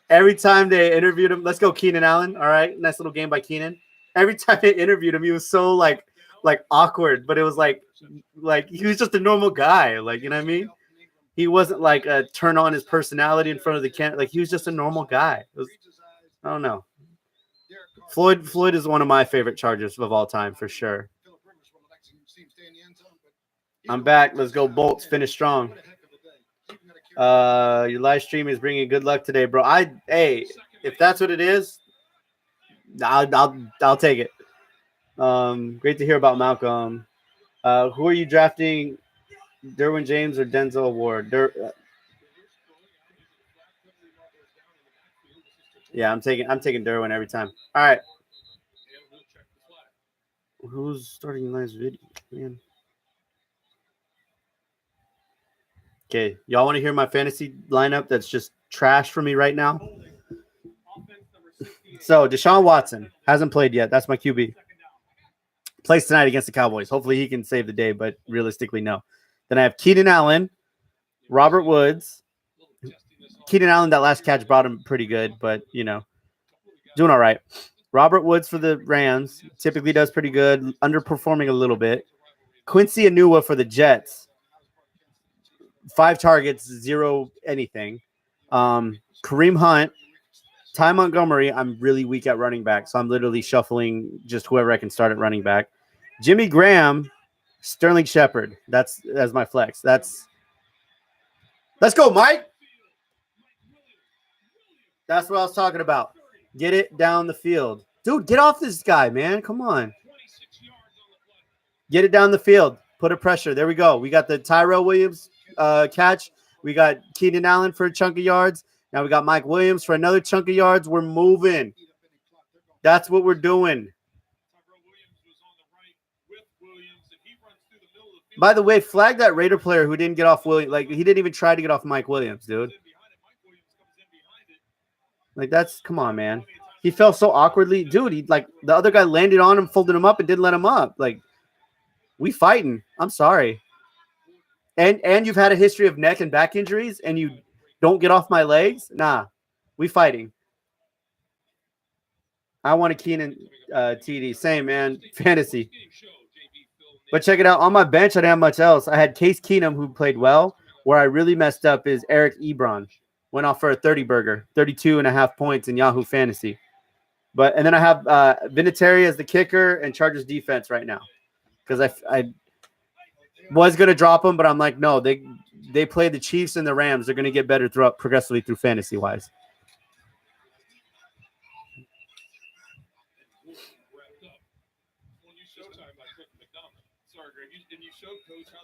Every time they interviewed him, let's go Keenan Allen. All right, nice little game by Keenan. Every time they interviewed him, he was so like awkward, but it was like he was just a normal guy. Like, you know what I mean? He wasn't like a turn on his personality in front of the camera. Like, he was just a normal guy. I don't know. Floyd is one of my favorite Chargers of all time for sure. I'm back. Let's go Bolts. Finish strong. Your live stream is bringing good luck today, bro. Hey, if that's what it is, I'll take it. Great to hear about Malcolm. Who are you drafting? Derwin James or Denzel Ward? Yeah, I'm taking Derwin every time. All right. Who's starting last video, man? Okay, y'all want to hear my fantasy lineup that's just trash for me right now? So, Deshaun Watson hasn't played yet. That's my QB. Plays tonight against the Cowboys. Hopefully he can save the day, but realistically, no. Then I have Keenan Allen, Robert Woods. Keenan Allen, that last catch brought him pretty good, but, you know, doing all right. Robert Woods for the Rams. Typically does pretty good. Underperforming a little bit. Quincy Enunwa for the Jets. 5 targets, 0 anything. Kareem Hunt. Ty Montgomery, I'm really weak at running back, so I'm literally shuffling just whoever I can start at running back. Jimmy Graham, Sterling Shepard. That's my flex. Let's go, Mike. That's what I was talking about. Get it down the field. Dude, get off this guy, man. Come on. Get it down the field. Put a pressure. There we go. We got the Tyrell Williams catch. We got Keenan Allen for a chunk of yards. Now we got Mike Williams for another chunk of yards. We're moving. That's what we're doing. By the way, flag that Raider player who didn't get off Williams. Like, he didn't even try to get off Mike Williams, dude. Like, come on, man. He fell so awkwardly. Dude, the other guy landed on him, folded him up, and didn't let him up. Like, we fighting. I'm sorry. And you've had a history of neck and back injuries, and you don't get off my legs? Nah, we fighting. I want a Keenan TD. Same, man. Fantasy. But check it out. On my bench, I didn't have much else. I had Case Keenum, who played well. Where I really messed up is Eric Ebron. Went off for a 30 burger, 32.5 points in Yahoo Fantasy. And then I have Vinatieri as the kicker and Chargers defense right now. Because I was going to drop them, but I'm like, no, they play the Chiefs and the Rams. They're going to get better progressively through fantasy-wise.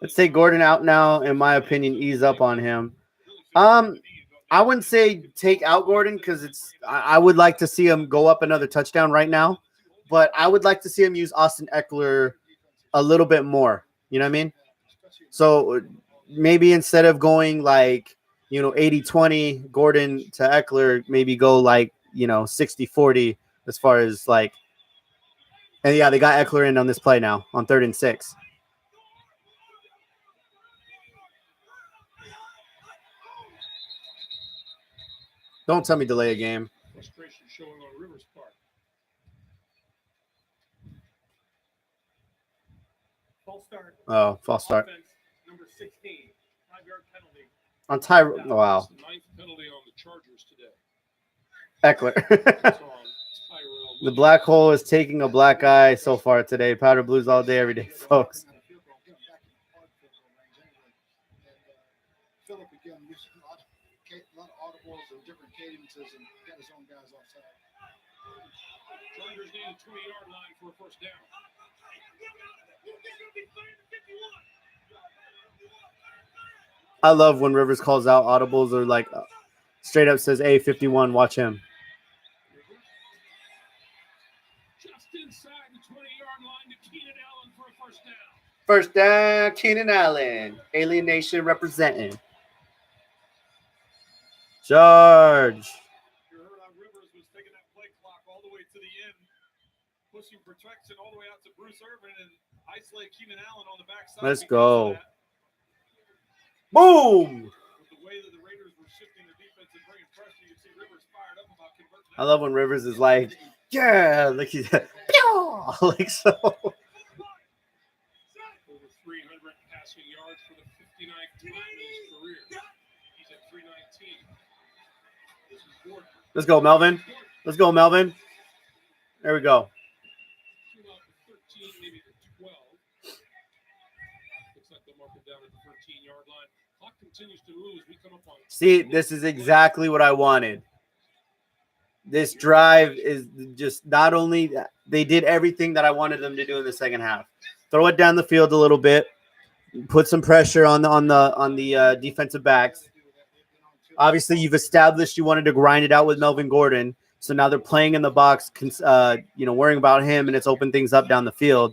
Let's take Gordon out now. In my opinion, ease up on him. I wouldn't say take out Gordon because I would like to see him go up another touchdown right now, but I would like to see him use Austin Eckler a little bit more. You know what I mean? So maybe instead of going like, 80-20 Gordon to Eckler, maybe go like, 60-40 as far as like, and yeah, they got Eckler in on this play now on 3rd and 6. Don't tell me delay a game. Frustration showing on Rivers' part. False start. Oh, false start. Offense, number 16, 5-yard penalty. On wow. Ninth penalty on the Chargers today. Eckler. The black hole is taking a black guy so far today. Powder blues all day, every day, folks. Philip again used a lot of audibles and different cadences and got his own guys offside. Chargers need a 20-yard line for a first down. I love when Rivers calls out audibles or like straight up says, "Hey, 51, watch him." Just inside the 20-yard line to Keenan Allen for a first down. First down, Keenan Allen. Alien Nation representing. Charge. You heard how Rivers was taking that play clock all the way to the end, pushing protection all the way out to Bruce Irvin and isolate Keenan Allen on the backside. Let's go. Boom. With the way that the Raiders were shifting their defense and bringing pressure, you can see Rivers fired up about converting. I love when Rivers is like, yeah, like he's like so. Over 300 passing yards for the 59th time in his career. He's at 319. This is Gordon. Let's go, Melvin. Let's go, Melvin. There we go. 13, maybe 12. Looks like they'll mark it down at the 13-yard line. Clock continues to move as we come up on. See, this is exactly what I wanted. This drive is just not only they did everything that I wanted them to do in the second half. Throw it down the field a little bit, put some pressure on the defensive backs. Obviously, you've established you wanted to grind it out with Melvin Gordon, so now they're playing in the box, worrying about him, and it's opened things up down the field.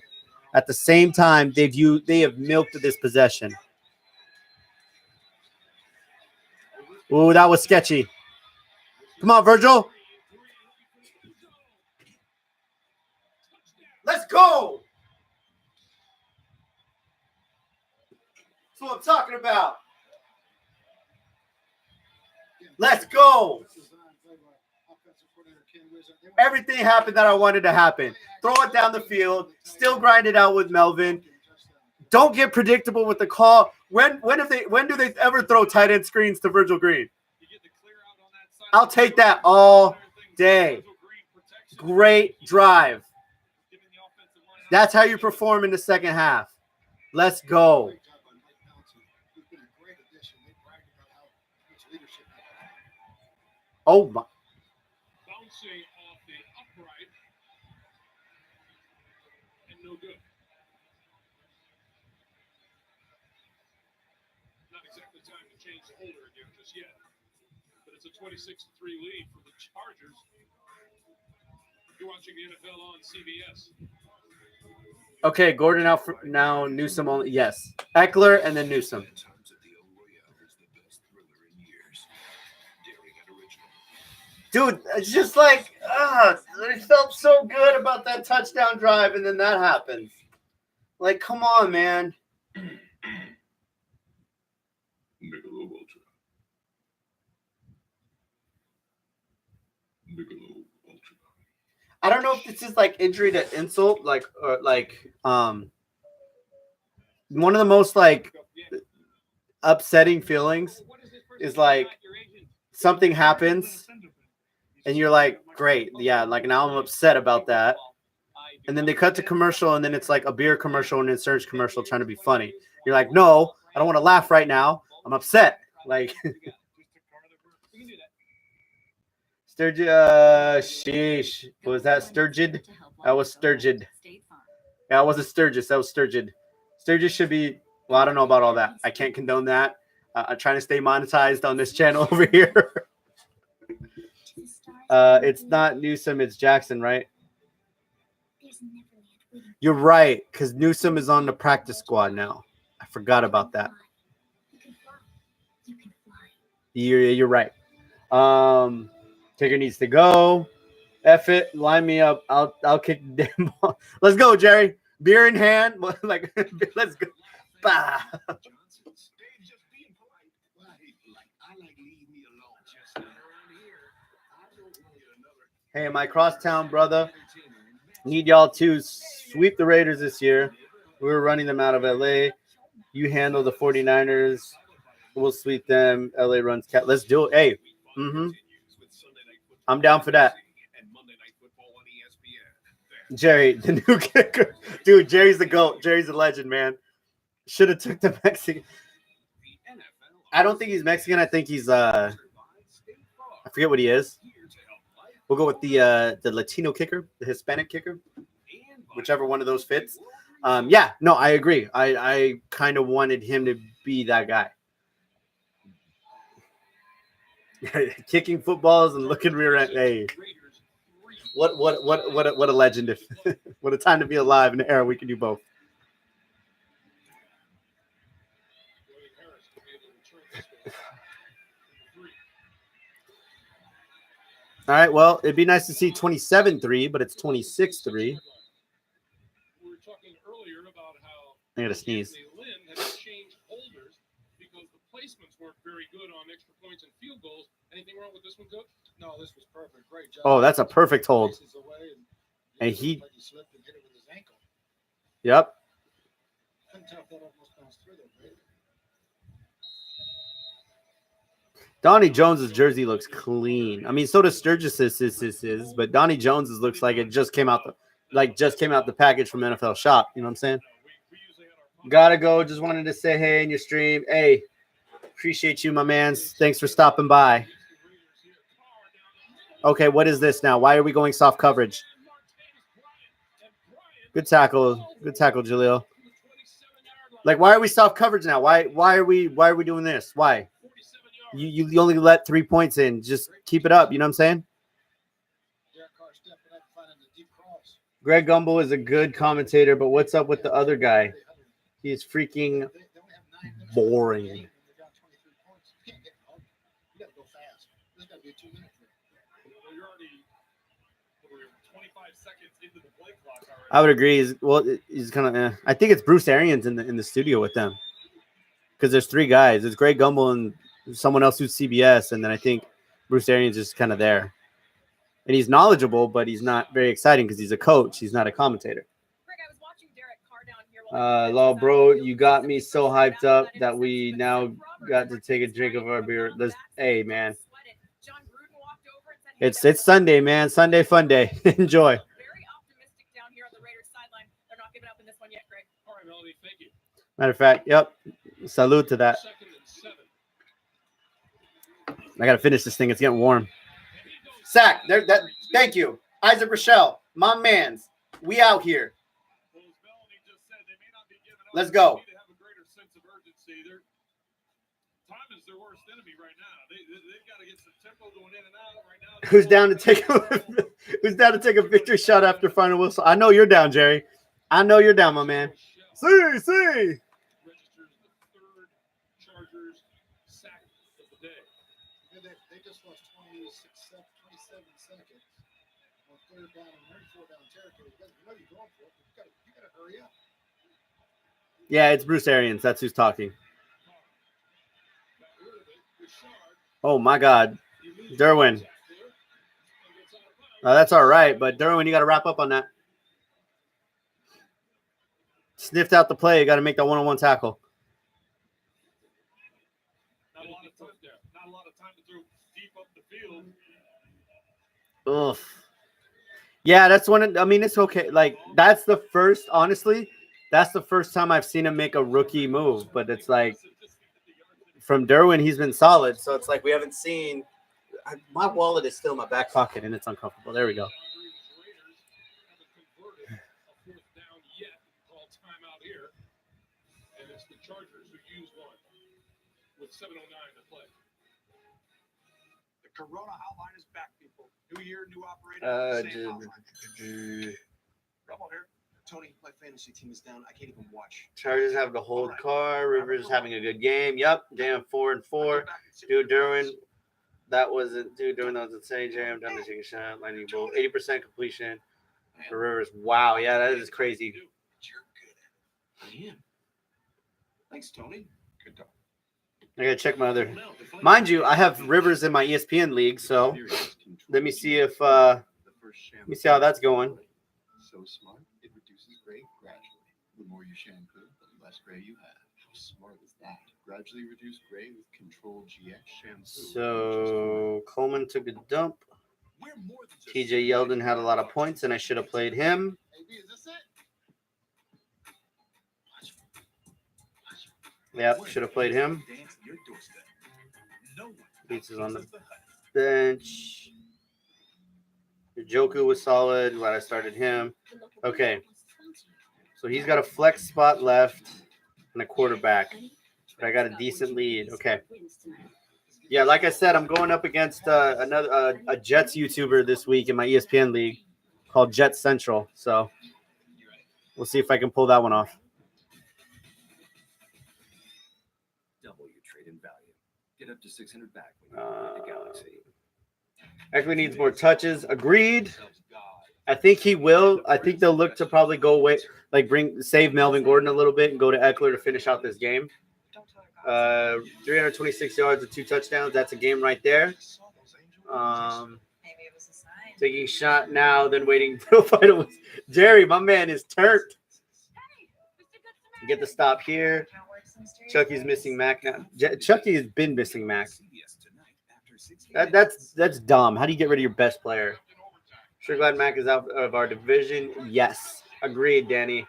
At the same time, they have milked this possession. Ooh, that was sketchy. Come on, Virgil. Let's go. That's what I'm talking about. Let's go. Everything happened that I wanted to happen. Throw it down the field. Still grind it out with Melvin. Don't get predictable with the call. When do they ever throw tight end screens to Virgil Green? I'll take that all day. Great drive. That's how you perform in the second half. Let's go. Oh my. Bouncing off the upright and no good. Not exactly time to change the holder again just yet. But it's a 26-3 lead for the Chargers. You're watching the NFL on CBS. Okay, Gordon out for now. Newsome only. Yes. Eckler and then Newsome. Dude, it's just like, it felt so good about that touchdown drive, and then that happens. Like, come on, man. I don't know if this is like injury to insult, one of the most like upsetting feelings is like something happens and you're like, great. Yeah, like now I'm upset about that. And then they cut to commercial and then it's like a beer commercial and an insurance commercial trying to be funny. You're like, no, I don't want to laugh right now. I'm upset. Like Sturgid, sheesh. Was that Sturgid? That was Sturgid. Yeah, it wasn't Sturgis. That was Sturgid. Sturgis should be, well, I don't know about all that. I can't condone that. I'm trying to stay monetized on this channel over here. It's not Newsom, it's Jackson, right? You're right, because Newsom is on the practice squad now. I forgot about that. You're right. Kicker needs to go. F it, line me up. I'll kick the damn ball. Let's go, Jerry. Beer in hand. Like, let's go. Bah. Hey, my crosstown brother. Need y'all to sweep the Raiders this year. We're running them out of LA. You handle the 49ers. We'll sweep them. LA runs cat. Let's do it. Hey. I'm down for that. Jerry, the new kicker. Dude, Jerry's the GOAT. Jerry's a legend, man. Should have took the Mexican. I don't think he's Mexican. I think he's I forget what he is. We'll go with the Latino kicker, the Hispanic kicker. Whichever one of those fits. Yeah, no, I agree. I kind of wanted him to be that guy. Kicking footballs and looking rear end. Hey. What a legend. What a time to be alive in the era we can do both. All right, well, it'd be nice to see 27-3, but it's 26-3. I gotta sneeze. Placements weren't very good on extra points and field goals. Anything wrong with this one, Coach? No, this was perfect. Great job. Oh, that's a perfect hold. And he slipped and hit it with his ankle. Yep. Couldn't tell if that almost bounced through there, Donnie Jones's jersey looks clean. I mean, so does Sturgis's, but Donnie Jones's looks like it just came out the package from NFL Shop. You know what I'm saying? Gotta go. Just wanted to say hey in your stream. Hey, appreciate you, my man. Thanks for stopping by. Okay, what is this now? Why are we going soft coverage? Good tackle, Jaleel. Like, why are we soft coverage now? Why are we doing this? Why? You only let 3 points in. Just keep it up. You know what I'm saying? Greg Gumbel is a good commentator, but what's up with the other guy? He's freaking boring. I would agree. He's kind of. I think it's Bruce Arians in the studio with them, because there's 3 guys. It's Greg Gumbel and someone else who's CBS, and then I think Bruce Arians is kind of there. And he's knowledgeable, but he's not very exciting because he's a coach. He's not a commentator. Law, bro, you got me so hyped up that we now got to take a drink of our beer. Hey, man. It's Sunday, man. Sunday fun day. Enjoy. Matter of fact, yep. Salute to that. I gotta finish this thing. It's getting warm. Sack. Thank you, Isaac Rochelle, my man's. We out here. Let's go. Who's down to take a victory shot after final whistle? I know you're down, Jerry. I know you're down, my man. See. They just lost 27 seconds on 3rd down and 4 down territory. You know you're going for it. You gotta hurry up. Yeah, it's Bruce Arians. That's who's talking. Oh my God, Derwin. That's all right, but Derwin, you got to wrap up on that. Sniffed out the play. You got to make that one-on-one tackle. Not a lot of time to throw deep Ugh. Yeah, that's one. I mean, it's okay. Like, that's the first, honestly, that's the first time I've seen him make a rookie move. But it's like, from Derwin, he's been solid. So it's like we haven't seen. My wallet is still in my back pocket, and it's uncomfortable. There we go. And it's the Chargers who use one with 7:09 to play. The Corona hotline is back, people. New year, new operator. Same hotline. Rebel here. Tony, my fantasy team is down. I can't even watch. Chargers have the hold car. Rivers having a good game. Yep. Damn, 4-4. Dude, Derwin. That wasn't. Dude, Derwin, that was insane. Jam. Done to take a shot. Lightning bolt. 80% completion for Rivers. Wow. Yeah, that is crazy. You're good at it. I am. Thanks, Tony. Good talk. I gotta check my other. Mind you, I have Rivers in my ESPN league, so let me see if let me see how that's going. So smart, it reduces gray gradually. The more you shampoo, the less gray you have. How smart is that? Gradually reduce gray with Control GX shampoo. So Coleman took a dump. TJ Yeldon had a lot of points, and I should have played him. Yep, should have played him. Beats is on the bench. Joku was solid. Glad I started him. Okay. So he's got a flex spot left and a quarterback. But I got a decent lead. Okay. Yeah, like I said, I'm going up against another a Jets YouTuber this week in my ESPN league called Jet Central. So we'll see if I can pull that one off. Double your trade-in value. Get up to 600 back when you upgrade to Galaxy. Eckler needs more touches. Agreed. I think he will. I think they'll look to probably go away, like save Melvin Gordon a little bit and go to Eckler to finish out this game. 326 yards and 2 touchdowns. That's a game right there. Taking shot now, then waiting to fight with Jerry. My man is turnt. Get the stop here. Chucky's missing Mac now. Chucky has been missing Mac. That's dumb. How do you get rid of your best player? Sure glad Mac is out of our division. Yes. Agreed, Danny.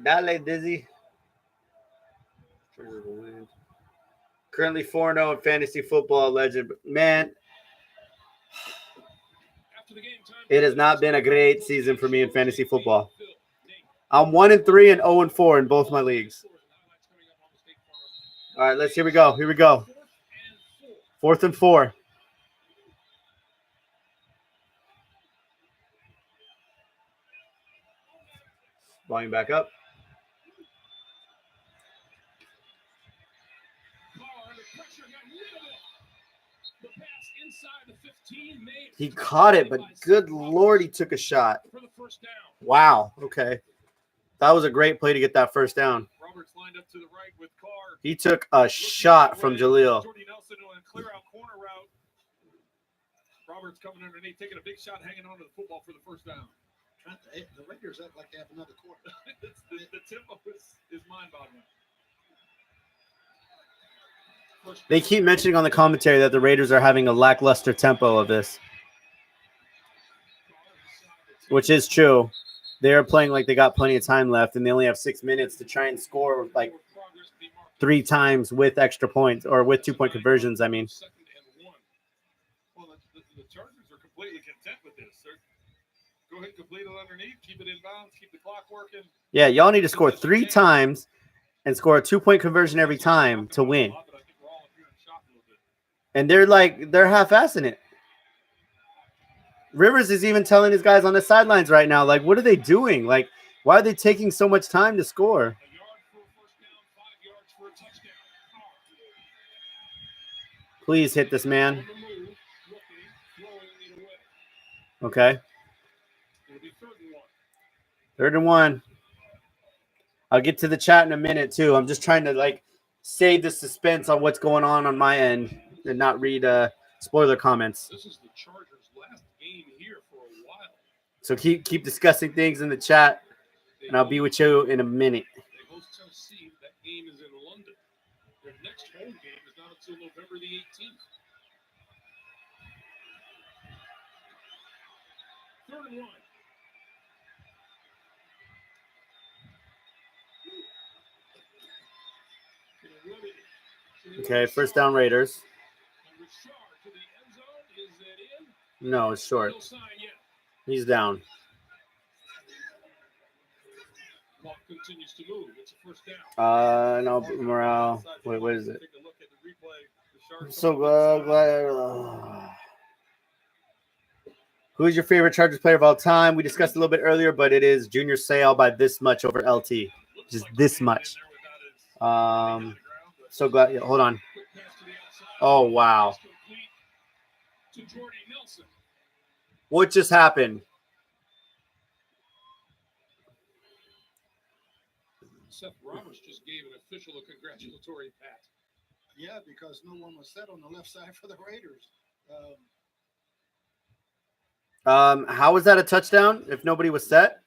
Dale, Dizzy. Currently 4-0 in fantasy football legend. Man, it has not been a great season for me in fantasy football. I'm 1-3 and 0-4 in both my leagues. All right, here we go. Here we go. 4th and 4. Volume back up. He caught it, but good Lord, he took a shot. Wow. Okay. That was a great play to get that first down. He took a shot from Jaleel. Roberts coming underneath, taking a big shot, hanging on to the football for the first down. The Raiders act like they have another quarter. the tempo is mind-boggling. They keep mentioning on the commentary that the Raiders are having a lackluster tempo of this, which is true. They are playing like they got plenty of time left, and they only have 6 minutes to try and score like 3 times with extra points or with 2-point conversions. I mean, well, the Chargers are completely content with this. Go ahead, complete it underneath, keep it in bounds, keep the clock working. Yeah, y'all need to score 3 times and score a 2-point conversion every time to win. And they're half-assing it. Rivers is even telling his guys on the sidelines right now, like, what are they doing? Like, why are they taking so much time to score? Please hit this man. Okay. 3rd and 1. I'll get to the chat in a minute, too. I'm just trying to, save the suspense on what's going on my end and not read spoiler comments. This is the Chargers' last game here for a while. So keep discussing things in the chat, and I'll be with you in a minute. They host Chelsea. That game is in London. Their next home game is not until November the 18th. 3rd and 1. Okay, first down Raiders. No, it's short. He's down. Clock continues to move. It's a first down. No, morale. Wait, what is it? I'm so glad. Who is your favorite Chargers player of all time? We discussed a little bit earlier, but it is Junior Seau by this much over LT. Just this much. So glad. Yeah, hold on. Oh, wow. What just happened? Seth Roberts just gave an official a congratulatory pat. Yeah, because no one was set on the left side for the Raiders. How was that a touchdown if nobody was set?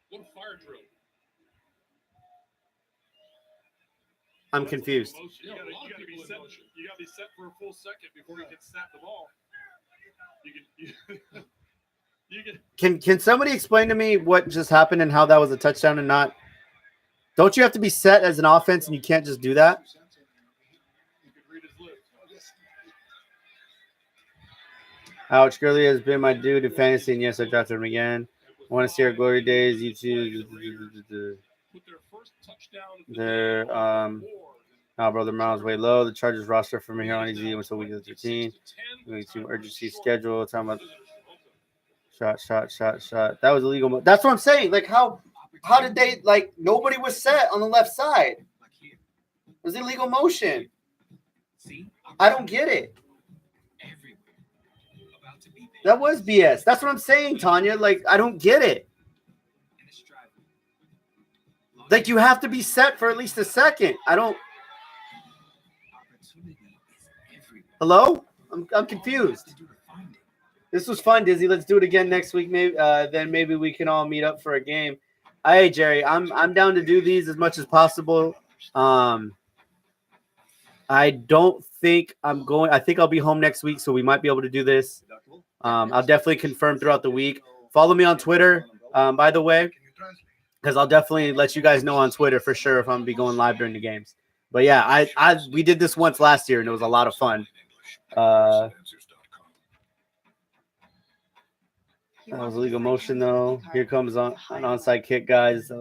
What a fire drill. I'm confused. You gotta be set for a full second before you can snap the ball. Can somebody explain to me what just happened and how that was a touchdown and not? Don't you have to be set as an offense and you can't just do that? Ouch, Gurley has been my dude in fantasy, and yes, I drafted him again. I want to see our glory days. YouTube. Brother Miles way low. The Chargers roster from here on easy until week 13. Week 2 urgency schedule. Talking about shot. That was illegal. That's what I'm saying. Like how did they like nobody was set on the left side? It was illegal motion. I don't get it. That was BS. That's what I'm saying, Tanya. Like, I don't get it. Like, you have to be set for at least a second. I don't. Hello? I'm confused. This was fun, Dizzy. Let's do it again next week. Maybe then maybe we can all meet up for a game. Hey, Jerry, I'm down to do these as much as possible. I don't think I'm going. I think I'll be home next week, so we might be able to do this. I'll definitely confirm throughout the week. Follow me on Twitter, by the way, because I'll definitely let you guys know on Twitter for sure if I'm going to be going live during the games. But yeah, we did this once last year, and it was a lot of fun. That was illegal motion, though. Here comes an onside kick, guys.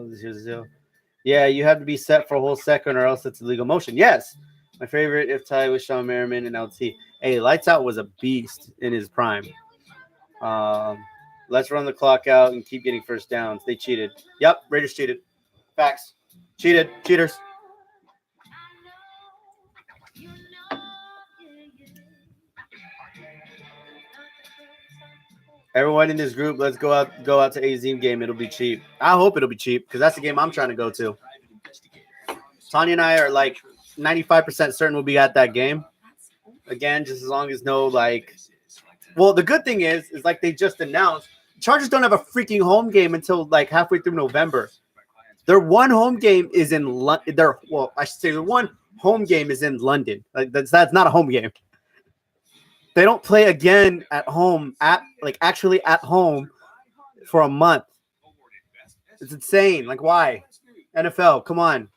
Yeah, you have to be set for a whole second or else it's illegal motion. Yes. My favorite if tie was Sean Merriman and LT. Hey, Lights Out was a beast in his prime. Let's run the clock out and keep getting first downs. They cheated. Yep, Raiders cheated. Facts. Cheated. Cheaters. Everyone in this group, let's go out to Azim game. It'll be cheap. I hope it'll be cheap because that's the game I'm trying to go to. Tanya and I are like 95% certain we'll be at that game. Again, just as long as no like. Well, the good thing is like they just announced Chargers don't have a freaking home game until like halfway through November. Their one home game is in London. I should say their one home game is in London. Like that's not a home game. They don't play again at home actually at home for a month. It's insane. Like why? NFL, come on.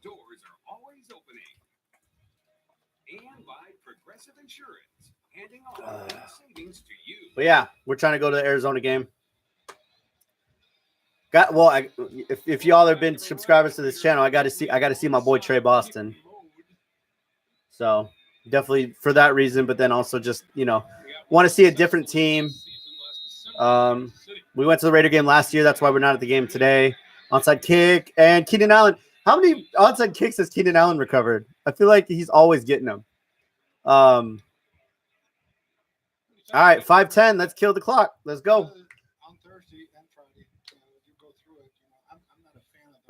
Doors are always opening. And by Progressive Insurance, handing off savings to you. But yeah, we're trying to go to the Arizona game. If y'all have been subscribers to this channel, I got to see my boy Trey Boston. So definitely for that reason, but then also just want to see a different team. We went to the Raider game last year. That's why we're not at the game today. Onside kick and Keenan Allen. How many onside kicks has Keenan Allen recovered? I feel like he's always getting them. All right, 5:10. Let's kill the clock. Let's go. On Thursday and Friday, you go through it. I'm not a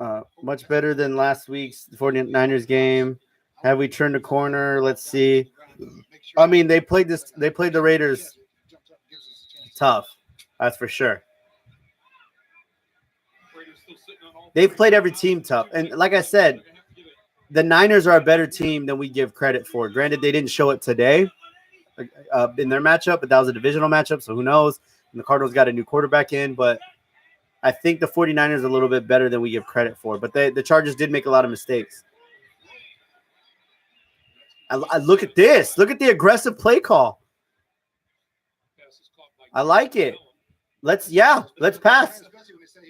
fan of much better than last week's 49ers game. Have we turned a corner? Let's see. I mean, they played the Raiders tough. That's for sure. They've played every team tough. And like I said, the Niners are a better team than we give credit for. Granted, they didn't show it today in their matchup, but that was a divisional matchup, so who knows? And the Cardinals got a new quarterback in, but I think the 49ers are a little bit better than we give credit for. But the Chargers did make a lot of mistakes. I look at this. Look at the aggressive play call. I like it. Let's pass.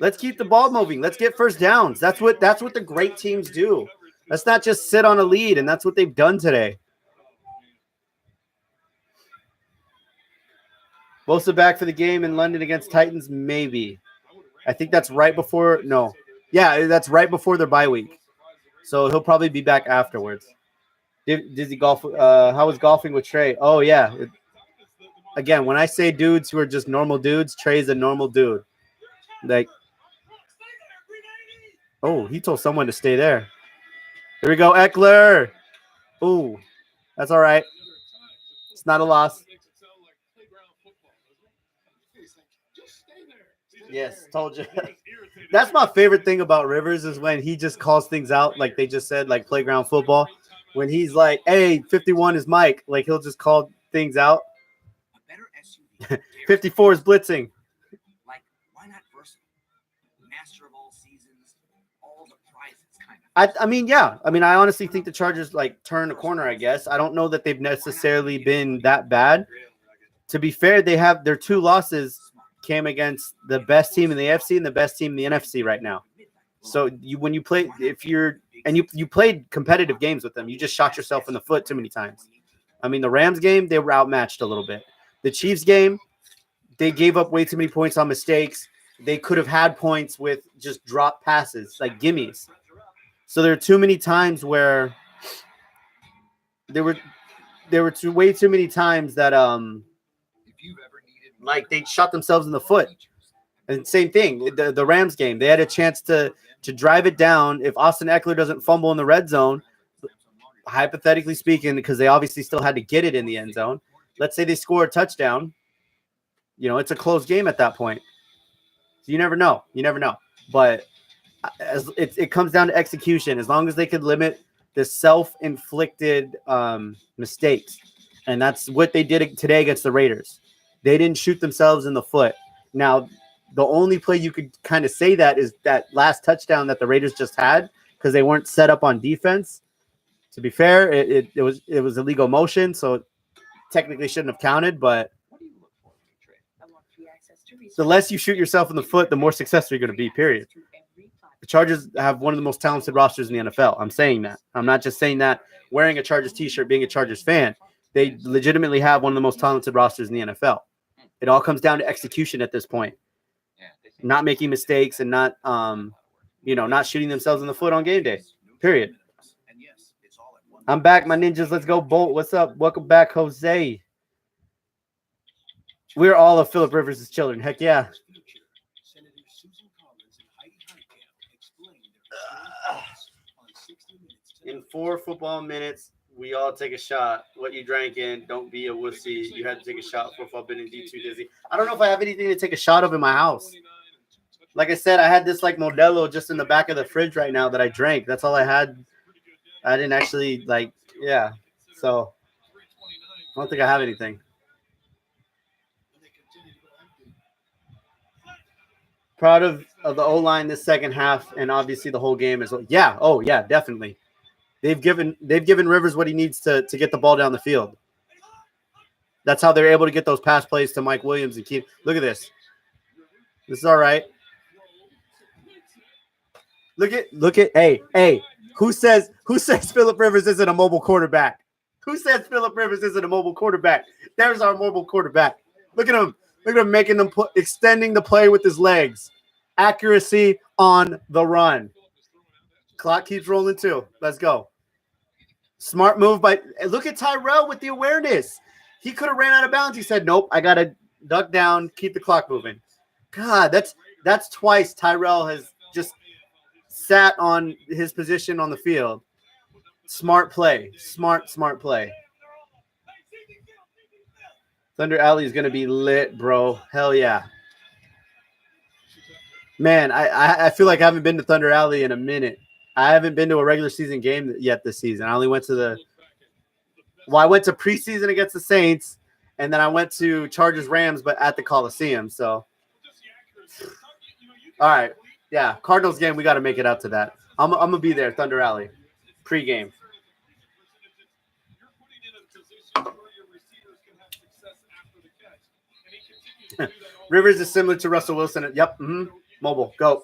Let's keep the ball moving. Let's get first downs. That's what the great teams do. Let's not just sit on a lead, and that's what they've done today. Bosa back for the game in London against Titans, maybe. I think that's right before. No, yeah, that's right before their bye week. So he'll probably be back afterwards. Did he golf? How was golfing with Trey? Oh yeah. Again, when I say dudes who are just normal dudes, Trey's a normal dude. Like, oh, he told someone to stay there. Here we go, Eckler. Ooh, that's all right. It's not a loss. Yes, told you. That's my favorite thing about Rivers is when he just calls things out, like they just said, like playground football. When he's like, hey, 51 is Mike, like he'll just call things out. 54 is blitzing. Like, why not versatile? Master of all seasons, all the prizes, kind of. I mean, yeah. I mean, I honestly think the Chargers like turn a corner, I guess. I don't know that they've necessarily been that bad. To be fair, they have their 2 losses came against the best team in the AFC and the best team in the NFC right now. So when you play, you played competitive games with them, you just shot yourself in the foot too many times. I mean, the Rams game, they were outmatched a little bit. The Chiefs game, they gave up way too many points on mistakes. They could have had points with just drop passes, like gimmies. So there are too many times where way too many times that like they shot themselves in the foot. And same thing, the Rams game, they had a chance to drive it down. If Austin Eckler doesn't fumble in the red zone, hypothetically speaking, because they obviously still had to get it in the end zone. Let's say they score a touchdown. You know, it's a close game at that point. So you never know. But as it comes down to execution. As long as they could limit the self-inflicted mistakes. And that's what they did today against the Raiders. They didn't shoot themselves in the foot. Now, the only play you could kind of say that is that last touchdown that the Raiders just had because they weren't set up on defense. To be fair, it was illegal motion, so it technically shouldn't have counted. But the less you shoot yourself in the foot, the more successful you're going to be, period. The Chargers have one of the most talented rosters in the NFL. I'm saying that. I'm not just saying that wearing a Chargers t-shirt, being a Chargers fan. They legitimately have one of the most talented rosters in the NFL. It all comes down to execution at this point. Not making mistakes and not not shooting themselves in the foot on game day. Period. I'm back, my ninjas. Let's go, Bolt. What's up? Welcome back, Jose. We're all of Phillip Rivers' children. Heck yeah. In 4 football minutes, we all take a shot. What you drank in, don't be a wussy. You had to take a shot for football, been in D2 dizzy. I don't know if I have anything to take a shot of in my house. Like I said, I had this like Modelo just in the back of the fridge right now that I drank. That's all I had. I didn't actually so I don't think I have anything. Proud of the O-line this second half, and obviously the whole game as well. Yeah, oh yeah, definitely. They've given Rivers what he needs to get the ball down the field. That's how they're able to get those pass plays to Mike Williams and keep. Look at this. This is all right. Look at hey. Who says Phillip Rivers isn't a mobile quarterback? Who says Phillip Rivers isn't a mobile quarterback? There's our mobile quarterback. Look at him. Look at him making them extending the play with his legs. Accuracy on the run. Clock keeps rolling too. Let's go. Smart move by look at Tyrell with the awareness. He could have ran out of bounds. He said, nope, I gotta duck down, keep the clock moving. God, that's twice Tyrell has just sat on his position on the field. Smart play. Smart play. Thunder Alley is gonna be lit, bro. Hell yeah. Man, I feel like I haven't been to Thunder Alley in a minute. I haven't been to a regular season game yet this season. I only went to I went to preseason against the Saints, and then I went to Chargers Rams, but at the Coliseum. So, all right, yeah, Cardinals game. We got to make it out to that. I'm gonna be there, Thunder Alley, pregame. Rivers is similar to Russell Wilson. Yep. Mobile. Go.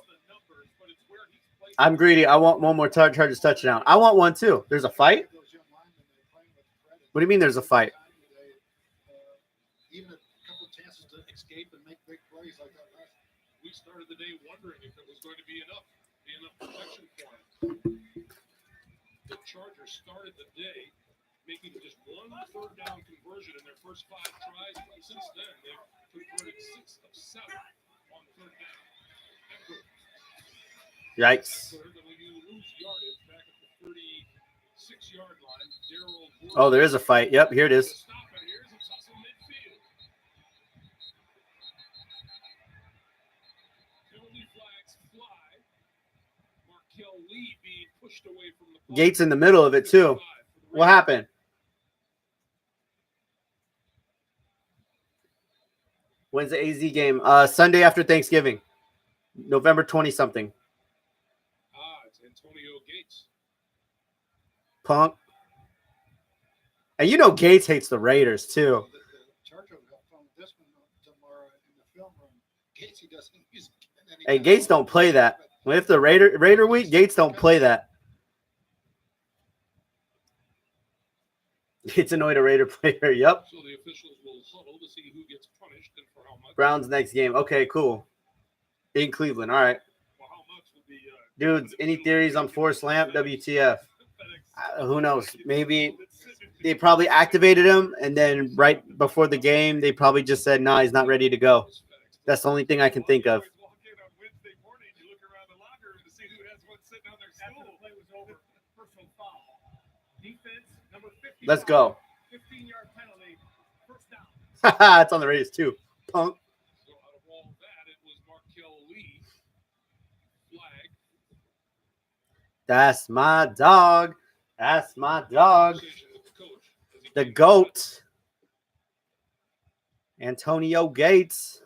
I'm greedy. I want one more Chargers touchdown. I want one too. There's a fight? What do you mean there's a fight? Even a couple of chances to escape and make big plays like that. We started the day wondering if it was going to be enough protection for him. The Chargers started the day making just one third down conversion in their first 5 tries. Since then, they've converted 6 of 7 on third down. Yikes. Oh, there is a fight. Yep, here it is. Gates in the middle of it, too. What happened? When's the AZ game? Sunday after Thanksgiving. November 20-something. It's Antonio Gates. Punk. And you know Gates hates the Raiders, too. Hey, Gates don't play that. If the Raider week, Gates don't play that. Gates annoyed a Raider player. Yep. So the officials will huddle to see who gets punished and for how much. Browns next game. Okay, cool. In Cleveland. All right. Dudes, any theories on Forrest Lamp? WTF? Who knows? Maybe they probably activated him, and then right before the game, they probably just said, nah, he's not ready to go. That's the only thing I can think of. Let's go. 15-yard penalty. First down. It's on the Raiders, too. Punk. So out of all that, it was Markel Lee. Flag. That's my dog. That's my dog. The GOAT. Antonio Gates.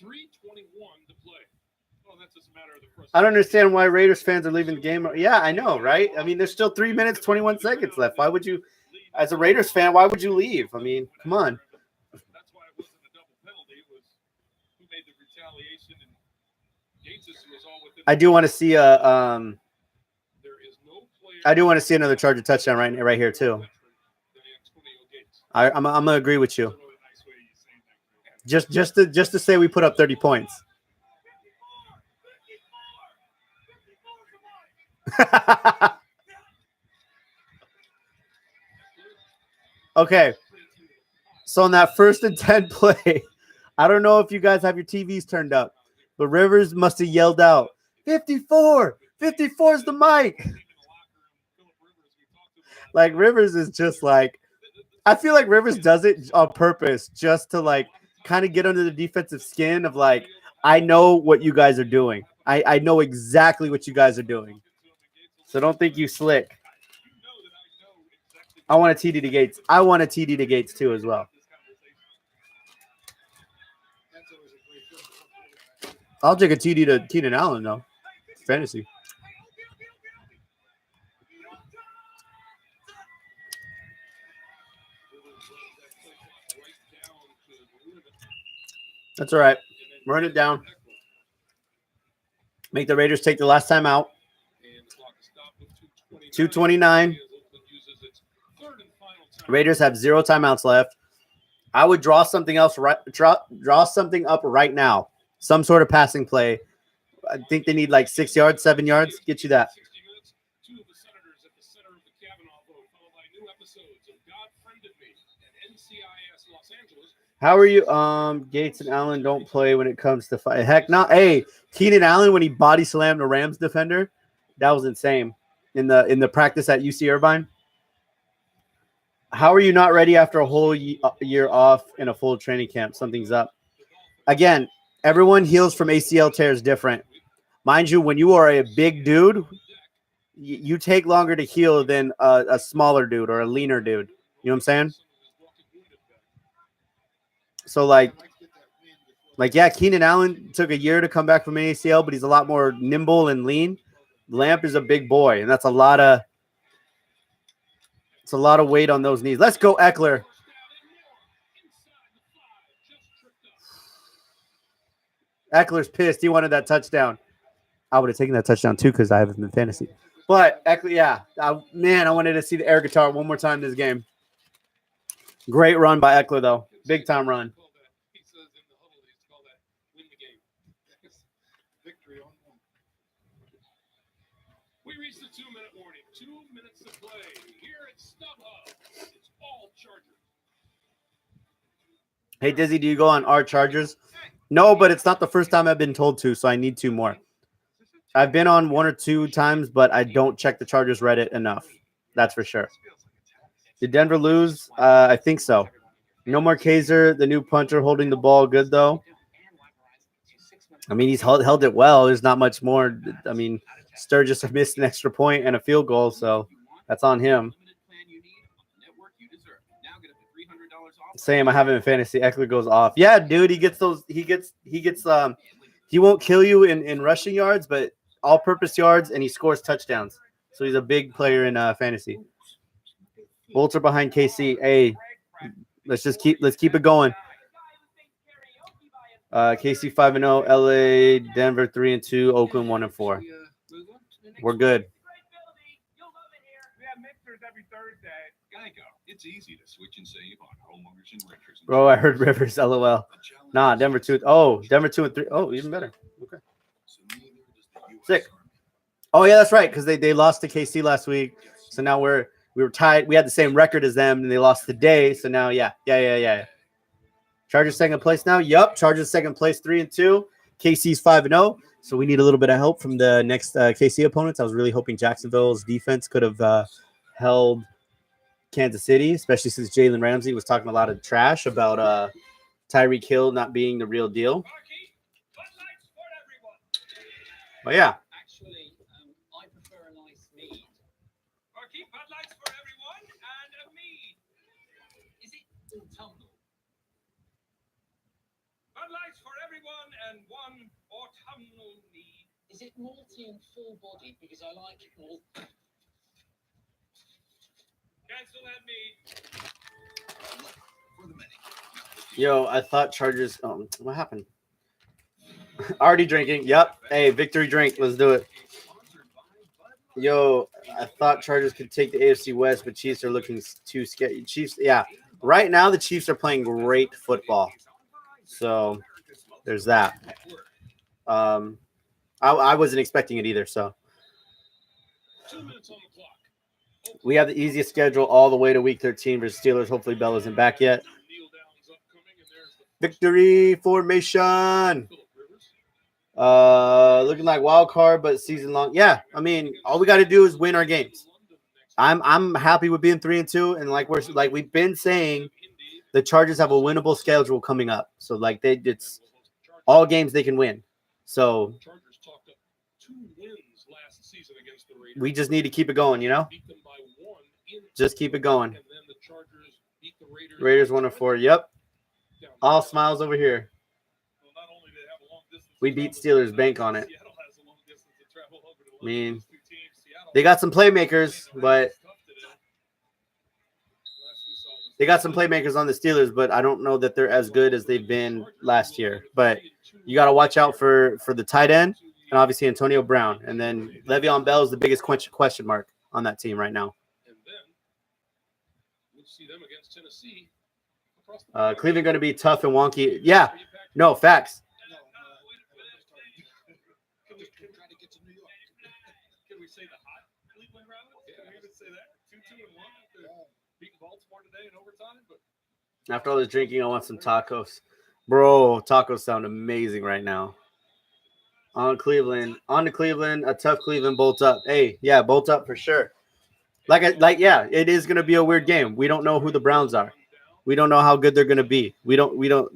3:21 to play. Oh, that's just a matter of the first. I don't understand why Raiders fans are leaving the game. Yeah, I know, right? I mean, there's still 3 minutes, 21 seconds left. Why would you, as a Raiders fan, why would you leave? I mean, come on. That's why it wasn't a double penalty. It was who made the retaliation, and Gates was all within. I do want to see I do want to see another Charger touchdown right here too. I'm gonna agree with you. Just to say we put up 30 points. Okay. So on that 1st and 10 play, I don't know if you guys have your TVs turned up, but Rivers must have yelled out, 54! 54 is the mic. Like, Rivers is just like, I feel like Rivers does it on purpose just to, like, kind of get under the defensive skin of, like, I know what you guys are doing. I know exactly what you guys are doing. So don't think you slick. I want a TD to Gates. I want a TD to Gates, too, as well. I'll take a TD to Keenan Allen, though. Fantasy. That's all right. Run it down. Make the Raiders take the last time out. 2:29. Raiders have 0 timeouts left. I would draw something else. Draw something up right now. Some sort of passing play. I think they need like 6 yards, 7 yards. Get you that. How are you? Gates and Allen don't play when it comes to fight. Heck, not. Hey, Keenan Allen when he body slammed a Rams defender, that was insane. In the practice at UC Irvine. How are you not ready after a whole year off in a full training camp? Something's up. Again, everyone heals from ACL tears different. Mind you, when you are a big dude, you take longer to heal than a smaller dude or a leaner dude. You know what I'm saying? So like yeah, Keenan Allen took a year to come back from an ACL, but he's a lot more nimble and lean. Lamp is a big boy, and that's a lot of weight on those knees. Let's go, Eckler. Eckler's pissed. He wanted that touchdown. I would have taken that touchdown too because I have him in fantasy. But Eckler, yeah, man, I wanted to see the air guitar one more time this game. Great run by Eckler, though. Big time run. He says in the huddle, he's called that win the game. Victory on one. We reached the 2-minute warning. 2 minutes to play. Here at StubHub, it's all Chargers. Hey, Dizzy, do you go on our Chargers? No, but it's not the first time I've been told to, so I need 2 more. I've been on 1 or 2 times, but I don't check the Chargers Reddit enough. That's for sure. Did Denver lose? I think so. No more Kaiser, the new punter holding the ball good, though. I mean, he's held it well. There's not much more. I mean, Sturgis missed an extra point and a field goal, so that's on him. Same, I have him in fantasy. Eckler goes off. Yeah, dude, he gets those. He won't kill you in rushing yards, but all-purpose yards, and he scores touchdowns. So he's a big player in fantasy. Bolts are behind KC. Hey, let's keep it going. KC 5-0, LA, Denver 3-2, Oakland 1-4. We're good. It's easy to switch and save on homeowners and renters. Bro, I heard Rivers. LOL. Nah, Denver 2. Oh, Denver 2-3. Oh, even better. Okay. Sick. Oh yeah, that's right. Because they lost to KC last week. So now we were tied. We had the same record as them, and they lost today. So now, yeah. Chargers second place now. Yup. Chargers second place, 3-2. KC's 5-0. So we need a little bit of help from the next KC opponents. I was really hoping Jacksonville's defense could have held Kansas City, especially since Jalen Ramsey was talking a lot of trash about Tyreek Hill not being the real deal. But yeah. Actually, I prefer a nice mead. Marquee Bud Lights for everyone and a mead. Is it autumnal? Bud Lights for everyone and one autumnal mead. Is it malty and full-bodied? Because I like malt. Cancel that mead. Yo, I thought Chargers. What happened? Already drinking. Yep. Hey, victory drink. Let's do it. Yo, I thought Chargers could take the AFC West, but Chiefs are looking too scared. Chiefs, yeah. Right now, the Chiefs are playing great football. So there's that. I wasn't expecting it either. So 2 minutes on the clock. we have the easiest schedule all the way to Week 13 versus Steelers. Hopefully, Bell isn't back yet. Victory formation. Looking like wild card, but season long. Yeah, I mean, all we got to do is win our games. I'm happy with being 3-2, and like we've been saying, the Chargers have a winnable schedule coming up. So it's all games they can win. So we just need to keep it going, you know. Just keep it going. Raiders 1-4. Yep. All smiles over here. We beat Steelers. Bank on it. I mean, they got some playmakers, but on the Steelers, but I don't know that they're as good as they've been last year. But you got to watch out for the tight end and obviously Antonio Brown. And then Le'Veon Bell is the biggest question mark on that team right now. Cleveland going to be tough and wonky. Yeah. No, facts. Can we say the hot Cleveland Browns? Can we even say that? 2-2-1 after beating Baltimore today in overtime? But after all this drinking, I want some tacos. Bro, tacos sound amazing right now. On to Cleveland, a tough Cleveland bolt up. Hey, yeah, bolt up for sure. Yeah, it is going to be a weird game. We don't know who the Browns are. We don't know how good they're going to be. We don't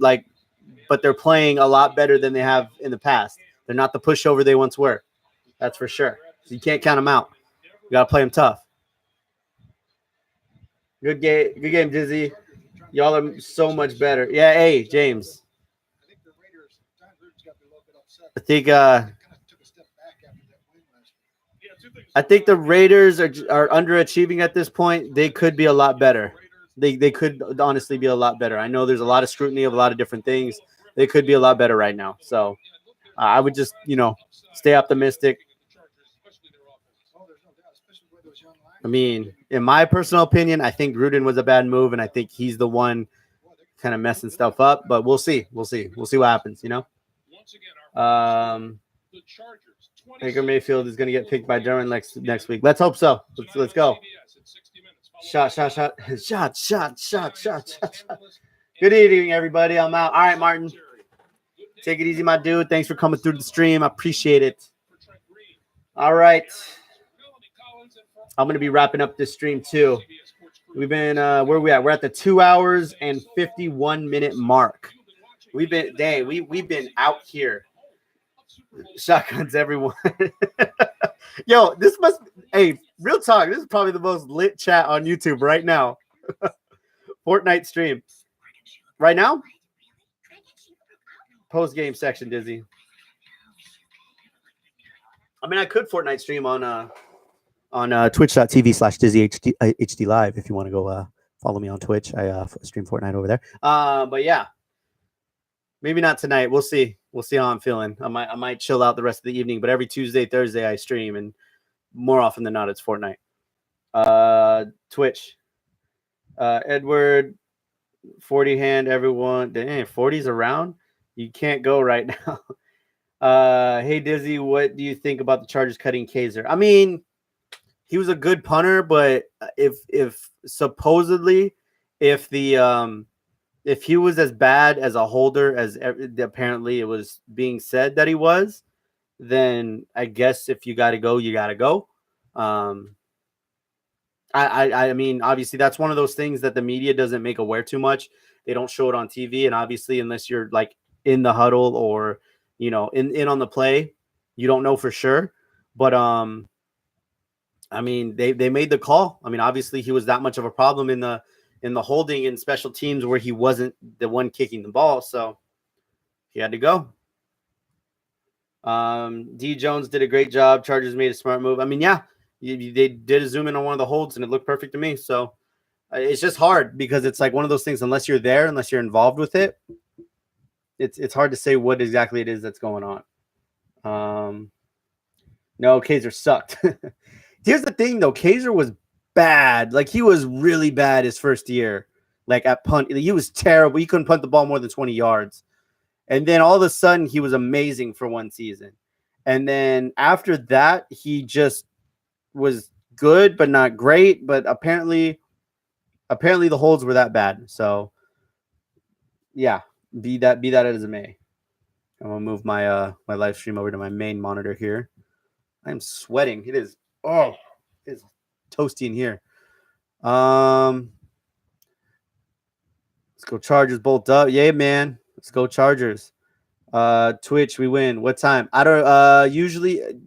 but they're playing a lot better than they have in the past. They're not the pushover they once were. That's for sure. So you can't count them out. You got to play them tough. Good game, Dizzy. Y'all are so much better. Yeah, hey, James. I think the Raiders are underachieving at this point. They could be a lot better. They could honestly be a lot better. I know there's a lot of scrutiny of a lot of different things. They could be a lot better right now. So I would just, stay optimistic. I mean, in my personal opinion, I think Gruden was a bad move, and I think he's the one kind of messing stuff up. But we'll see. We'll see what happens, Baker Mayfield is going to get picked by Derwin next week. Let's hope so. Let's go. Shot. Good evening, everybody. I'm out. All right, Martin. Take it easy, my dude. Thanks for coming through the stream. I appreciate it. All right. I'm going to be wrapping up this stream, too. We've been, where are we at? We're at the 2 hours and 51 minute mark. We've been out here. Shotguns, everyone. Yo, real talk. This is probably the most lit chat on YouTube right now. Fortnite stream. Right now? Post-game section, Dizzy. I mean, I could Fortnite stream on twitch.tv/DizzyHD Live if you want to go follow me on Twitch. I stream Fortnite over there. But yeah, maybe not tonight. We'll see. We'll see how I'm feeling. I might chill out the rest of the evening, but every Tuesday, Thursday I stream, and more often than not, it's Fortnite. Twitch. Edward, 40 hand, everyone. Dang, 40's around? You can't go right now. Hey, Dizzy, what do you think about the Chargers cutting Kaiser? I mean, he was a good punter, but if supposedly if he was as bad as a holder as apparently it was being said that he was, then I guess if you got to go, you got to go. I mean, obviously that's one of those things that the media doesn't make aware too much. They don't show it on TV, and obviously unless you're like in the huddle or in on the play, you don't know for sure. But I mean, they made the call. I mean, obviously he was that much of a problem in the holding and special teams where he wasn't the one kicking the ball, so he had to go. D Jones did a great job. Chargers made a smart move. I mean, yeah, they did a zoom in on one of the holds and it looked perfect to me. So it's just hard because it's like one of those things. Unless you're there, unless you're involved with it, it's hard to say what exactly it is that's going on. No, Kaiser sucked. Here's the thing, though. Kaiser was bad. Like, he was really bad his first year. Like, at punt. He was terrible. He couldn't punt the ball more than 20 yards. And then all of a sudden, he was amazing for one season. And then after that, he just was good, but not great. But apparently the holds were that bad. So, yeah, be that as it may. I'm going to move my my live stream over to my main monitor here. I'm sweating. It is it's toasty in here. Let's go Chargers, bolt up. Yeah, man. Let's go Chargers. Twitch, we win. What time? I don't usually if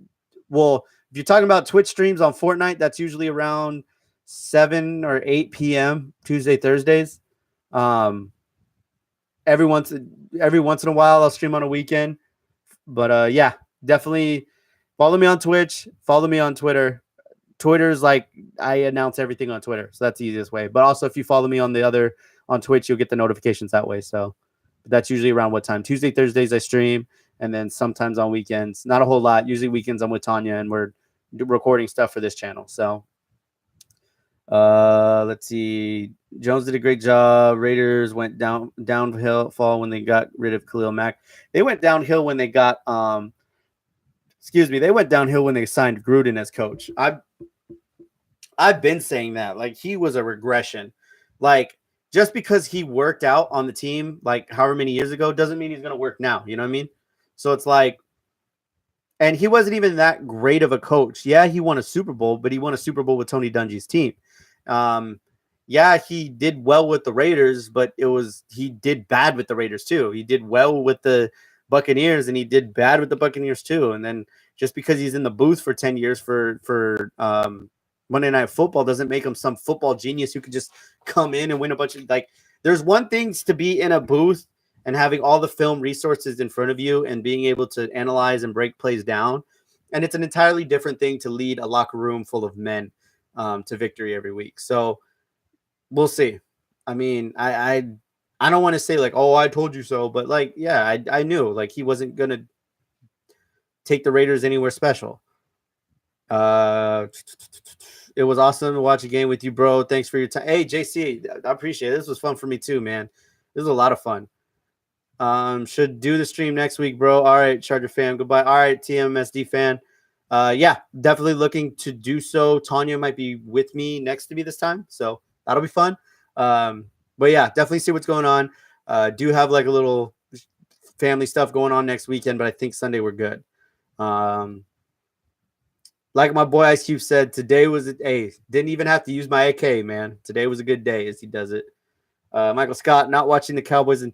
you're talking about Twitch streams on Fortnite, that's usually around 7 or 8 p.m. Tuesday, Thursdays. Every once in a while I'll stream on a weekend. But yeah, definitely follow me on Twitch, follow me on Twitter. Twitter's like I announce everything on Twitter, so that's the easiest way. But also if you follow me on Twitch, you'll get the notifications that way. So that's usually around what time? Tuesday, Thursdays I stream, and then sometimes on weekends. Not a whole lot. Usually weekends I'm with Tanya and we're recording stuff for this channel. So let's see. Jones did a great job. Raiders went downhill fall when they got rid of Khalil Mack. They went downhill when they got they went downhill when they signed Gruden as coach. I've been saying that. Like, he was a regression. Like, just because he worked out on the team like however many years ago doesn't mean he's going to work now. You know what I mean? So it's like, and he wasn't even that great of a coach. Yeah, he won a Super Bowl, but he won a Super Bowl with Tony Dungy's team. Yeah, he did well with the Raiders, but he did bad with the Raiders too. He did well with the Buccaneers, and he did bad with the Buccaneers too. And then just because he's in the booth for 10 years for Monday Night Football doesn't make him some football genius who could just come in and win a bunch of, like, there's one thing to be in a booth and having all the film resources in front of you and being able to analyze and break plays down. And it's an entirely different thing to lead a locker room full of men to victory every week. So we'll see. I mean, I don't want to say like, oh, I told you so, but like, yeah, I knew like he wasn't going to take the Raiders anywhere special. It was awesome to watch a game with you, bro. Thanks for your time. Hey, JC, I appreciate it. This was fun for me too, man. This was a lot of fun. Should do the stream next week, bro. All right, Charger fan. Goodbye. All right, TMSD fan. Yeah, definitely looking to do so. Tanya might be with me next to me this time, so that'll be fun. But yeah, definitely see what's going on. Do have like a little family stuff going on next weekend, but I think Sunday we're good. Like my boy Ice Cube said, today was didn't even have to use my AK, man. Today was a good day as he does it. Michael Scott, not watching the Cowboys, and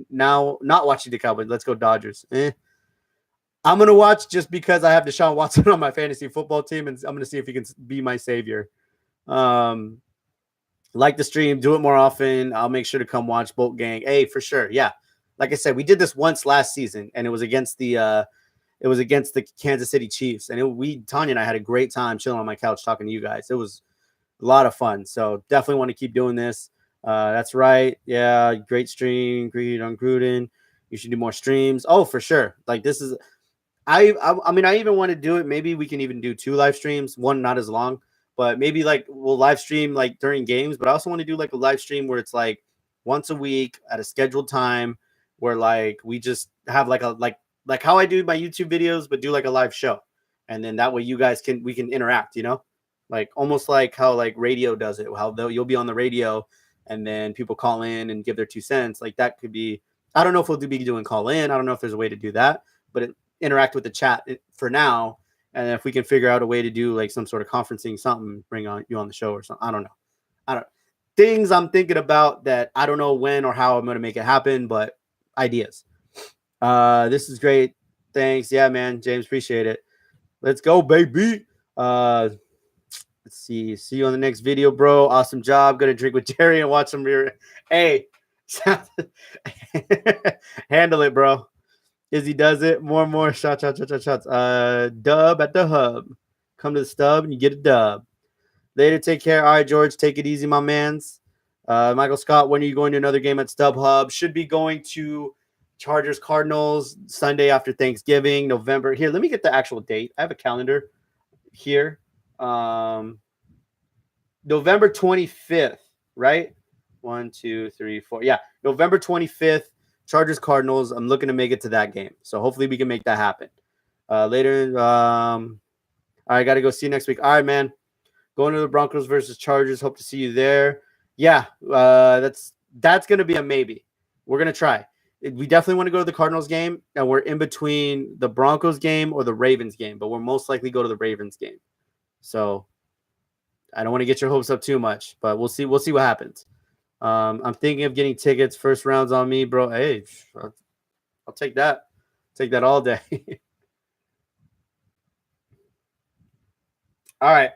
now not watching the Cowboys. Let's go Dodgers. I'm gonna watch just because I have Deshaun Watson on my fantasy football team, and I'm gonna see if he can be my savior. Like the stream, do it more often. I'll make sure to come watch Bolt Gang. Hey, for sure, yeah. Like I said, we did this once last season, and it was against the Kansas City Chiefs, and Tanya and I had a great time chilling on my couch talking to you guys. It was a lot of fun, so definitely want to keep doing this. That's right. Yeah, great stream. Greed on Gruden. You should do more streams. Oh, for sure. Like this is, I mean, I even want to do it. Maybe we can even do 2 live streams. One not as long, but maybe like we'll live stream like during games. But I also want to do like a live stream where it's like once a week at a scheduled time, where like we just have like like how I do my YouTube videos, but do like a live show, and then that way you guys we can interact. You know, like almost like how like radio does it. How you'll be on the radio. And then people call in and give their 2 cents. Like that could be, I don't know if we'll be doing call in. I don't know if there's a way to do that, but interact with the chat for now. And if we can figure out a way to do like some sort of conferencing, something, bring you on the show or something. I don't know. Things I'm thinking about that I don't know when or how I'm going to make it happen, but ideas. This is great. Thanks. Yeah, man. James, appreciate it. Let's go, baby. Let's see. See you on the next video, bro. Awesome job. Gonna drink with Jerry and watch some of your. Hey, handle it, bro. Izzy does it. More. Shots. Dub at the hub. Come to the stub and you get a dub. Later, take care. All right, George, take it easy, my mans. Michael Scott, when are you going to another game at StubHub? Should be going to Chargers Cardinals Sunday after Thanksgiving, November. Here, let me get the actual date. I have a calendar here. November 25th, right? 1, 2, 3, 4. Yeah, November 25th, Chargers Cardinals. I'm looking to make it to that game, so hopefully we can make that happen. Later, all right, got to go. See you next week. All right, man. Going to the Broncos versus Chargers. Hope to see you there. Yeah, that's gonna be a maybe. We're gonna try. We definitely want to go to the Cardinals game, and we're in between the Broncos game or the Ravens game, but we'll most likely go to the Ravens game. So I don't want to get your hopes up too much, but we'll see. We'll see what happens. I'm thinking of getting tickets. First rounds on me, bro. Hey, I'll take that. Take that all day. All right.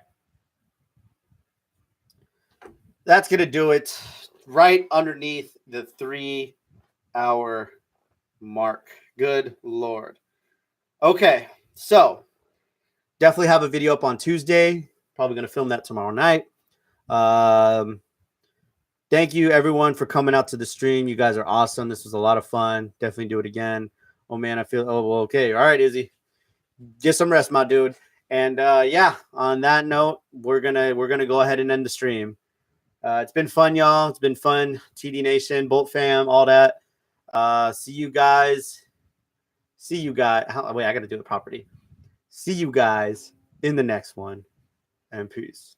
That's going to do it right underneath the 3-hour mark. Good Lord. Okay. So definitely have a video up on Tuesday. Probably going to film that tomorrow night. Thank you, everyone, for coming out to the stream. You guys are awesome. This was a lot of fun. Definitely do it again. Oh, man, I feel – oh, well, okay. All right, Izzy. Get some rest, my dude. And, yeah, on that note, we're gonna go ahead and end the stream. It's been fun, y'all. It's been fun. TD Nation, Bolt fam, all that. See you guys. Wait, I got to do it properly. See you guys in the next one. And peace.